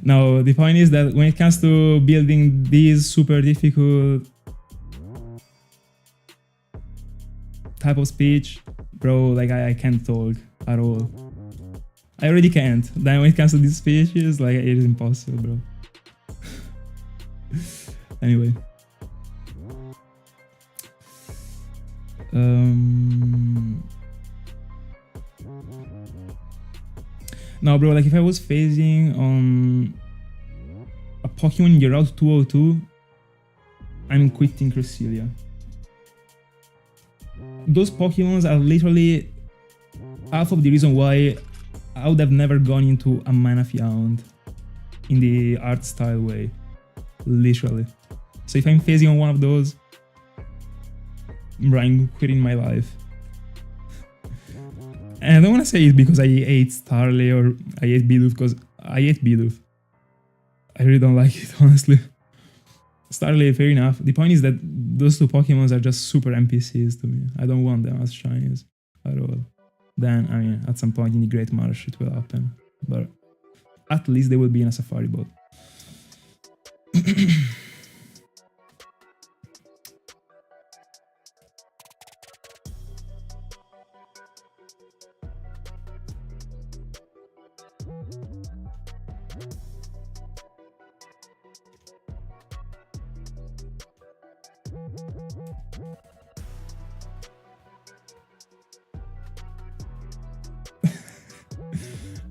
Now, the point is that when it comes to building these super difficult type of speech, bro, like I can't talk at all. I already can't. Then when it comes to these speeches, like it is impossible, bro. Anyway. Now, bro, like if I was phasing on a Pokemon in the Route 202, I'm quitting Cresselia. Those Pokemons are literally half of the reason why I would have never gone into a Manafiant in the art style way. Literally. So if I'm phasing on one of those, I'm quitting my life. And I don't want to say it because I hate Starly or I hate Bidoof, because I hate Bidoof. I really don't like it, honestly. Starly, fair enough. The point is that those two Pokemons are just super NPCs to me. I don't want them as shinies at all. Then, I mean, at some point in the Great Marsh it will happen. But at least they will be in a Safari boat.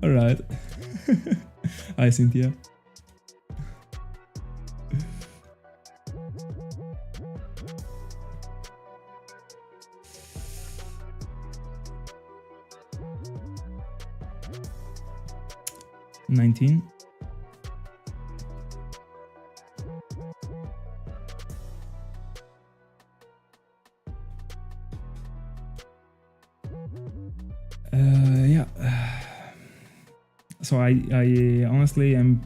Alright. Hi, Cynthia. $19. Yeah. So I honestly am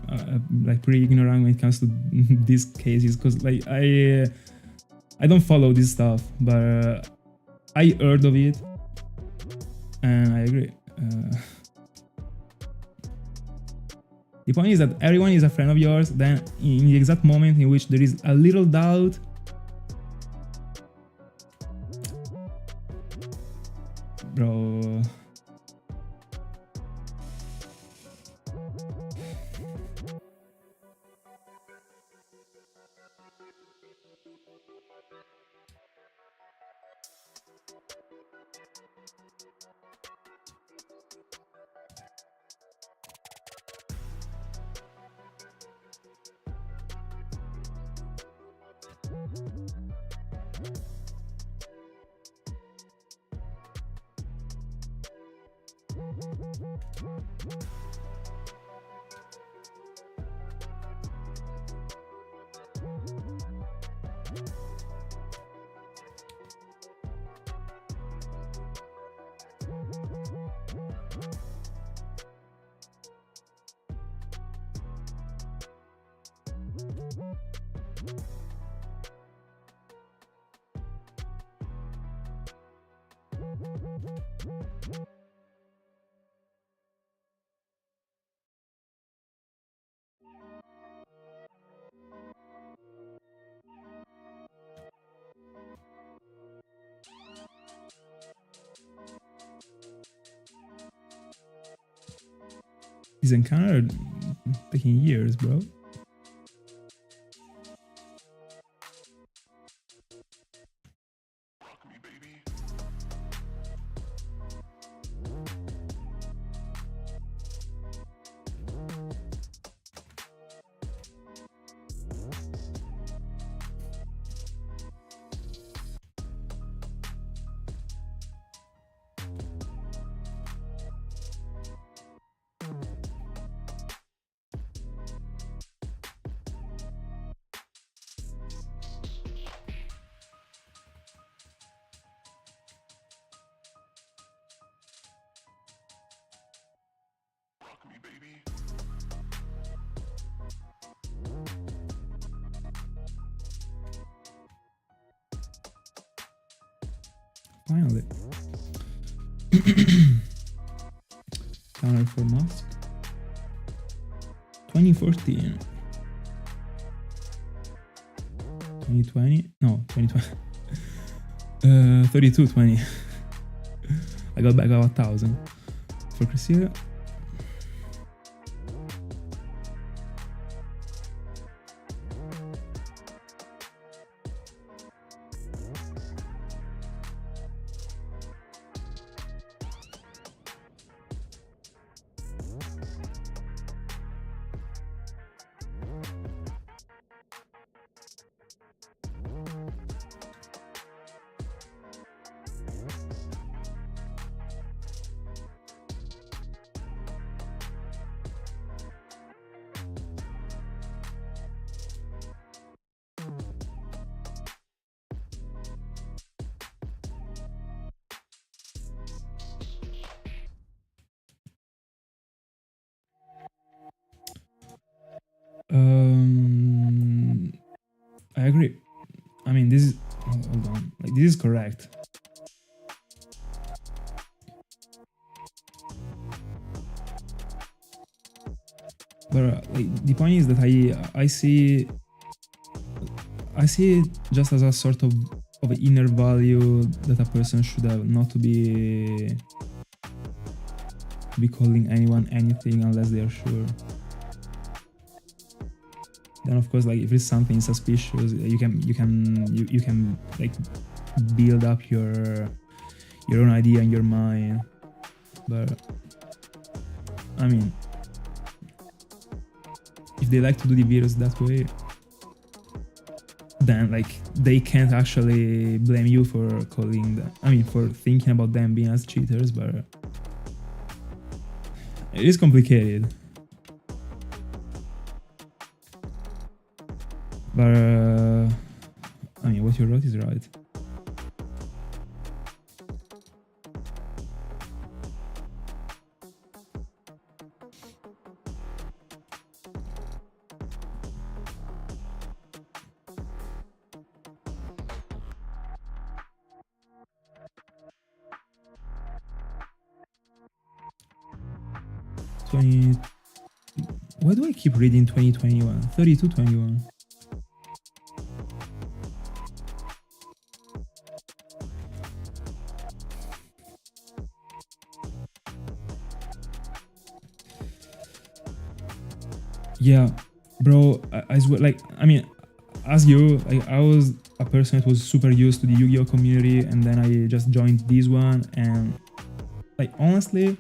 like pretty ignorant when it comes to these cases, because like I don't follow this stuff, but I heard of it and I agree. The point is that everyone is a friend of yours, then in the exact moment in which there is a little doubt, bro. This encounter taking years, bro. Finally. Counter for Mask. 2014. 2020? No, 2020. 3220. I got back 1,000 for Cresselia. I agree. I mean, this is hold on. Like, this is correct. But like, the point is that I see it just as a sort of inner value that a person should have, not to be calling anyone anything unless they are sure. Then of course, like, if it's something suspicious, you can like build up your own idea in your mind. But I mean, if they like to do the videos that way, then like they can't actually blame you for calling them, I mean, for thinking about them being as cheaters. But it is complicated. But I mean, what you wrote is right. Why do I keep reading 2021? 3221. Yeah, bro, I swear, like, I mean, as you, like, I was a person that was super used to the Yu-Gi-Oh community, and then I just joined this one, and like, honestly,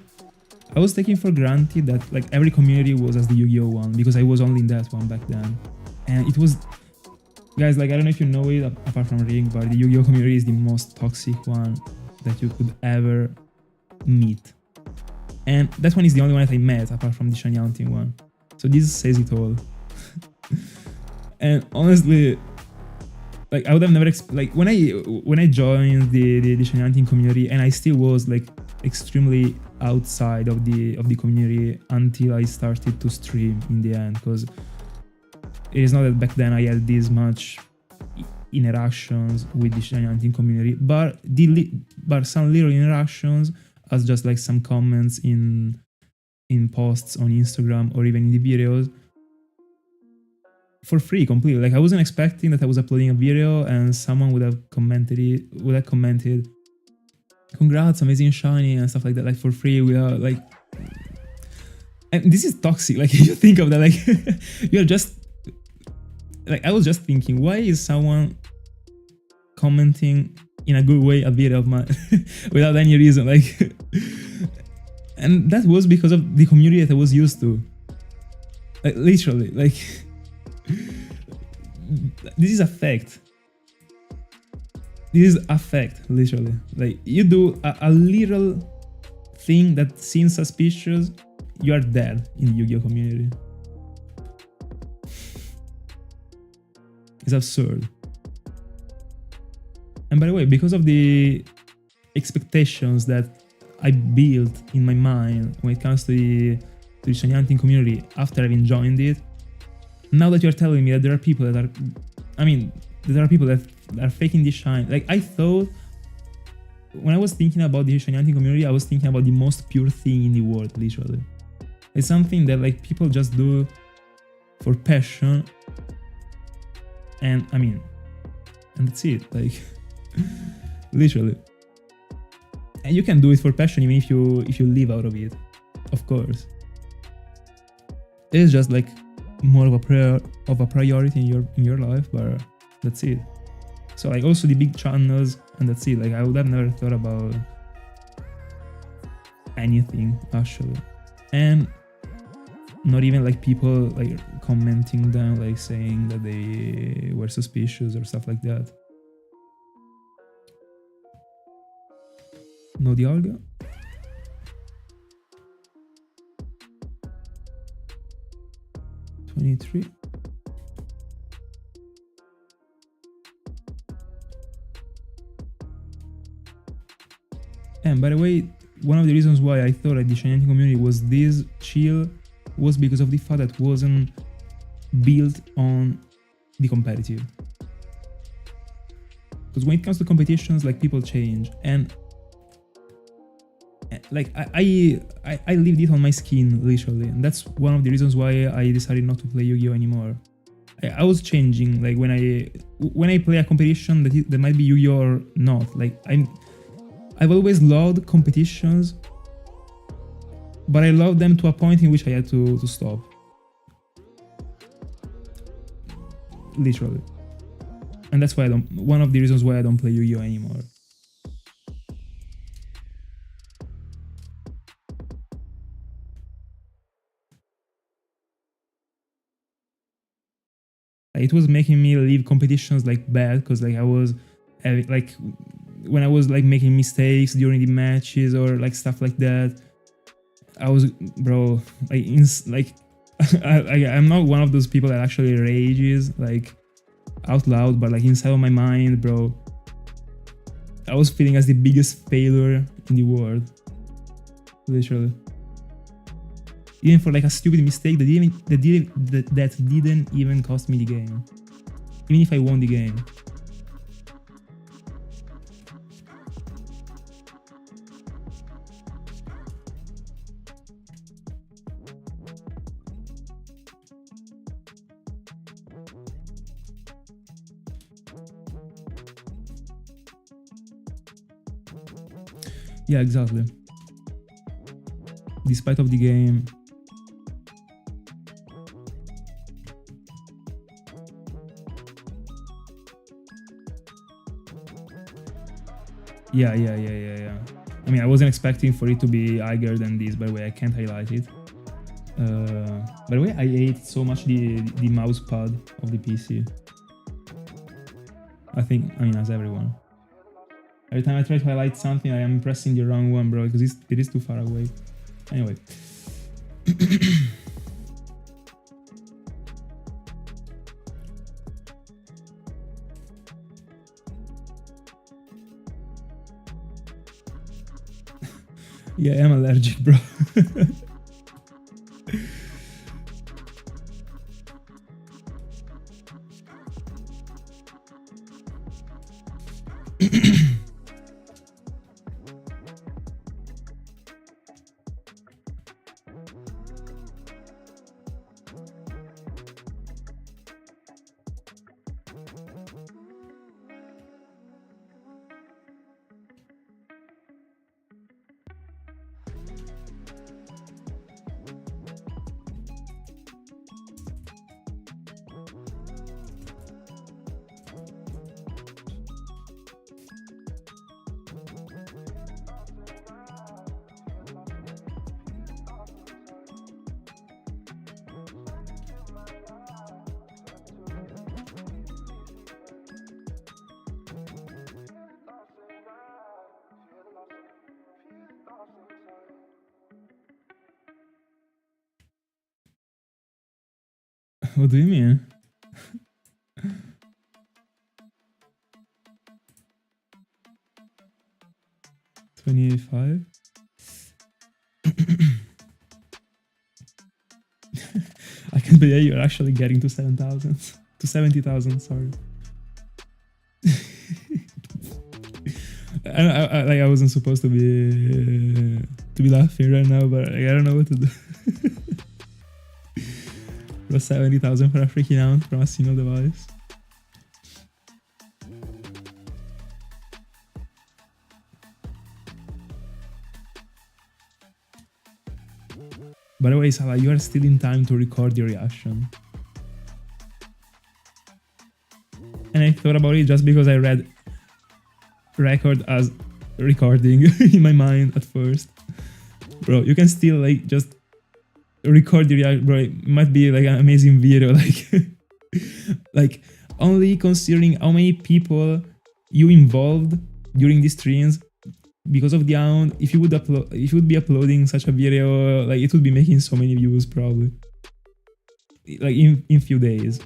I was taking for granted that like every community was as the Yu-Gi-Oh one, because I was only in that one back then. And it was, guys, like, I don't know if you know it apart from Ring, but the Yu-Gi-Oh community is the most toxic one that you could ever meet. And that one is the only one that I met apart from the shiny hunting one. So this says it all. And honestly, like I would have never like when I joined the shiny hunting community, and I still was like extremely outside of the community until I started to stream in the end, because it is not that back then I had this much interactions with the shiny hunting community, but some little interactions as just like some comments in posts on Instagram or even in the videos for free completely. Like I wasn't expecting that I was uploading a video and someone would have commented congrats, amazing shiny and stuff like that, like for free without like. And this is toxic. Like if you think of that, like you're just like, I was just thinking, why is someone commenting in a good way a video of mine without any reason? Like, and that was because of the community that I was used to. Like literally, like this is a fact. This is a fact, literally. Like you do a little thing that seems suspicious, you are dead in the Yu-Gi-Oh community. It's absurd. And by the way, because of the expectations that I built in my mind when it comes to the shiny hunting community after having joined it, now that you're telling me that there are people that are, there are people that are faking this shine. Like I thought, when I was thinking about the shiny hunting community, I was thinking about the most pure thing in the world, literally. It's something that like people just do for passion. And and that's it, like literally. And you can do it for passion even if you live out of it, of course. It's just like more of a priority in your life, but that's it. So like also the big channels, and that's it. Like I would have never thought about anything actually, and not even like people like commenting down, like saying that they were suspicious or stuff like that. No Dialga. $23. And by the way, one of the reasons why I thought that the shiny hunting community was this chill was because of the fact that it wasn't built on the competitive. Because when it comes to competitions, like people change, and like I lived it on my skin literally, and that's one of the reasons why I decided not to play Yu-Gi-Oh anymore. I was changing, like when I play a competition that might be Yu-Gi-Oh or not. Like I've always loved competitions, but I loved them to a point in which I had to stop. Literally. And that's why one of the reasons why I don't play Yu-Gi-Oh anymore. It was making me leave competitions like bad, because like I was like when I was like making mistakes during the matches or like stuff like that, I was, bro, like I'm not one of those people that actually rages like out loud, but like inside of my mind, bro, I was feeling as the biggest failure in the world, literally. Even for like a stupid mistake that didn't even cost me the game, even if I won the game. Yeah, exactly. Despite of the game. Yeah. I mean, I wasn't expecting for it to be higher than this, by the way. I can't highlight it. By the way, I hate so much the mouse pad of the PC. I mean, as everyone. Every time I try to highlight something, I am pressing the wrong one, bro, because it is too far away. Anyway. Yeah, I'm allergic, bro. What do you mean? $25? I can't believe you're actually getting to 7,000. To 70,000, sorry. I wasn't supposed to be laughing right now, but I don't know what to do. It was 70,000 for a freaking out from a single device. By the way, Salah, you are still in time to record your reaction. And I thought about it just because I read record as recording in my mind at first. Bro, you can still like just record your reaction, bro. It might be like an amazing video, like like only considering how many people you involved during these streams. Because of the amount, if you would be uploading such a video, like it would be making so many views probably, like in few days.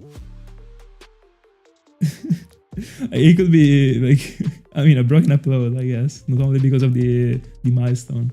It could be like, I mean, a broken upload, I guess, not only because of the milestone.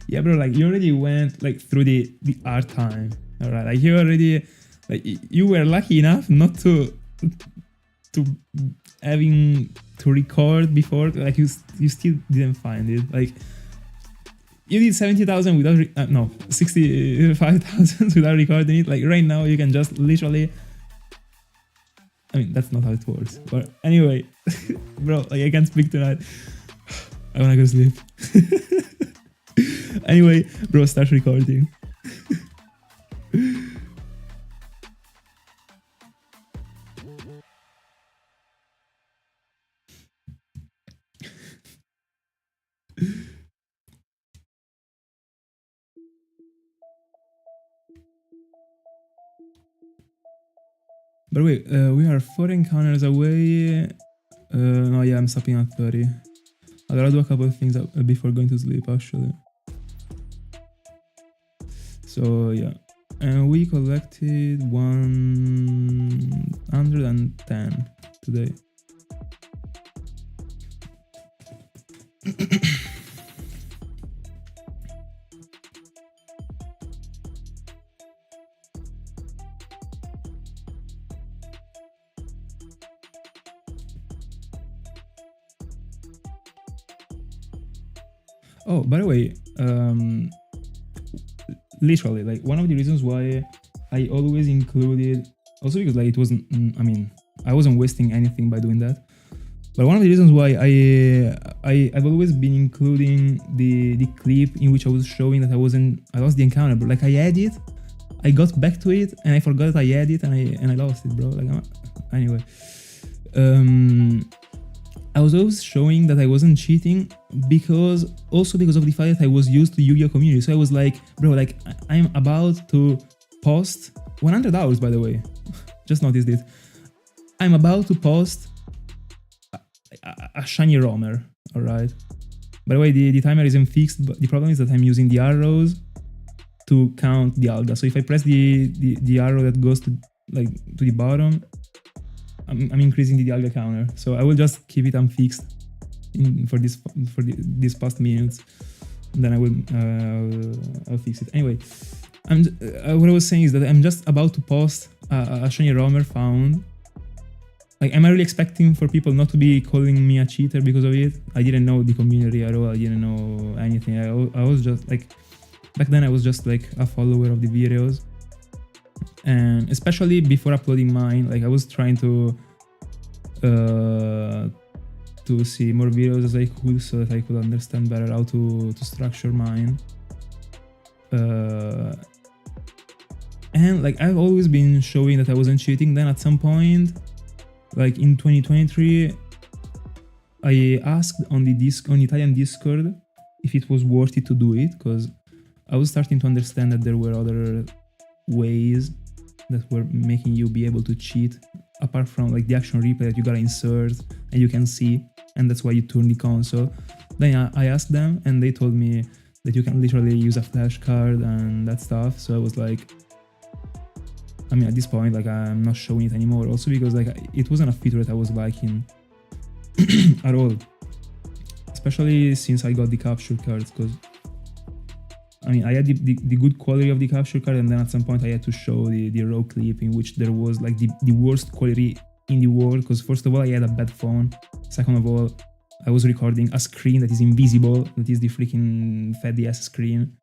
Yeah, bro, like you already went like through the art time, all right? Like you already, like you were lucky enough not to having to record before. Like you still didn't find it. Like you did 70,000 without no 65,000 without recording it. Like right now you can just literally. I mean, that's not how it works. But anyway, bro, like I can't speak tonight. I wanna go sleep. Anyway, bro, start recording. By the way, we are 4 encounters away. No, yeah, I'm stopping at 30. I'll do a couple of things before going to sleep, actually. So, yeah. And we collected 110 today. Oh, by the way, literally, like one of the reasons why I always included, also because like it wasn't, I mean, I wasn't wasting anything by doing that. But one of the reasons why I've always been including the clip in which I was showing that I lost the encounter, but like I had it, I got back to it and I forgot that I had it and I lost it, bro. Like anyway, I was always showing that I wasn't cheating because of the fact that I was used to Yu-Gi-Oh community. So I was like, bro, like I'm about to post 100 hours, by the way. Just noticed it. I'm about to post a shiny roamer, alright? By the way, the timer isn't fixed, but the problem is that I'm using the arrows to count the Dialga. So if I press the arrow that goes to the bottom, I'm increasing the Dialga counter. So I will just keep it unfixed for these past minutes. Then I'll fix it. Anyway, what I was saying is that I'm just about to post a shiny roamer found. Like, am I really expecting for people not to be calling me a cheater because of it? I didn't know the community at all. I didn't know anything. I was just like, back then I was just like a follower of the videos. And especially before uploading mine, like I was trying to see more videos as I could so that I could understand better how to structure mine. And like I've always been showing that I wasn't cheating. Then at some point, like in 2023, I asked on the Italian Discord if it was worth it to do it, because I was starting to understand that there were other ways that were making you be able to cheat, apart from like the action replay that you gotta insert and you can see, and that's why you turn the console. Then I asked them and they told me that you can literally use a flashcard and that stuff. So I was like, I mean, at this point, like I'm not showing it anymore. Also because like it wasn't a feature that I was liking at all, especially since I got the capture cards. Because I mean, I had the good quality of the capture card, and then at some point I had to show the raw clip in which there was like the worst quality in the world. Because first of all, I had a bad phone. Second of all, I was recording a screen that is invisible, that is the freaking FLOYT screen.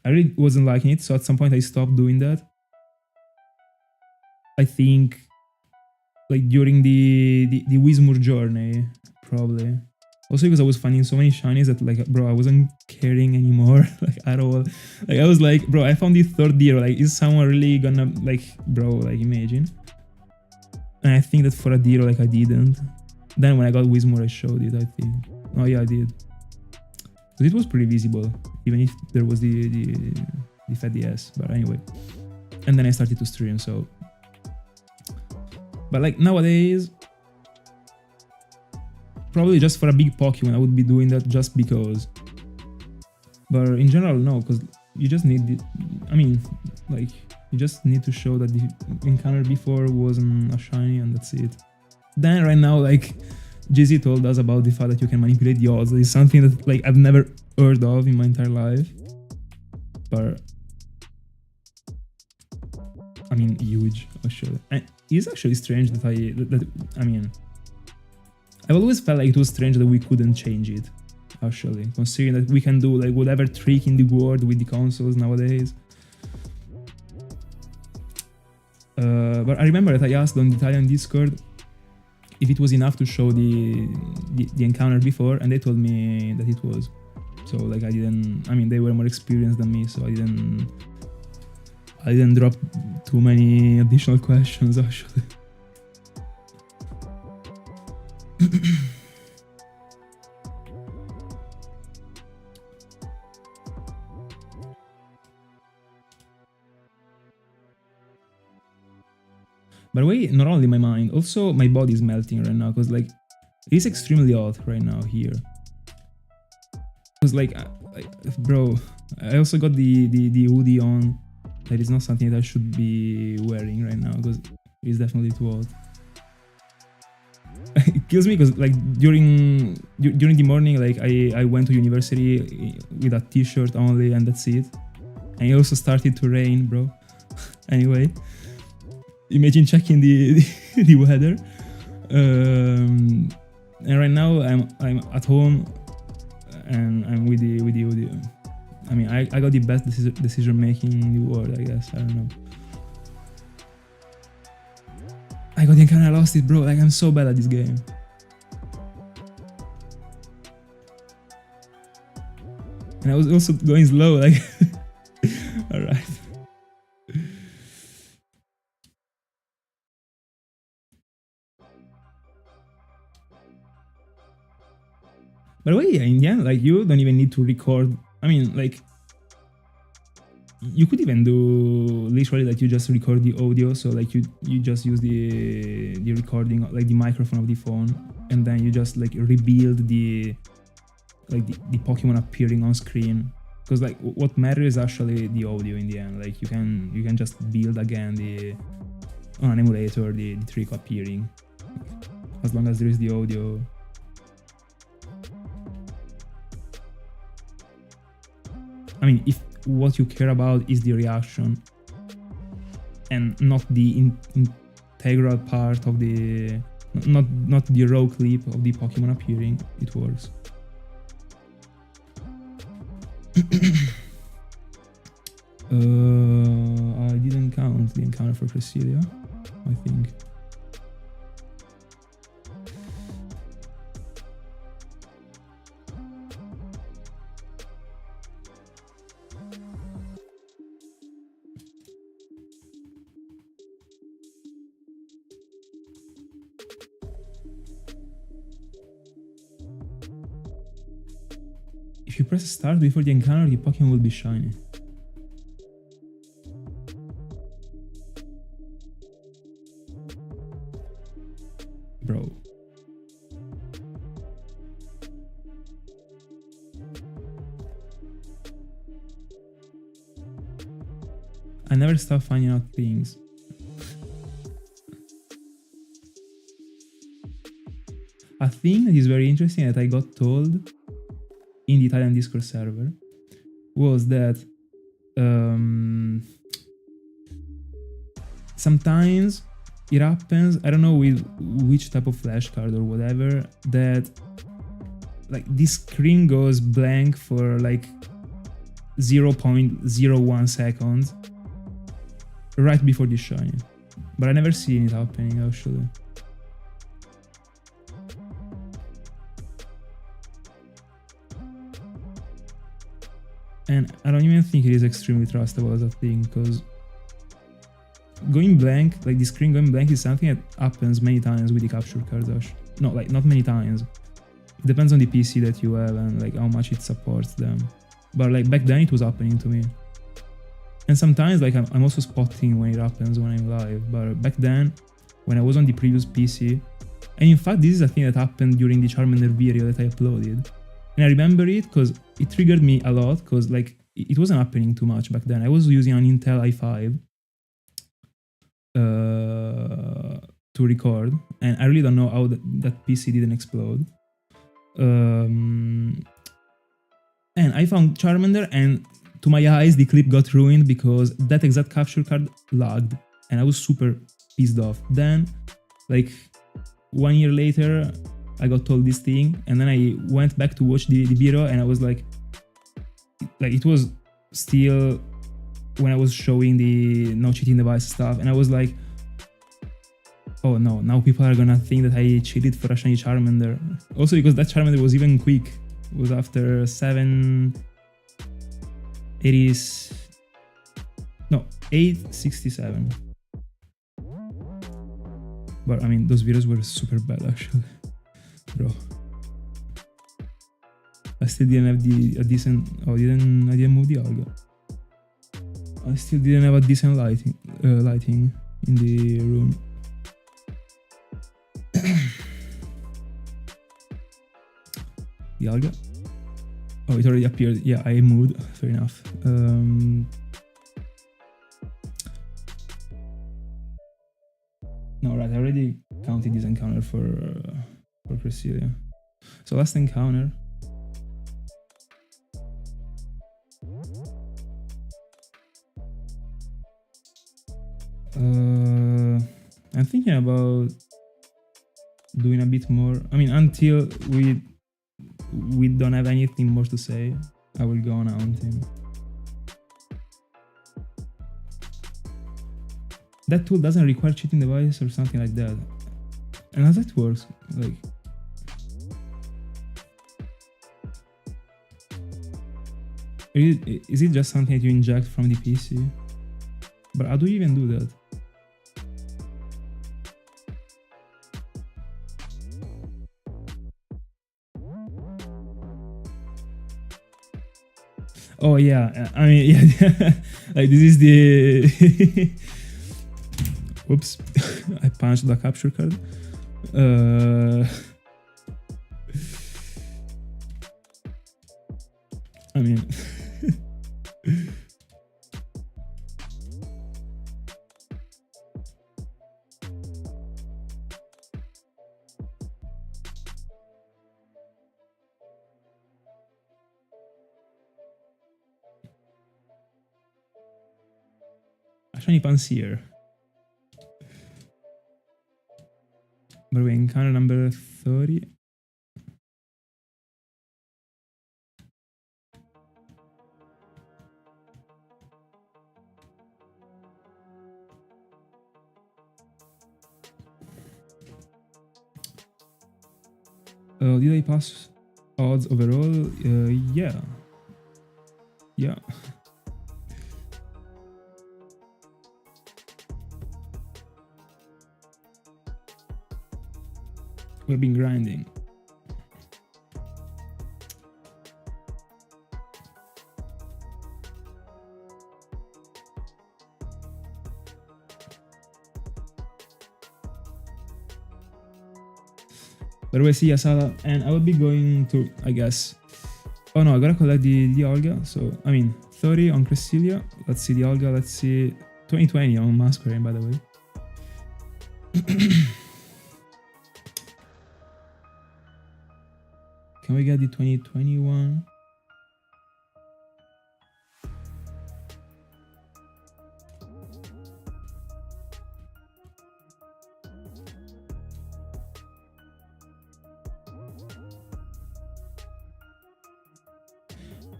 I really wasn't liking it, so at some point I stopped doing that. I think like during the Wismur journey, probably. Also because I was finding so many shinies that like, bro, I wasn't caring anymore, like at all. Like I was like, bro, I found the third hero, like is someone really gonna, like, bro, like imagine. And I think that for a hero, like I didn't. Then when I got Wismur, I showed it, I think. Oh yeah, I did. But it was pretty visible, even if there was the FLOYT, but anyway. And then I started to stream, so. But like nowadays, probably just for a big Pokemon, I would be doing that just because. But in general, no, because you just need I mean, like, you just need to show that the encounter before wasn't a shiny and that's it. Then right now, like, JZ told us about the fact that you can manipulate the odds. It's something that like I've never heard of in my entire life. But I mean, huge, actually. And it's actually strange that I mean, I've always felt like it was strange that we couldn't change it, actually, considering that we can do like whatever trick in the world with the consoles nowadays. But I remember that I asked on the Italian Discord if it was enough to show the encounter before, and they told me that it was. So like I mean, they were more experienced than me, so I didn't drop too many additional questions, actually. By the way, not only my mind, also my body is melting right now, because like it is extremely hot right now here. Because like, bro, I also got the hoodie on. That is not something that I should be wearing right now, because it's definitely too hot. It kills me because like during the morning, like I went to university with a t-shirt only and that's it. And it also started to rain, bro. Anyway, imagine checking the weather. And right now I'm at home and I'm with the hoodie. I mean, I got the best decision making in the world, I guess. I don't know. I got the encounter, I lost it, bro. Like, I'm so bad at this game. And I was also going slow, like... Alright. By the way, yeah, in the end, like, you don't even need to record. I mean, like, you could even do literally like you just record the audio. So like you just use the recording, like the microphone of the phone, and then you just like rebuild the Pokemon appearing on screen. Because like what matters is actually the audio in the end. Like you can just build again on an emulator the trick appearing, as long as there is the audio. I mean, if what you care about is the reaction and not the integral part of the not the raw clip of the Pokemon appearing, it works. I didn't count the encounter for Cresselia, I think. If you press start before the encounter, the Pokemon will be shiny. Bro. I never stop finding out things. A thing that is very interesting that I got told in the Italian Discord server was that sometimes it happens, I don't know with which type of flashcard or whatever, that like this screen goes blank for like 0.01 seconds right before the shiny, but I never seen it happening actually. And I don't even think it is extremely trustable as a thing, because going blank, like the screen going blank, is something that happens many times with the capture cards. No, like not many times. It depends on the PC that you have and like how much it supports them. But like back then it was happening to me. And sometimes like I'm also spotting when it happens when I'm live. But back then, when I was on the previous PC, and in fact this is a thing that happened during the Charmander video that I uploaded. And I remember it because it triggered me a lot, because like it wasn't happening too much back then. I was using an Intel i5 to record, and I really don't know how that PC didn't explode. And I found Charmander, and to my eyes the clip got ruined because that exact capture card lagged, and I was super pissed off. Then like 1 year later I got told this thing, and then I went back to watch the video, and I was like it was still when I was showing the no cheating device stuff, and I was like, oh no, now people are gonna think that I cheated for a shiny Charmander. Also because that Charmander was even quick. It was after 867. But I mean, those videos were super bad actually. Bro, I still didn't have a decent. I didn't move the Dialga. I still didn't have a decent lighting in the room. Dialga. Oh, it already appeared. Yeah, I moved. Fair enough. No, right. I already counted this encounter for Cresselia. So last encounter. I'm thinking about doing a bit more. I mean, until we don't have anything more to say, I will go on hunting. That tool doesn't require cheating device or something like that. And how that works? Like, Is it just something that you inject from the PC? But how do you even do that? Oh yeah, I mean, yeah, like this is the. Whoops, I punched the capture card. I mean. Shiny Pansier. By the way, encounter number 30. Did I pass odds overall? Yeah. Yeah. We've been grinding. By the way, see Asala, and I will be going to, I guess. Oh no, I gotta collect the Dialga. So, I mean, 30 on Cresselia. Let's see Dialga. Let's see 2020 on Masquerain, by the way. Can we get the 2021?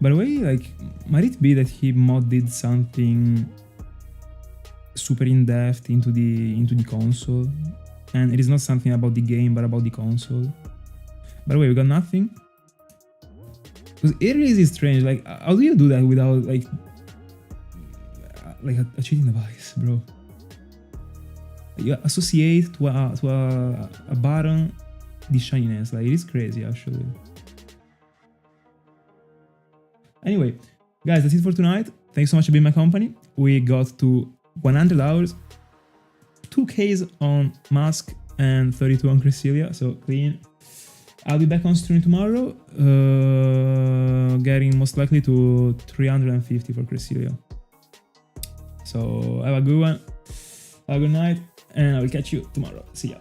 By the way, like, might it be that he modded something super in depth into the console, and it is not something about the game but about the console? By the way, we got nothing. Because it really is strange. Like, how do you do that without like a cheating device, bro? You associate to a button the shininess. Like, it is crazy, actually. Anyway, guys, that's it for tonight. Thanks so much for being my company. We got to 100 hours, 2Ks on Mask, and 32 on Cresselia, so clean. I'll be back on stream tomorrow, getting most likely to 350 for Cresselia. So have a good one, have a good night, and I will catch you tomorrow. See ya.